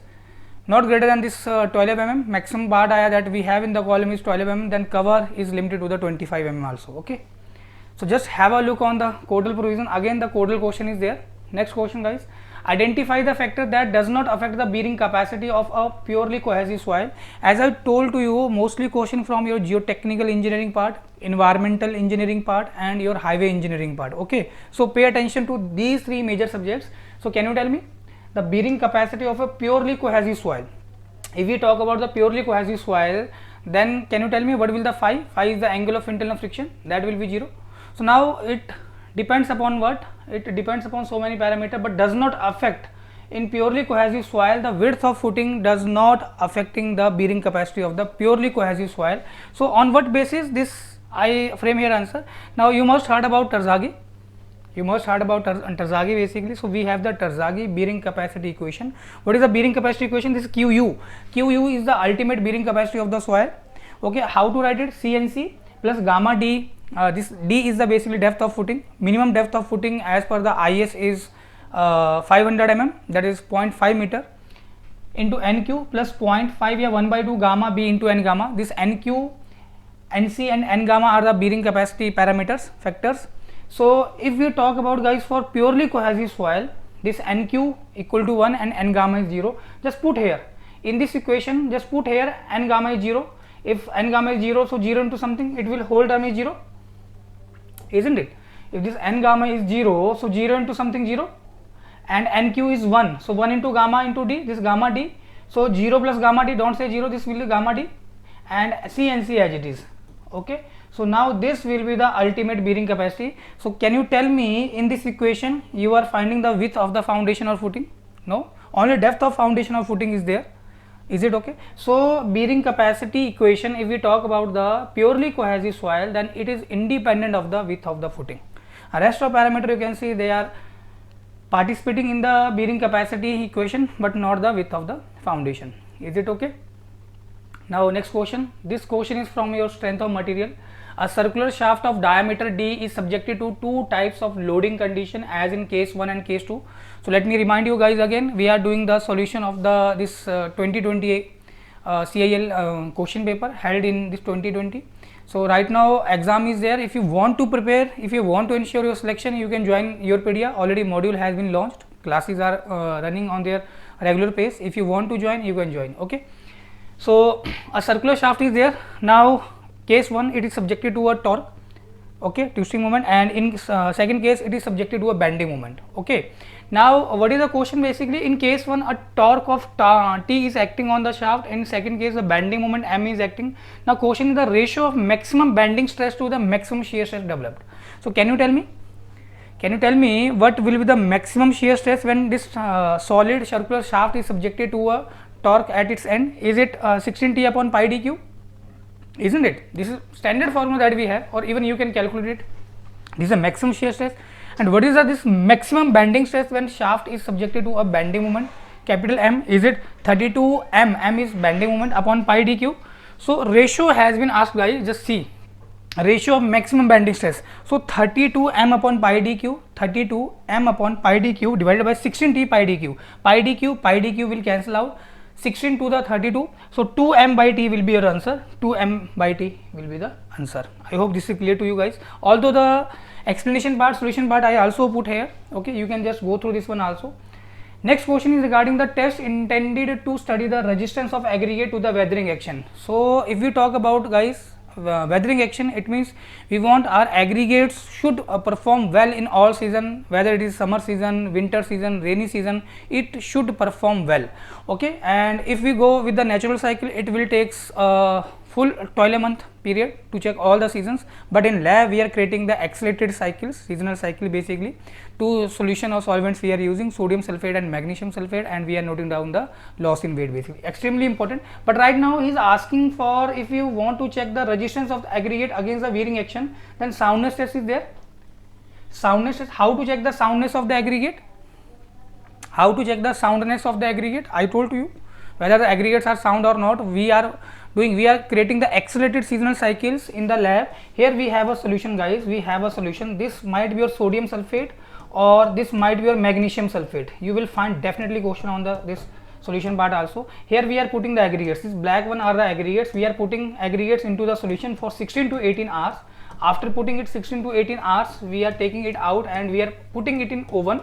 Speaker 1: not greater than this 12 mm, maximum bar dia that we have in the column is 12 mm, then cover is limited to the 25 mm also. Okay, so just have a look on the codal provision. Again the codal question is there. Next question guys, identify the factor that does not affect the bearing capacity of a purely cohesive soil. As I told to you, mostly question from your geotechnical engineering part, environmental engineering part, and your highway engineering part. Okay, so pay attention to these three major subjects. So can you tell me the bearing capacity of a purely cohesive soil? If we talk about the purely cohesive soil, then can you tell me what will the phi? Phi is the angle of internal friction, that will be 0. So now it depends upon what? It depends upon so many parameters, but does not affect. In purely cohesive soil, the width of footing does not affecting the bearing capacity of the purely cohesive soil. So on what basis this I frame here answer? Now you must heard about Terzaghi. You must heard about Terzaghi basically. So we have the Terzaghi bearing capacity equation. What is the bearing capacity equation? This is QU. QU is the ultimate bearing capacity of the soil. Okay, how to write it? CNC plus gamma D. This D is the basically depth of footing. Minimum depth of footing as per the IS is 500 mm, that is 0.5 meter, into NQ plus 0.5 या 1/2 gamma B into N gamma. This NQ, NC and N gamma are the bearing capacity parameters, factors. So if we talk about guys for purely cohesive soil, this NQ equal to 1 and N gamma is 0. Just put here in this equation, just put here N gamma is 0. If N gamma is 0, so 0 into something, it will whole term is 0, isn't it? If this N gamma is 0, so 0 into something 0, and NQ is 1, so 1 into gamma into D, this gamma D, so 0 plus gamma D, don't say 0, this will be gamma D, and CNC as it is. Okay, so now this will be the ultimate bearing capacity. So can you tell me in this equation you are finding the width of the foundation or footing? No, only depth of foundation or footing is there. Is it okay? So bearing capacity equation, if we talk about the purely cohesive soil, then it is independent of the width of the footing. A rest of parameter you can see they are participating in the bearing capacity equation, but not the width of the foundation. Is it okay? Now next question. This question is from your strength of material. A circular shaft of diameter D is subjected to two types of loading condition as in case 1 and case 2. So let me remind you guys again, we are doing the solution of the this 2020 CIL question paper held in this 2020. So right now exam is there. If you want to prepare, if you want to ensure your selection, you can join YourPedia. Already module has been launched. Classes are running on their regular pace. If you want to join, you can join. Okay. So a circular shaft is there. Now case 1 it is subjected to a torque, okay, twisting moment, and in second case it is subjected to a bending moment. Okay, now what is the question? Basically in case 1 a torque of T is acting on the shaft, in second case the bending moment M is acting. Now question is the ratio of maximum bending stress to the maximum shear stress developed. So can you tell me? Can you tell me what will be the maximum shear stress when this solid circular shaft is subjected to a torque at its end? Is it 16T upon pi dq? Isn't it? This is standard formula that we have, or even you can calculate it. This is a maximum shear stress. And what is this maximum bending stress when shaft is subjected to a bending moment? Capital M. Is it 32 M? M is bending moment upon pi dq. So ratio has been asked guys. Just see ratio of maximum bending stress. So 32 M upon pi dq, 32 M upon pi dq divided by 16T pi dq. Pi dq will cancel out. 16 to the 32, so 2 M by T will be your answer. 2 M by T will be the answer. I hope this is clear to you guys. Although the explanation part, solution part I also put here. Okay, you can just go through this one also. Next question is regarding the test intended to study the resistance of aggregate to the weathering action. So if we talk about, guys, weathering action, it means we want our aggregates should perform well in all season, whether it is summer season, winter season, rainy season, it should perform well. Okay, and if we go with the natural cycle, it will takes full 12 month period to check all the seasons, but in lab we are creating the accelerated cycles, seasonal cycle basically. Two solution or solvents we are using, sodium sulfate and magnesium sulfate, and we are noting down the loss in weight basically, extremely important. But right now he is asking for, if you want to check the resistance of the aggregate against the wearing action, then soundness test is there. Soundness test, how to check the soundness of the aggregate? How to check the soundness of the aggregate? I told to you whether the aggregates are sound or not. We are creating the accelerated seasonal cycles in the lab. Here we have a solution, guys, we have a solution. This might be your sodium sulfate or this might be your magnesium sulfate. You will find definitely question on this solution part also. Here we are putting the aggregates, this black one are the aggregates. We are putting aggregates into the solution for 16 to 18 hours. After putting it 16 to 18 hours, we are taking it out and we are putting it in oven,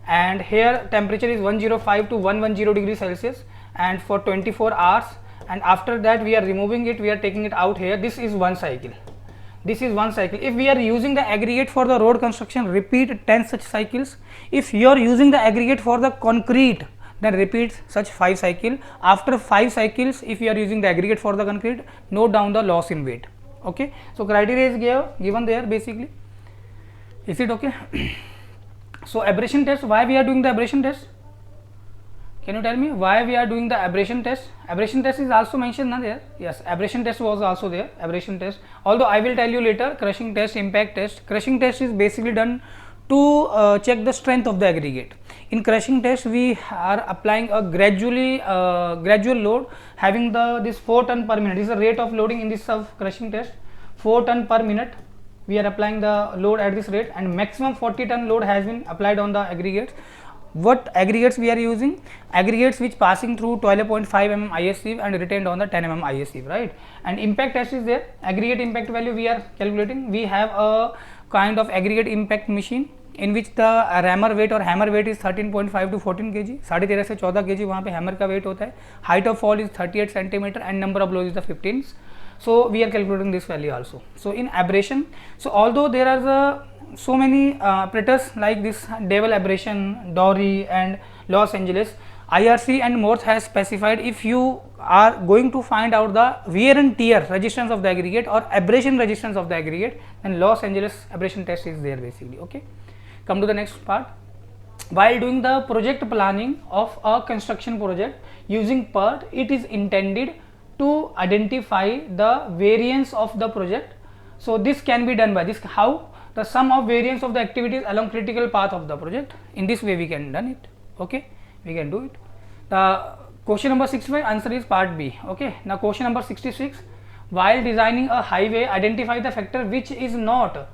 Speaker 1: and here temperature is 105 to 110 degrees Celsius and for 24 hours, and after that we are removing it, we are taking it out here. This is one cycle. This is one cycle. If we are using the aggregate for the road construction, repeat 10 such cycles. If you are using the aggregate for the concrete, then repeat such 5 cycles. After 5 cycles, if you are using the aggregate for the concrete, note down the loss in weight. Okay, so criteria is given there basically. Is it okay? So abrasion test, why we are doing the abrasion test? Can you tell me why we are doing the abrasion test? Abrasion test is also mentioned there. Yes, abrasion test was also there, abrasion test. Although I will tell you later, crushing test, impact test. Crushing test is basically done to check the strength of the aggregate. In crushing test, we are applying a gradual load having this 4 ton per minute. This is the rate of loading in this crushing test, 4 ton per minute. We are applying the load at this rate, and maximum 40 ton load has been applied on the aggregates. What aggregates we are using? Aggregates which passing through 12.5 mm IS sieve and retained on the 10 mm IS sieve, right? And impact test is there. Aggregate impact value we are calculating. We have a kind of aggregate impact machine in which the rammer weight or hammer weight is 13.5 to 14 kg, 13.5 से 14 kg वहाँ पे hammer का weight होता है. Height of fall is 38 cm and number of blows is the 15s. So we are calculating this value also. So in abrasion, so although there are so many apparatus like this Devil abrasion, Dory and Los Angeles, IRC and Morse has specified if you are going to find out the wear and tear resistance of the aggregate or abrasion resistance of the aggregate, then Los Angeles abrasion test is there basically. Okay, come to the next part. While doing the project planning of a construction project using PERT, it is intended to identify the variance of the project. So this can be done by this, how the sum of variance of the activities along critical path of the project. In this way we can done it. Okay, we can do it. The question number 65 answer is part B. Okay, now question number 66, while designing a highway, identify the factor which is not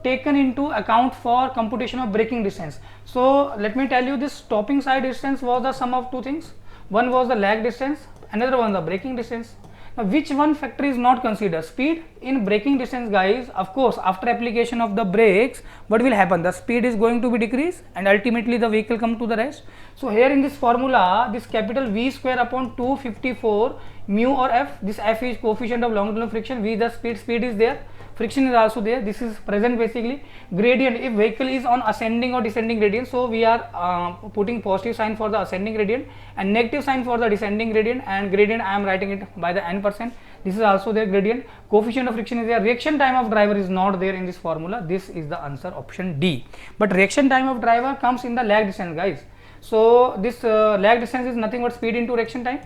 Speaker 1: taken into account for computation of braking distance. So let me tell you, this stopping side distance was the sum of two things. One was the lag distance, another one the braking distance. Now which one factor is not considered? Speed. In braking distance, guys, of course after application of the brakes, what will happen? The speed is going to be decreased and ultimately the vehicle come to the rest. So here in this formula, this capital V square upon 254 mu or F, this F is coefficient of longitudinal friction, V the speed is there, friction is also there, this is present basically. Gradient, if vehicle is on ascending or descending gradient, so we are putting positive sign for the ascending gradient and negative sign for the descending gradient, and gradient I am writing it by the n%. This is also their gradient. Coefficient of friction is there. Reaction time of driver is not there in this formula. This is the answer, option D. But reaction time of driver comes in the lag distance, guys. So this lag distance is nothing but speed into reaction time.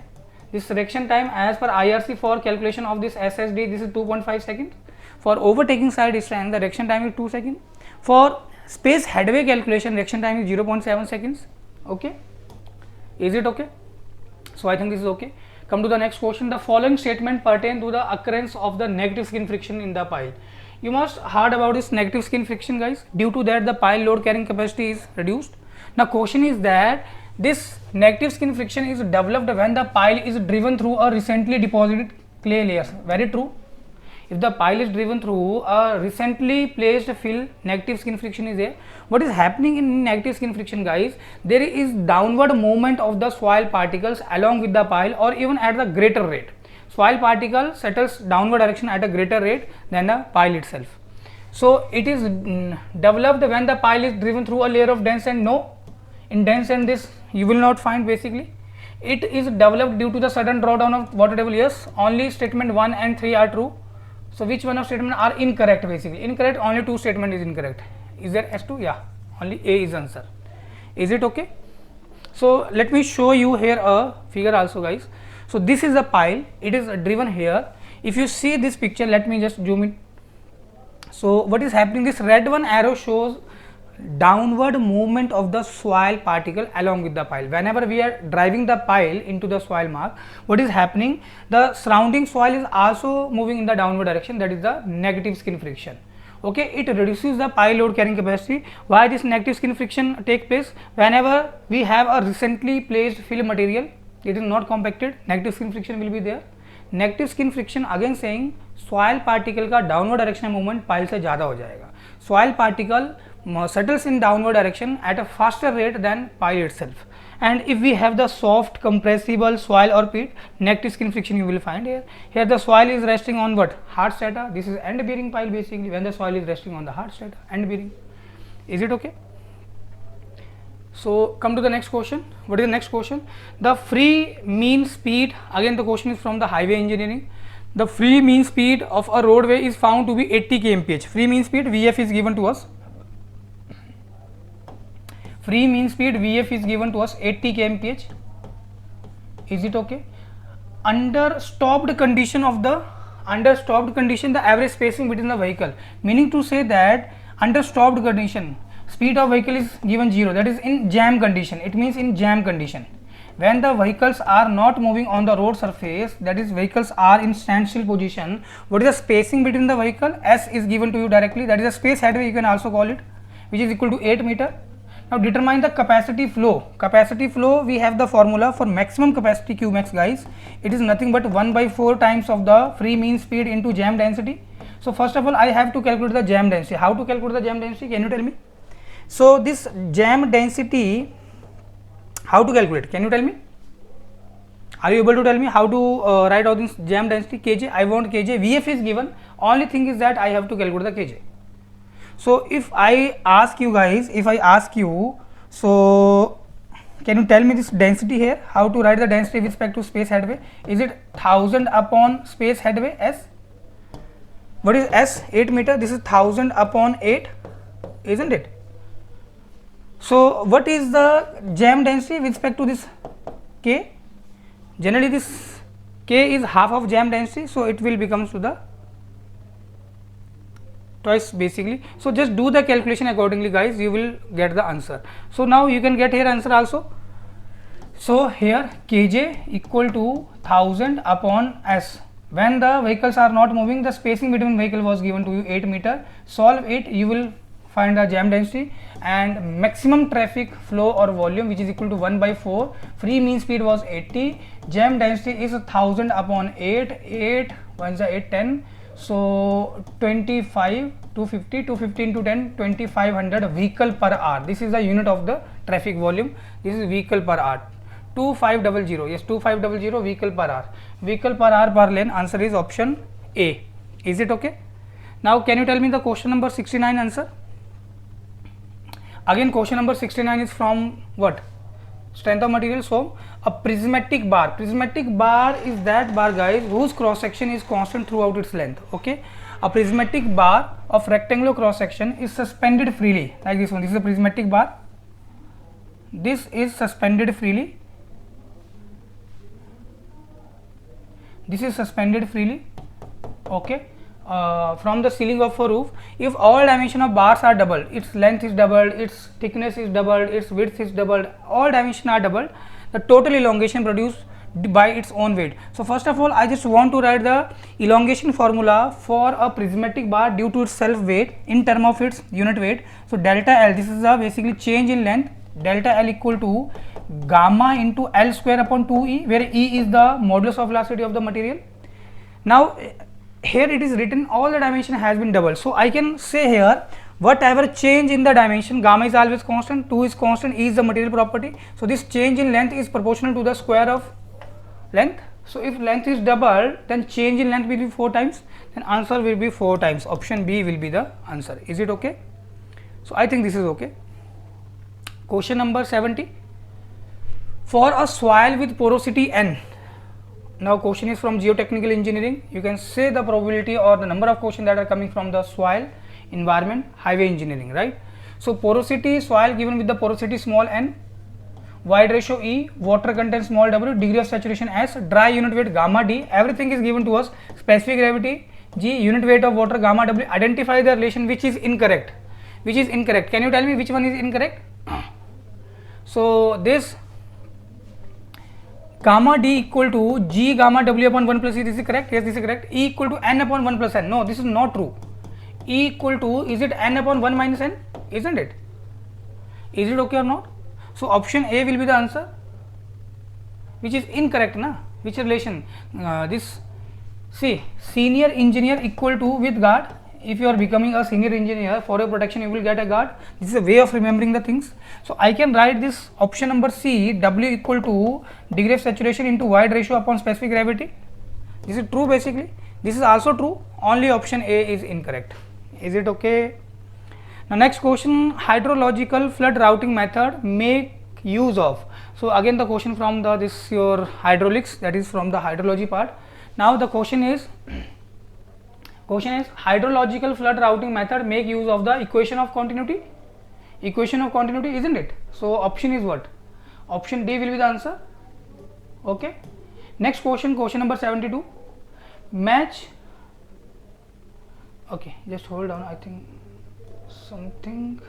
Speaker 1: This reaction time as per IRC for calculation of this SSD, this is 2.5 seconds. For overtaking side distance, the reaction time is 2 seconds. For space headway calculation, reaction time is 0.7 seconds. Okay, is it okay? So I think this is okay. Come to the next question. The following statement pertain to the occurrence of the negative skin friction in the pile. You must heard about this negative skin friction, guys. Due to that, the pile load carrying capacity is reduced. Now question is that this negative skin friction is developed when the pile is driven through a recently deposited clay layers. Very true. if the pile is driven through a recently placed fill, negative skin friction is there. What is happening in negative skin friction, guys? There is downward movement of the soil particles along with the pile, or even at the greater rate. Soil particle settles downward direction at a greater rate than the pile itself. So it is developed when the pile is driven through a layer of dense sand. No, in dense sand this you will not find. Basically it is developed due to the sudden drawdown of water table. Yes, only statement 1 and 3 are true. So which one of statement are incorrect? Basically incorrect, only 2 statement is incorrect. Is there S2? Yeah, only A is answer. Is it okay? So let me show you here a figure also, guys. So this is a pile, it is driven here. If you see this picture, let me just zoom in. So what is happening, this red one arrow shows downward movement of the soil particle along with the pile. Whenever we are driving the pile into the soil mark, what is happening, the surrounding soil is also moving in the downward direction, that is the negative skin friction. Okay, it reduces the pile load carrying capacity. Why this negative skin friction take place? Whenever we have a recently placed fill material, it is not compacted, negative skin friction will be there. Negative skin friction again saying soil particle का downward direction में movement pile से ज़्यादा हो जाएगा. Soil particle settles in downward direction at a faster rate than pile itself. And if we have the soft compressible soil or peat, negative skin friction you will find here. Here the soil is resting on what? Hard strata. This is end bearing pile basically. When the soil is resting on the hard strata, end bearing. Is it okay? So come to the next question. What is the next question? The free mean speed, again the question is from the highway engineering. The free mean speed of a roadway is found to be 80 kmph. Free mean speed Vf is given to us. Free mean speed Vf is given to us 80 kmph. Is it okay? Under stopped condition, the average spacing between the vehicle, meaning to say that under stopped condition speed of vehicle is given 0, that is in jam condition. It means in jam condition, when the vehicles are not moving on the road surface, that is vehicles are in standstill position, what is the spacing between the vehicle? S is given to you directly, that is a space headway you can also call it, which is equal to 8 meter. Now determine the capacity flow. Capacity flow, we have the formula for maximum capacity Qmax, guys. It is nothing but 1/4 times of the free mean speed into jam density. So first of all I have to calculate the jam density. How to calculate the jam density? Can you tell me? So this jam density, how to calculate? Can you tell me? Are you able to tell me how to write out this jam density? Kj. I want Kj. Vf is given. Only thing is that I have to calculate the Kj. So if I ask you guys, so can you tell me this density here? How to write the density with respect to space headway? Is it 1000 upon space headway S? What is S? 8 meter. This is 1000 upon 8, isn't it? So what is the jam density with respect to this K? Generally this K is half of jam density, so it will becomes to the twice basically. So just do the calculation accordingly, guys, you will get the answer. So now you can get here answer also. So here Kj equal to 1000 upon S. When the vehicles are not moving, the spacing between vehicle was given to you 8 meter. Solve it, you will find the jam density and maximum traffic flow or volume, which is equal to 1/4. Free mean speed was 80. Jam density is 1000 upon 8. 8 1 is 8 10. So 25, 250, 250 into 10, 2500 vehicle per hour. This is the unit of the traffic volume. This is vehicle per hour. 2500, yes, 2500 vehicle per hour. Vehicle per hour per lane. Answer is option A. Is it okay? Now can you tell me the question number 69 answer? Again question number 69 is from what? Strength of material. So a prismatic bar. Prismatic bar is that bar, guys, whose cross section is constant throughout its length. Okay, a prismatic bar of rectangular cross section is suspended freely like this one. This is a prismatic bar. This is suspended freely. This is suspended freely. Okay, from the ceiling of a roof. If all dimension of bars are doubled, its length is doubled, its thickness is doubled, its width is doubled, all dimensions are doubled, the total elongation produced by its own weight. So first of all I just want to write the elongation formula for a prismatic bar due to its self weight in term of its unit weight. So delta L, this is a basically change in length, delta L equal to gamma into L square upon 2E, where E is the modulus of velocity of the material. Now here it is written all the dimension has been doubled. So I can say here whatever change in the dimension, gamma is always constant, 2 is constant, E is the material property. So this change in length is proportional to the square of length. So if length is doubled, then change in length will be 4 times, then answer will be 4 times. Option B will be the answer. Is it okay? So I think this is okay. Question number 70. For a soil with porosity N. Now question is from geotechnical engineering. You can say the probability or the number of questions that are coming from the soil, environment, highway engineering, right? So porosity soil given with the porosity small n, wide ratio E, water content small w, degree of saturation S, dry unit weight gamma D, everything is given to us, specific gravity G, unit weight of water gamma W. Identify the relation which is incorrect. Which is incorrect? Can you tell me which one is incorrect? So this gamma D equal to G gamma W upon 1 plus E, this is correct? Yes, this is correct. E equal to N upon 1 plus N. No, this is not true. E equal to, is it N upon 1 minus N? Isn't it? Is it okay or not? So option A will be the answer, which is incorrect, na? Which relation? This, see, senior engineer equal to with guard. If you are becoming a senior engineer, for your protection you will get a guard. This is a way of remembering the things. So I can write this option number C, W equal to degree of saturation into wide ratio upon specific gravity. This is true basically. This is also true. Only option A is incorrect. Is it okay? Now next question, hydrological flood routing method make use of. So again the question from the this your hydraulics, that is from the hydrology part. Now the question is hydrological flood routing method make use of the equation of continuity. Equation of continuity, isn't it? So option is what? Option D will be the answer. Okay. Next question, question number 72. Match. Okay, just hold on. I think something.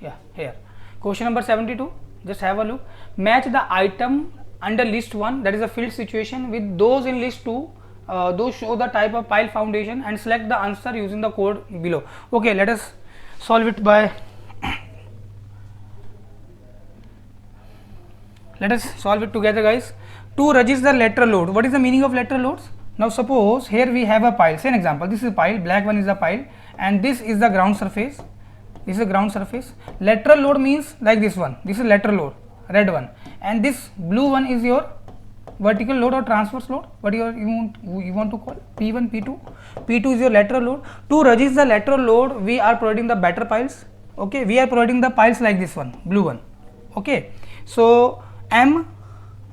Speaker 1: Yeah, here. Question number 72. Just have a look. Match the item under list 1, that is a field situation, with those in list 2. Those show the type of pile foundation and select the answer using the code below. Okay, let us solve it by let us solve it together, guys. To resist the lateral load. What is the meaning of lateral loads? Now suppose here we have a pile. Say an example, this is a pile, black one is the pile and this is the ground surface. This is the ground surface. Lateral load means like this one, this is lateral load, red one, and this blue one is your vertical load or transverse load, what you want to call P1, P2. P2 is your lateral load. To resist the lateral load, we are providing the better piles. Okay, we are providing the piles like this one, blue one. Okay, so M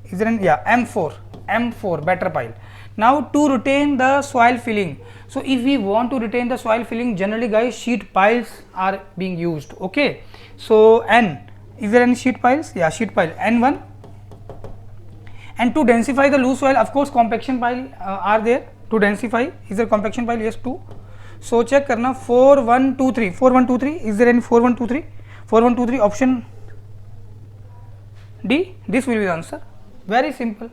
Speaker 1: is there M4 better pile. Now to retain the soil filling. So if we want to retain the soil filling, generally guys sheet piles are being used. Okay, so N, is there any sheet piles? Yeah, sheet pile N1. And to densify the loose soil, of course compaction pile are there. To densify, is there compaction pile? Yes, 2. So check karna 4 1 2 3 4 1 2 3. Is there any 4 1 2 3? 4 1 2 3, option D. This will be the answer. Very simple.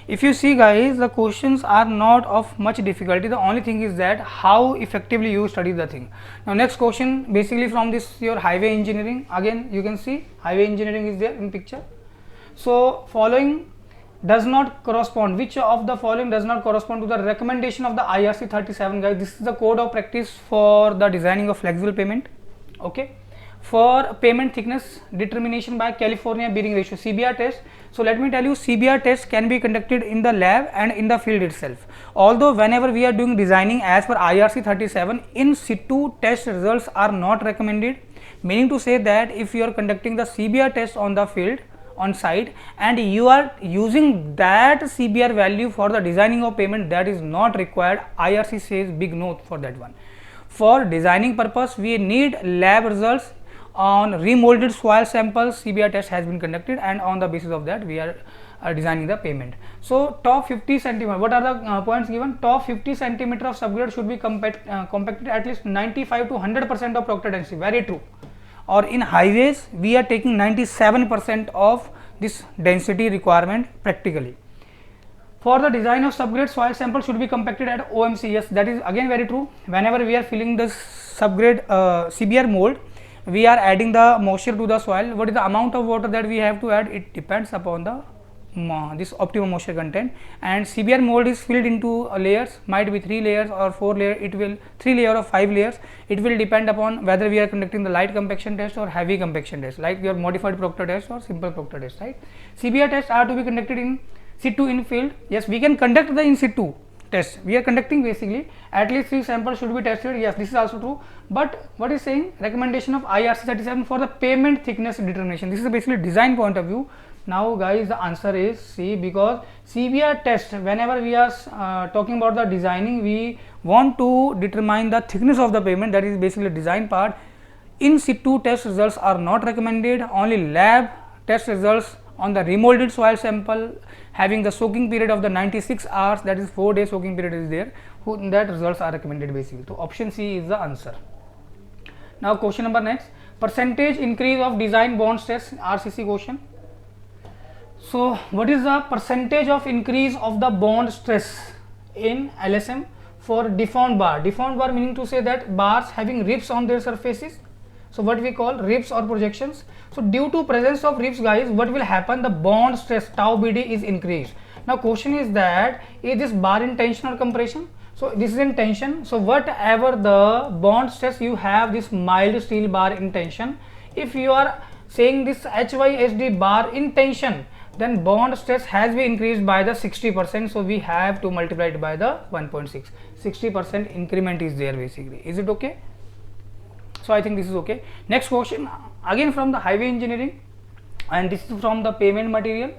Speaker 1: If you see guys, the questions are not of much difficulty. The only thing is that how effectively you study the thing. Now next question, basically from this your highway engineering. Again you can see highway engineering is there in picture. So following does not correspond, which of the following does not correspond to the recommendation of the IRC 37, guys? This is the code of practice for the designing of flexible pavement. Okay, for pavement thickness determination by California bearing ratio, CBR test. So let me tell you, CBR test can be conducted in the lab and in the field itself. Although whenever we are doing designing as per IRC 37, in situ test results are not recommended, meaning to say that if you are conducting the CBR test on the field on site and you are using that CBR value for the designing of pavement, that is not required. IRC says big no for that one. For designing purpose, we need lab results on remolded soil samples. CBR test has been conducted and on the basis of that we are designing the pavement. So top 50 centimeter, what are the points given? Top 50 centimeter of subgrade should be compacted at least 95 to 100% of proctor density. Very true. Or in highways we are taking 97% of this density requirement practically. For the design of subgrade, soil sample should be compacted at OMC. Yes, that is again very true. Whenever we are filling this subgrade CBR mold, we are adding the moisture to the soil. What is the amount of water that we have to add? It depends upon the this optimum moisture content, and CBR mold is filled into layers, might be 3 layers or 4 layers, it will 3 layer or 5 layers, it will depend upon whether we are conducting the light compaction test or heavy compaction test, like your modified Proctor test or simple Proctor test, right. CBR tests are to be conducted in situ in field. Yes, we can conduct the in situ test, we are conducting basically at least 3 samples should be tested. Yes, this is also true, but what is saying recommendation of IRC 37 for the pavement thickness determination. This is basically design point of view. Now guys, the answer is C, because CBR test, whenever we are talking about the designing, we want to determine the thickness of the pavement, that is basically design part. In situ test results are not recommended, only lab test results on the remolded soil sample having the soaking period of the 96 hours, that is 4 days soaking period is there, that results are recommended basically. So option C is the answer. Now question number next, percentage increase of design bond stress, RCC question. So what is the percentage of increase of the bond stress in LSM for deformed bar? Deformed bar meaning to say that bars having ribs on their surfaces, so what we call ribs or projections. So due to presence of ribs guys, what will happen, the bond stress tau BD is increased. Now question is that, is this bar in tension or compression? So this is in tension, so whatever the bond stress you have this mild steel bar in tension, if you are saying this HYSD bar in tension, then bond stress has been increased by the 60%, so we have to multiply it by the 1.6, 60% increment is there basically. Is it okay? So I think this is okay. Next question again from the highway engineering, and this is from the pavement material.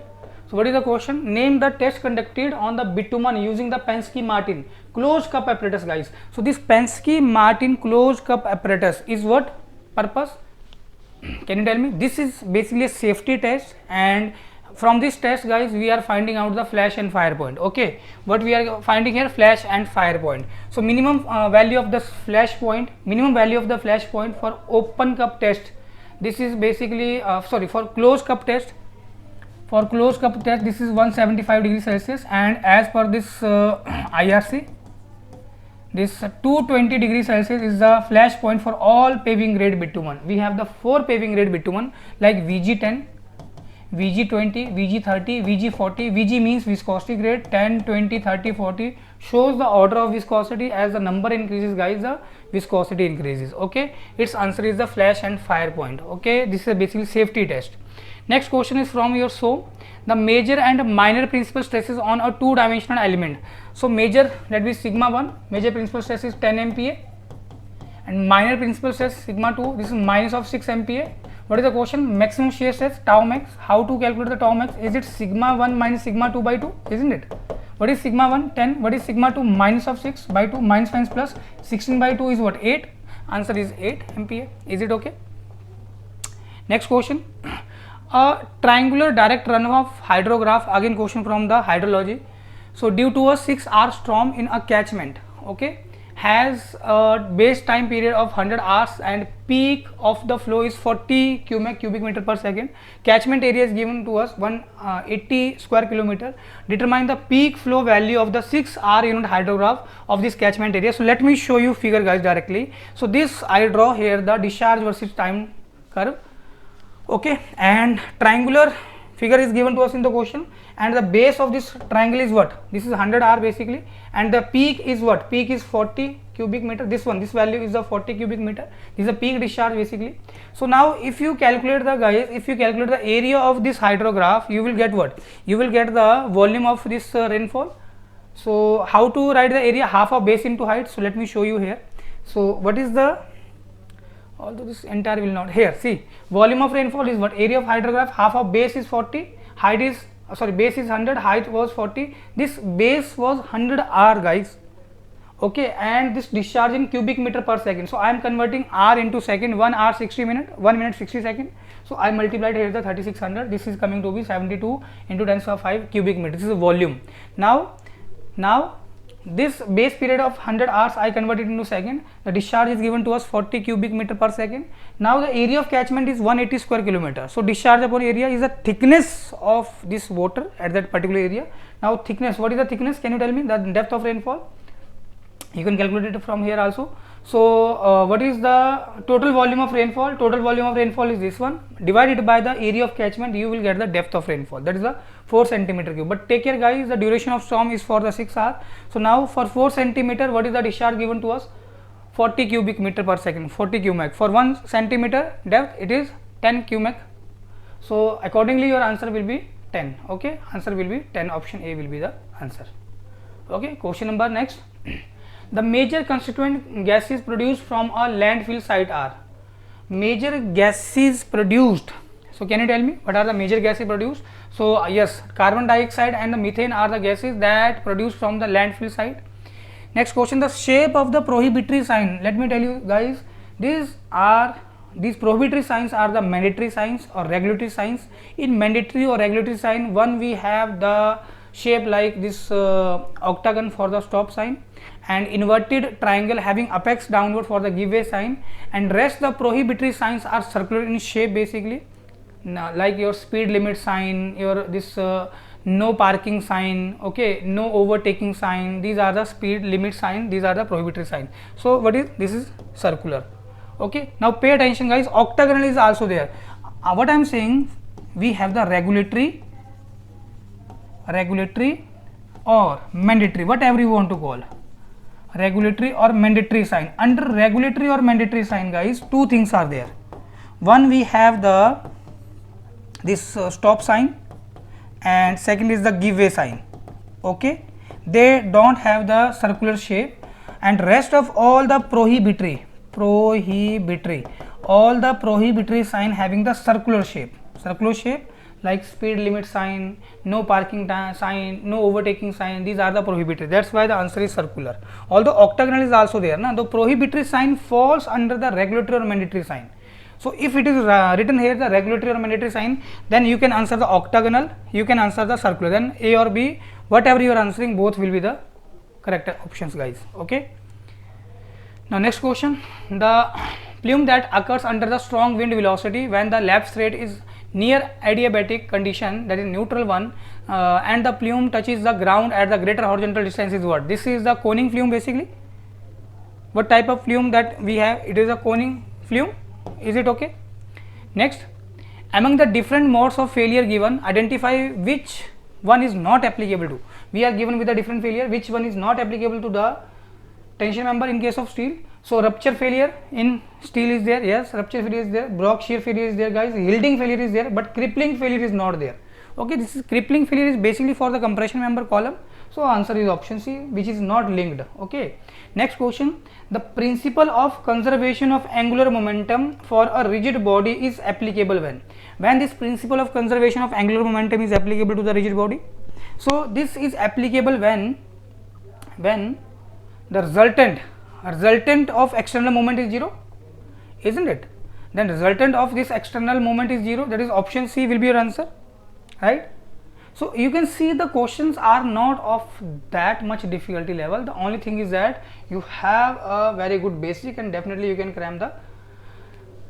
Speaker 1: So what is the question? Name the test conducted on the bitumen using the Penske-Martin closed cup apparatus guys. So this Penske-Martin closed cup apparatus is what purpose? Can you tell me? This is basically a safety test, and from this test guys we are finding out the flash and fire point. Okay, what we are finding here, flash and fire point. So minimum value of the flash point, minimum value of the flash point for open cup test, this is basically for closed cup test, for closed cup test this is 175 degrees Celsius, and as per this IRC, this 220 degrees Celsius is the flash point for all paving grade bitumen. We have the 4 paving grade bitumen like VG10, VG20, VG30, VG40. VG means viscosity grade, 10, 20, 30, 40 shows the order of viscosity. As the number increases guys, the viscosity increases. Okay, its answer is the flash and fire point. Okay, this is basically safety test. Next question is from your SO, the major and minor principal stresses on a 2-dimensional element. So major, that is sigma 1, major principal stress is 10 MPa, and minor principal stress sigma 2, this is minus of 6 MPa. What is the question? Maximum shear stress tau max. How to calculate the tau max? Is it sigma 1 minus sigma 2 by 2, isn't it? What is sigma 1? 10. What is sigma 2? Minus of 6 by 2, minus minus plus 16 by 2 is what? 8. Answer is 8 MPa. Is it okay? Next question, a triangular direct runoff hydrograph, again question from the hydrology. So due to a 6-hour storm in a catchment, okay, has a base time period of 100 hours and peak of the flow is 40 cubic meter per second. Catchment area is given to us 180 square kilometer. Determine the peak flow value of the 6-hour unit hydrograph of this catchment area. So let me show you figure guys directly. So this I draw here the discharge versus time curve. Okay, and triangular figure is given to us in the question, and the base of this triangle is what? This is 100 hour basically, and the peak is what? Peak is 40 cubic meter. This one, this value is the 40 cubic meter. This is a peak discharge basically. So now if you calculate the guys, if you calculate the area of this hydrograph, you will get what? You will get the volume of this rainfall. So how to write the area? Half of base into height. So let me show you here. So what is the, although this entire will not, here see, volume of rainfall is what? Area of hydrograph, half of base is 40, height is base is 100, height was 40. This base was 100 R guys. Okay, and this discharge in cubic meter per second. So I am converting R into second. 1 hour 60 minute, 1 minute 60 second. So I multiplied here the 3600. This is coming to be 72 into 10 to the 5 cubic meter. This is a volume. Now this base period of 100 hours I converted into second. The discharge is given to us 40 cubic meter per second. Now the area of catchment is 180 square kilometer. So discharge upon area is the thickness of this water at that particular area. Now thickness, what is the thickness? Can you tell me the depth of rainfall? You can calculate it from here also. So what is the total volume of rainfall? Total volume of rainfall is this one, divided by the area of catchment, you will get the depth of rainfall, that is the 4 centimeter cube. But take care guys, the duration of storm is for the 6 hours. So now for 4 centimeter, what is the discharge given to us? 40 cubic meter per second, 40 cubic. For 1 centimeter depth, it is 10 cubic. So accordingly your answer will be 10. Okay, answer will be 10. Option A will be the answer. Okay, question number next. The major constituent gases produced from a landfill site are. Major gases produced. So can you tell me what are the major gases produced? So yes, carbon dioxide and the methane are the gases that produced from the landfill site. Next question, the shape of the prohibitory sign. Let me tell you guys, these prohibitory signs are the mandatory signs or regulatory signs. In mandatory or regulatory sign, one we have the shape like this octagon for the stop sign, and inverted triangle having apex downward for the give way sign, and rest the prohibitory signs are circular in shape basically. Now, like your speed limit sign, your this no parking sign, okay, no overtaking sign, these are the speed limit sign, these are the prohibitory sign. So what is this? Is circular. Okay, now pay attention guys, octagonal is also there. What I am saying, we have the regulatory or mandatory, whatever you want to call, regulatory or mandatory sign. Under regulatory or mandatory sign guys, two things are there. One, we have the this stop sign, and second is the give way sign. Okay, they don't have the circular shape, and rest of all the prohibitory, all the prohibitory sign having the circular shape, like speed limit sign, no parking sign, no overtaking sign, these are the prohibitory. That's why the answer is circular. Although octagonal is also there, the prohibitory sign falls under the regulatory or mandatory sign. So if it is written here the regulatory or mandatory sign, then you can answer the octagonal, you can answer the circular, then A or B, whatever you are answering, both will be the correct options guys. Okay, now next question, the plume that occurs under the strong wind velocity when the lapse rate is near adiabatic condition, that is neutral one, and the plume touches the ground at the greater horizontal distance is what? This is the coning plume basically. What type of plume that we have? It is a coning plume. Is it okay? Next, among the different modes of failure given, identify which one is not applicable to. We are given with a different failure, which one is not applicable to the tension member in case of steel. So rupture failure in steel is there, yes, rupture failure is there, block shear failure is there guys, yielding failure is there, but crippling failure is not there. Okay, this is crippling failure is basically for the compression member column. So answer is option C, which is not linked. Okay, next question, the principle of conservation of angular momentum for a rigid body is applicable when this principle of conservation of angular momentum is applicable to the rigid body. So this is applicable when the resultant of external moment is 0, isn't it? Then resultant of this external moment is 0, that is option C will be your answer, right? So you can see the questions are not of that much difficulty level. The only thing is that you have a very good basic, and definitely you can cram the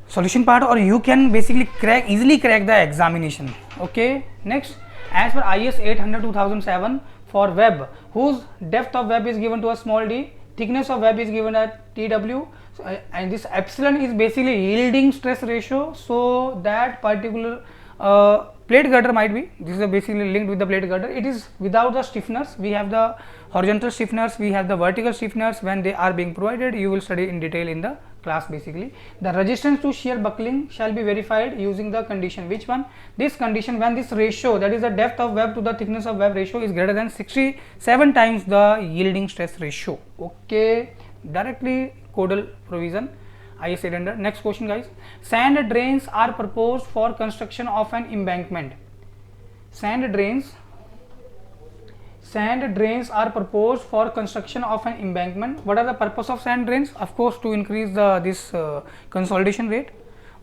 Speaker 1: solution part, or you can basically easily crack the examination. Okay, next, as per IS 800/2007 for web whose depth of web is given to a small d, thickness of web is given at TW, and this epsilon is basically yielding stress ratio. So that particular plate girder might be, this is basically linked with the plate girder. It is without the stiffeners. We have the horizontal stiffeners, we have the vertical stiffeners. When they are being provided, you will study in detail in the class. Basically, the resistance to shear buckling shall be verified using the condition. Which one? This condition, when this ratio, that is the depth of web to the thickness of web ratio, is greater than 67 times the yielding stress ratio. Okay, directly codal provision, IS 800. Next question guys, sand drains are proposed for construction of an embankment. Sand drains are proposed for construction of an embankment. What are the purpose of sand drains? Of course, to increase this consolidation rate.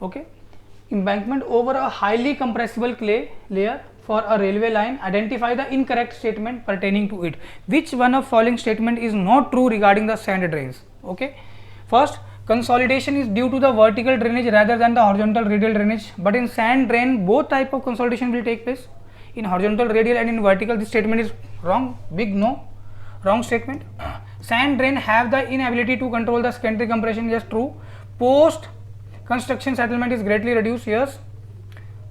Speaker 1: Okay, embankment over a highly compressible clay layer for a railway line. Identify the incorrect statement pertaining to it. Which one of following statement is not true regarding the sand drains? Okay, first, consolidation is due to the vertical drainage rather than the horizontal radial drainage, but in sand drain both type of consolidation will take place. In horizontal radial and in vertical, this statement is wrong, big no, wrong statement. Sand drain have the inability to control the secondary compression. Yes, true. Post construction settlement is greatly reduced. Yes.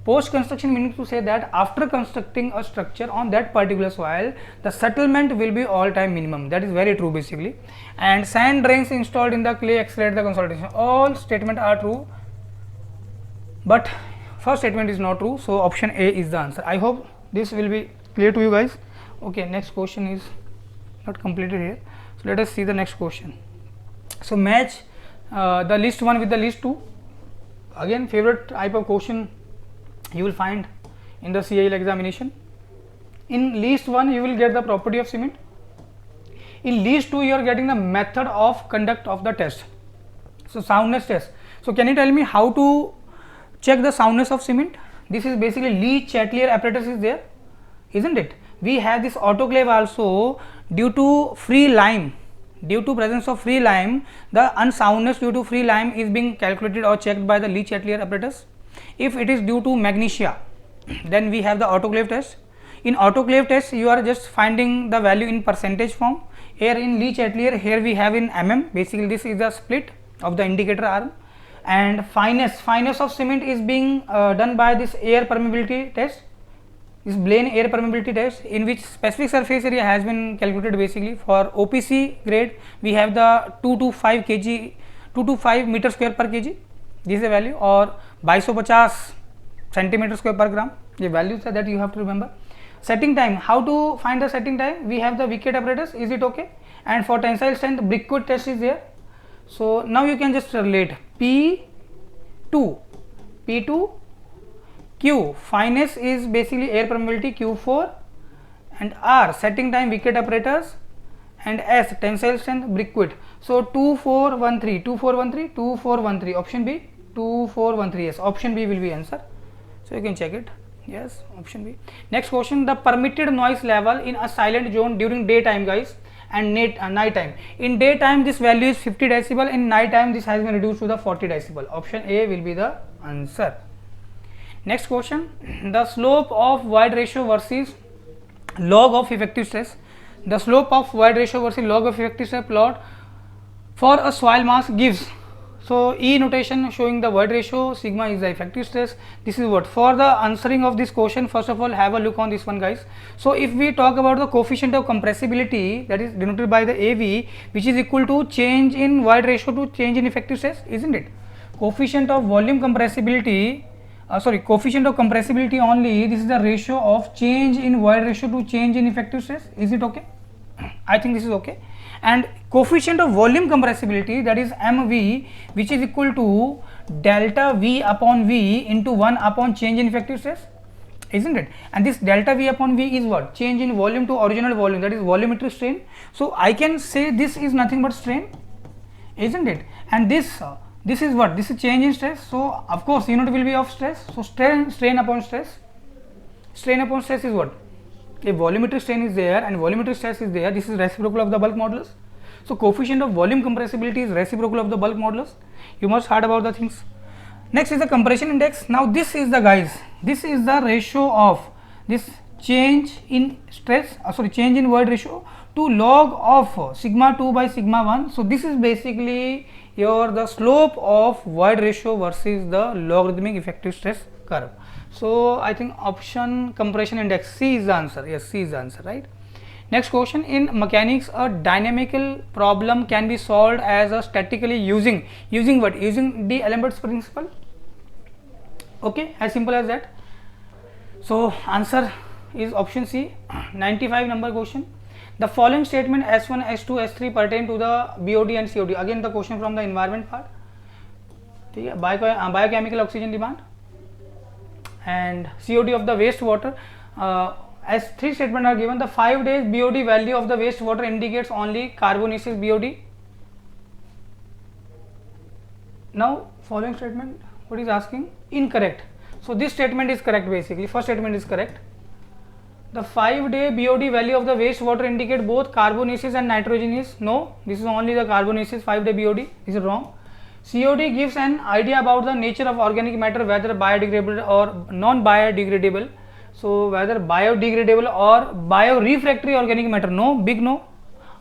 Speaker 1: Post construction meaning to say that after constructing a structure on that particular soil, the settlement will be all time minimum. That is very true basically. And sand drains installed in the clay accelerate the consolidation. All statements are true, but first statement is not true. So option A is the answer. I hope this will be clear to you guys. Okay, next question is not completed here. So let us see the next question. So match the list 1 with the list 2. Again, favorite type of question you will find in the CIL examination. In list 1 you will get the property of cement. In list 2 you are getting the method of conduct of the test. So soundness test. So can you tell me how to check the soundness of cement? This is basically Leach-Chatelier apparatus is there, isn't it? We have this autoclave also. Due to free lime, due to presence of free lime, the unsoundness due to free lime is being calculated or checked by the Leach-Chatelier apparatus. If it is due to magnesia, then we have the autoclave test. In autoclave test you are just finding the value in percentage form. Here in Leach-Chatelier, here we have in mm. Basically this is the split of the indicator arm. And fineness of cement is being done by this air permeability test, this Blaine air permeability test, in which specific surface area has been calculated. Basically for OPC grade we have the 2 to 5 meter square per kg. This is the value, or 250 centimeter square per gram. The values are that you have to remember. Setting time, how to find the setting time? We have the wicket apparatus, is it okay? And for tensile strength, brickwood test is there. So now you can just relate P2 Q, fineness is basically air permeability Q4, and R setting time wicket apparatus, and S tensile strength brickwood. So 2413 option B 2413. Yes, option B will be answer. So you can check it. Yes, option B. Next question, the permitted noise level in a silent zone during daytime guys and night time. In daytime this value is 50 decibel, in night time this has been reduced to the 40 decibel. Option A will be the answer. Next question, the slope of void ratio versus log of effective stress. The slope of void ratio versus log of effective stress plot for a soil mass gives. So E notation showing the void ratio, sigma is the effective stress. This is what for the answering of this question. First of all, have a look on this one guys. So if we talk about the coefficient of compressibility, that is denoted by the AV, which is equal to change in void ratio to change in effective stress, isn't it? Coefficient of volume compressibility, coefficient of compressibility only, this is the ratio of change in void ratio to change in effective stress. Is it okay? I think this is okay. And coefficient of volume compressibility, that is MV, which is equal to delta V upon V into 1 upon change in effective stress, isn't it? And this delta V upon V is what? Change in volume to original volume, that is volumetric strain. So I can say this is nothing but strain, isn't it? And this is what? This is change in stress. So of course unit will be of stress. So strain upon stress. Strain upon stress is what? A volumetric strain is there and volumetric stress is there. This is reciprocal of the bulk modulus. So coefficient of volume compressibility is reciprocal of the bulk modulus. You must heard about the things. Next is the compression index. Now this is the guys, this is the ratio of this change in stress, change in void ratio to log of sigma 2 by sigma 1. So this is basically the slope of void ratio versus the logarithmic effective stress curve. So I think option compression index C is the answer. Yes, C is the answer, right? Next question, in mechanics a dynamical problem can be solved as a statically using what? Using D'Alembert's principle. Okay, as simple as that. So answer is option C, 95 number question. The following statement S1, S2, S3 pertain to the BOD and COD. Again the question from the environment part. Biochemical oxygen demand and COD of the wastewater. As 3 statements are given, the 5 days BOD value of the wastewater indicates only carbonaceous BOD. Now following statement, what is asking? Incorrect. So this statement is correct basically. First statement is correct. The 5-day BOD value of the wastewater indicate both carbonaceous and nitrogenous. No, this is only the carbonaceous 5-day BOD. This is wrong. COD gives an idea about the nature of organic matter, whether biodegradable or non-biodegradable. So whether biodegradable or biorefractory organic matter, no, big no.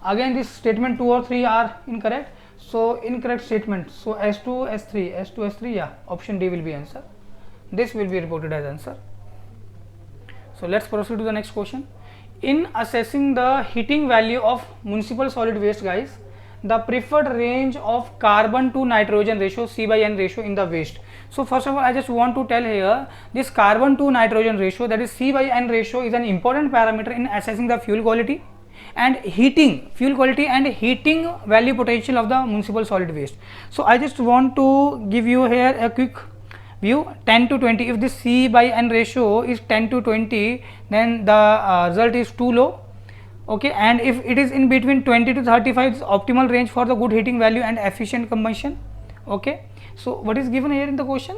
Speaker 1: again this statement 2 or 3 are incorrect, so incorrect statement, so S2 S3, yeah, option D will be answer. This will be reported as answer. So let's proceed to the next question. In assessing the heating value of municipal solid waste, guys, the preferred range of carbon to nitrogen ratio, C/N ratio in the waste. So first of all, I just want to tell here, this carbon to nitrogen ratio, that is C/N ratio, is an important parameter in assessing the fuel quality and heating, fuel quality and heating value potential of the municipal solid waste. So I just want to give you here a quick view. 10 to 20, if this C/N ratio is 10 to 20, then the result is too low. Okay, and if it is in between 20 to 35, it's optimal range for the good heating value and efficient combustion. Okay, so what is given here in the question?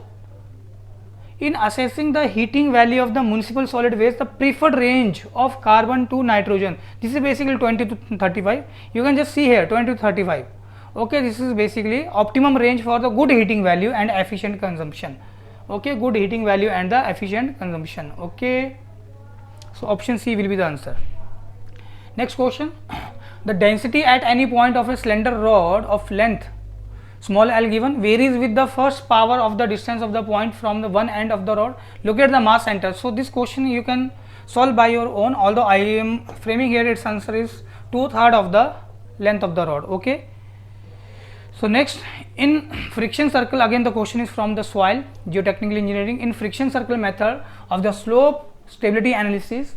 Speaker 1: In assessing the heating value of the municipal solid waste, the preferred range of carbon to nitrogen, this is basically 20 to 35. You can just see here 20 to 35. Okay, this is basically optimum range for the good heating value and efficient consumption. Okay, good heating value and the efficient consumption. Okay, so option C will be the answer. Next question, the density at any point of a slender rod of length small l given varies with the first power of the distance of the point from the one end of the rod. Locate the mass center. So this question you can solve by your own, although I am framing here its answer is 2/3 of the length of the rod. Okay, so next, in friction circle, again the question is from the soil geotechnical engineering. In friction circle method of the slope stability analysis,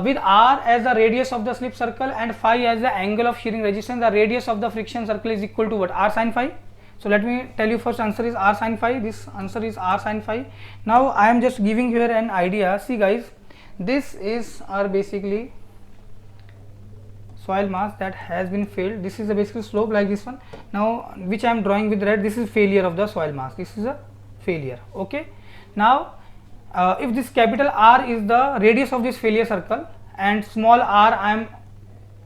Speaker 1: with r as the radius of the slip circle and phi as the angle of shearing resistance, the radius of the friction circle is equal to what? R sin phi. So let me tell you, first answer is R sin phi, this answer is R sin phi. Now I am just giving here an idea. See guys, this is our basically soil mass that has been failed. This is a basically slope like this one. Now which I am drawing with red, this is failure of the soil mass. This is a failure. Okay, now if this capital R is the radius of this failure circle and small r I am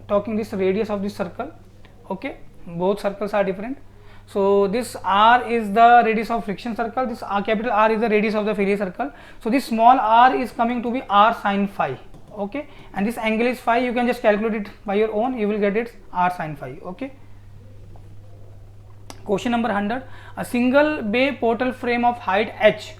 Speaker 1: talking this radius of this circle. Okay, both circles are different. So this r is the radius of friction circle, this capital R is the radius of the failure circle. So this small r is coming to be R sin phi. Okay, and this angle is phi. You can just calculate it by your own, you will get it R sin phi. Okay, question number 100, a single bay portal frame of height h,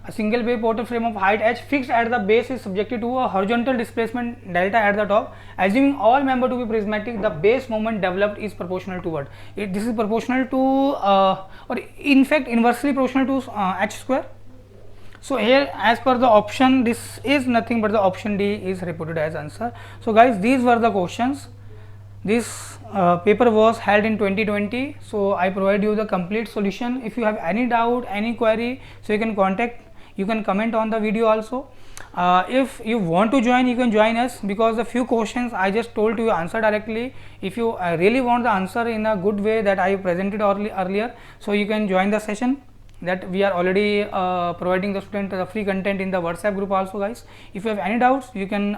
Speaker 1: a single bay portal frame of height h fixed at the base is subjected to a horizontal displacement delta at the top. Assuming all member to be prismatic, the base moment developed is proportional to what? This is proportional to or in fact inversely proportional to h square. So here as per the option, this is nothing but the option D is reported as answer. So guys, these were the questions. This paper was held in 2020. So I provide you the complete solution. If you have any doubt, any query, so you can contact, you can comment on the video also. If you want to join, you can join us, because the few questions I just told you answer directly. If you really want the answer in a good way that I presented earlier, so you can join the session that we are already providing the student the free content in the WhatsApp group also, guys. If you have any doubts, you can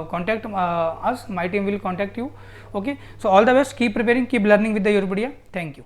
Speaker 1: contact us, my team will contact you. Okay, so all the best, keep preparing, keep learning with the YourPedia. Thank you.